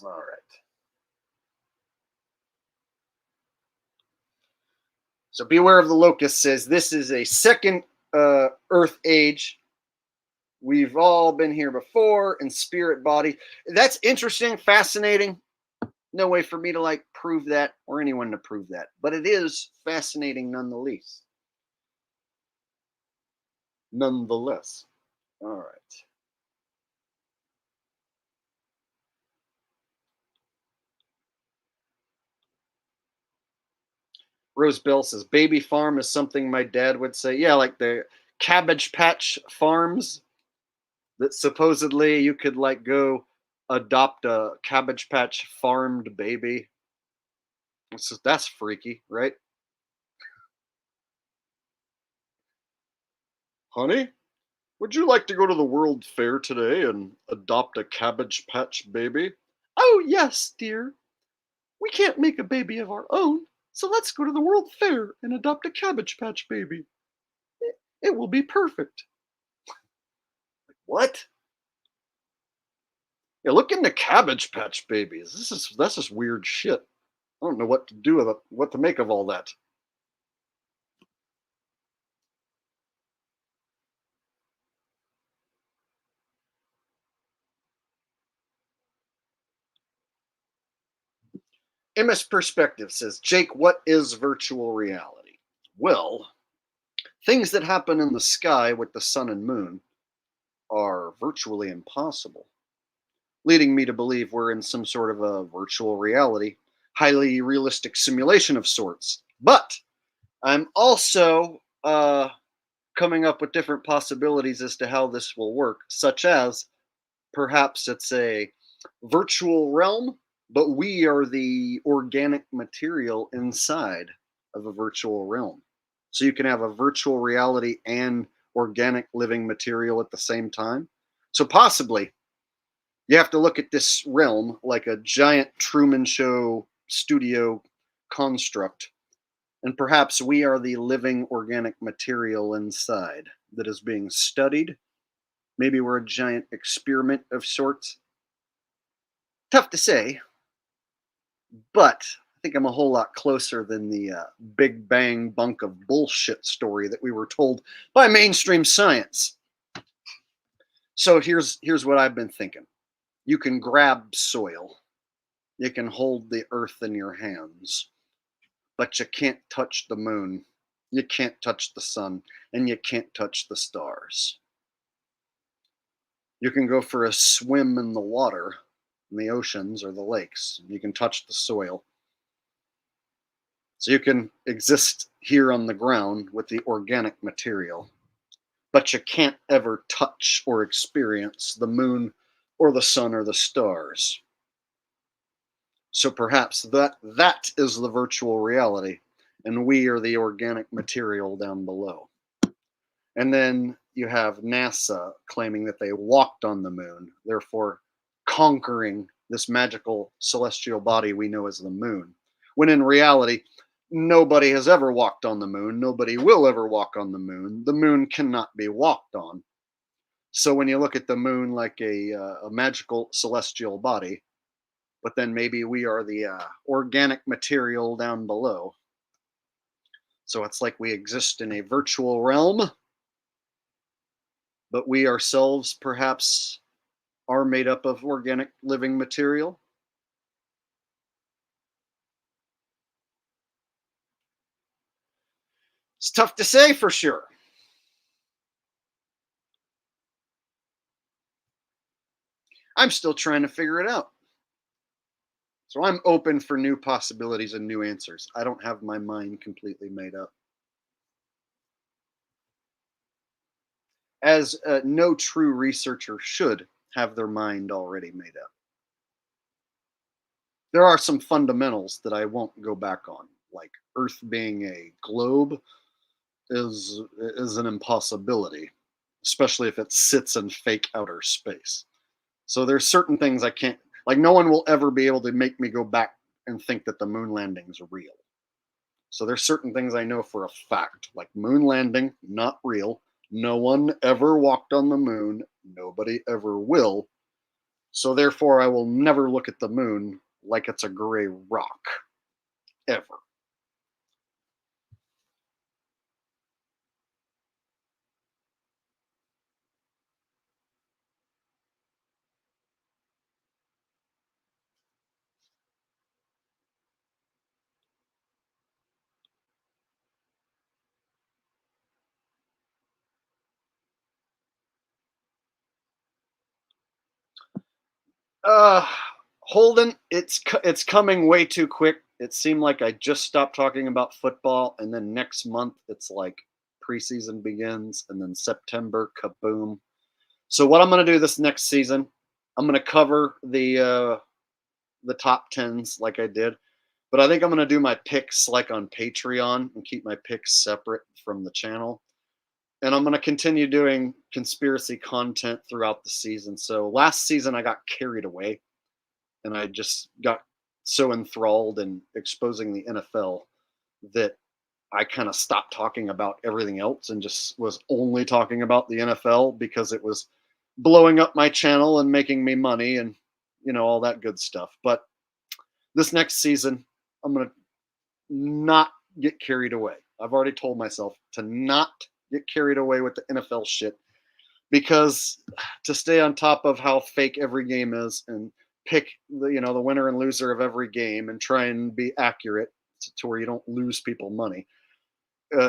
All right. So Beware of the Locust says this is a second Earth age. We've all been here before in spirit body. That's interesting, fascinating. No way for me to like prove that or anyone to prove that, but it is fascinating nonetheless. Nonetheless. All right. Rose Bell says, baby farm is something my dad would say. Yeah, like the Cabbage Patch farms that supposedly you could like go adopt a Cabbage Patch farmed baby. So that's freaky, right? Honey, would you like to go to the World Fair today and adopt a Cabbage Patch baby? Oh, yes, dear. We can't make a baby of our own, so let's go to the World Fair and adopt a Cabbage Patch baby. It will be perfect. What? Yeah, look into Cabbage Patch babies. That's just weird shit. I don't know what to do with it, what to make of all that. MS Perspective says, Jake, what is virtual reality? Well, things that happen in the sky with the sun and moon are virtually impossible, leading me to believe we're in some sort of a virtual reality, highly realistic simulation of sorts. But I'm also coming up with different possibilities as to how this will work, such as perhaps it's a virtual realm, but we are the organic material inside of a virtual realm. So you can have a virtual reality and organic living material at the same time. So possibly you have to look at this realm like a giant Truman Show studio construct. And perhaps we are the living organic material inside that is being studied. Maybe we're a giant experiment of sorts. Tough to say, but I think I'm a whole lot closer than the Big Bang bunk of bullshit story that we were told by mainstream science. So here's what I've been thinking. You can grab soil. You can hold the earth in your hands, but you can't touch the moon. You can't touch the sun, and you can't touch the stars. You can go for a swim in the water, in the oceans or the lakes. You can touch the soil. So you can exist here on the ground with the organic material, but you can't ever touch or experience the moon or the sun or the stars. So perhaps that is the virtual reality, and we are the organic material down below. And then you have NASA claiming that they walked on the moon, therefore conquering this magical celestial body we know as the moon. When in reality, nobody has ever walked on the moon. Nobody will ever walk on the moon. The moon cannot be walked on. So when you look at the moon like a magical celestial body, but then maybe we are the organic material down below. So it's like we exist in a virtual realm, but we ourselves perhaps are made up of organic living material. It's tough to say for sure. I'm still trying to figure it out. So I'm open for new possibilities and new answers. I don't have my mind completely made up. As no true researcher should have their mind already made up. There are some fundamentals that I won't go back on, like Earth being a globe. is an impossibility, especially if it sits in fake outer space. So there's certain things I can't, like no one will ever be able to make me go back and think that the moon landing's real. So there's certain things I know for a fact, like moon landing, not real. No one ever walked on the moon. Nobody ever will. So therefore, I will never look at the moon like it's a gray rock, ever. Uh, Holden, it's coming way too quick. It seemed like I just stopped talking about football, and then next month it's like preseason begins, and then September, kaboom. So what I'm going to do this next season, I'm going to cover the top tens like I did, but I think I'm going to do my picks like on Patreon and keep my picks separate from the channel. And I'm going to continue doing conspiracy content throughout the season. So last season I got carried away, and I just got so enthralled in exposing the NFL that I kind of stopped talking about everything else and just was only talking about the NFL because it was blowing up my channel and making me money and, you know, all that good stuff. But this next season, I'm going to not get carried away. I've already told myself to not get carried away with the NFL shit, because to stay on top of how fake every game is and pick the winner and loser of every game and try and be accurate to where you don't lose people money,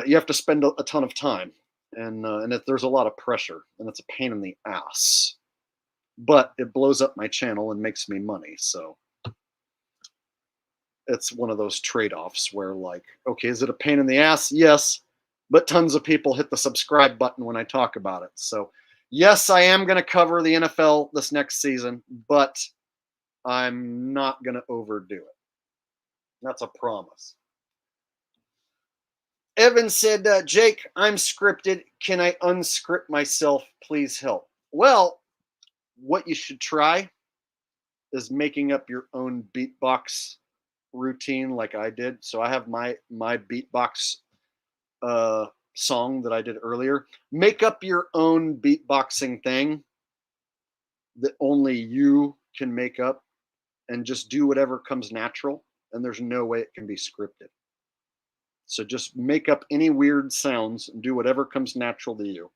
you have to spend a ton of time, and there's a lot of pressure, and it's a pain in the ass, but it blows up my channel and makes me money. So it's one of those trade-offs where, like, okay, is it a pain in the ass? Yes, but tons of people hit the subscribe button when I talk about it. So yes, I am going to cover the NFL this next season, but I'm not going to overdo it. That's a promise. Evan said, Jake, I'm scripted. Can I unscript myself? Please help. Well, what you should try is making up your own beatbox routine like I did. So I have my beatbox song that I did earlier. Make up your own beatboxing thing that only you can make up, and just do whatever comes natural, and there's no way it can be scripted. So just make up any weird sounds and do whatever comes natural to you,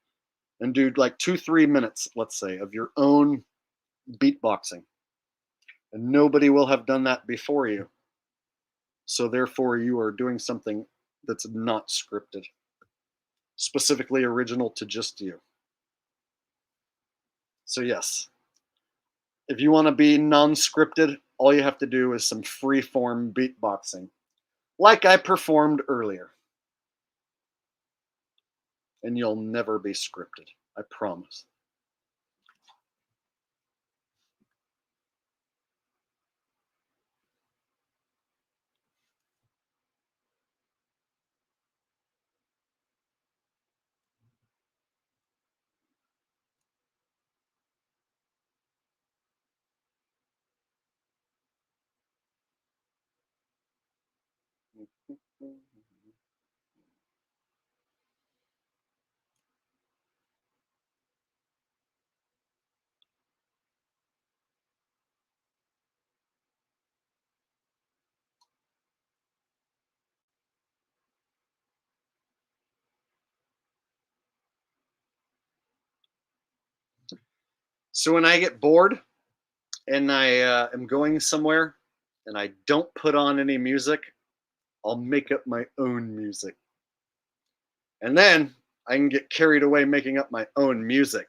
and do like 2-3 minutes, let's say, of your own beatboxing, and nobody will have done that before you. So therefore you are doing something that's not scripted, specifically original to just you. So yes, if you want to be non-scripted, all you have to do is some free-form beatboxing, like I performed earlier. And you'll never be scripted, I promise. So when I get bored and I am going somewhere and I don't put on any music, I'll make up my own music. And then I can get carried away making up my own music,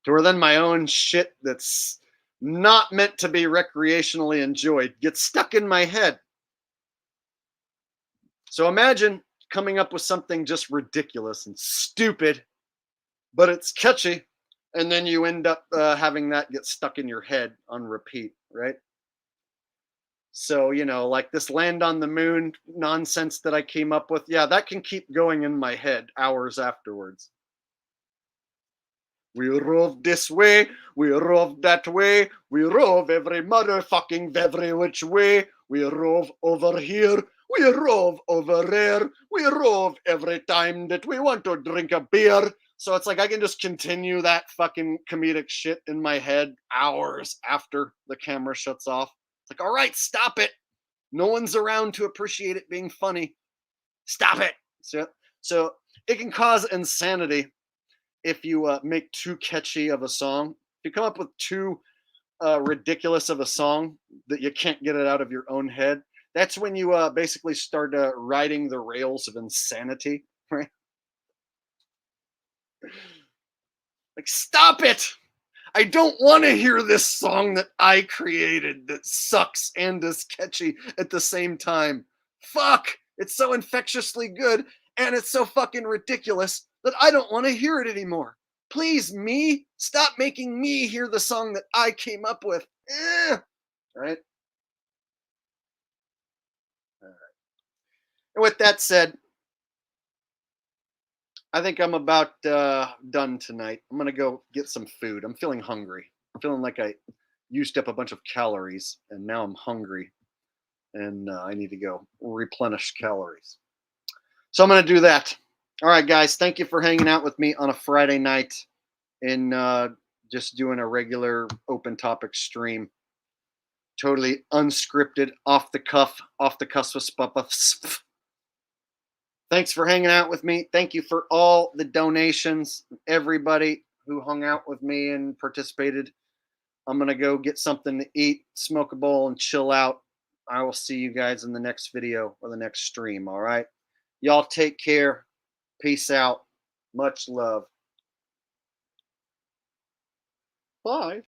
to where then my own shit that's not meant to be recreationally enjoyed gets stuck in my head. So imagine coming up with something just ridiculous and stupid, but it's catchy, and then you end up having that get stuck in your head on repeat, right? So, you know, like this land on the moon nonsense that I came up with, yeah, that can keep going in my head hours afterwards. We rove this way, we rove that way, we rove every motherfucking every which way. We rove over here, we rove over there, we rove every time that we want to drink a beer. So it's like I can just continue that fucking comedic shit in my head hours after the camera shuts off. It's like, all right, stop it. No one's around to appreciate it being funny. Stop it. So it can cause insanity if you make too catchy of a song. If you come up with too ridiculous of a song that you can't get it out of your own head, that's when you basically start riding the rails of insanity, right? Like, stop it! I don't want to hear this song that I created that sucks and is catchy at the same time. Fuck! It's so infectiously good and it's so fucking ridiculous that I don't want to hear it anymore. Please, me, stop making me hear the song that I came up with. Right? All right. And with that said, I think I'm about done tonight. I'm going to go get some food. I'm feeling hungry. I'm feeling like I used up a bunch of calories, and now I'm hungry. And I need to go replenish calories. So I'm going to do that. All right, guys. Thank you for hanging out with me on a Friday night and just doing a regular open topic stream. Totally unscripted, off the cuff stuff. Thanks for hanging out with me. Thank you for all the donations, everybody who hung out with me and participated. I'm going to go get something to eat, smoke a bowl, and chill out. I will see you guys in the next video or the next stream, all right? Y'all take care. Peace out. Much love. Bye.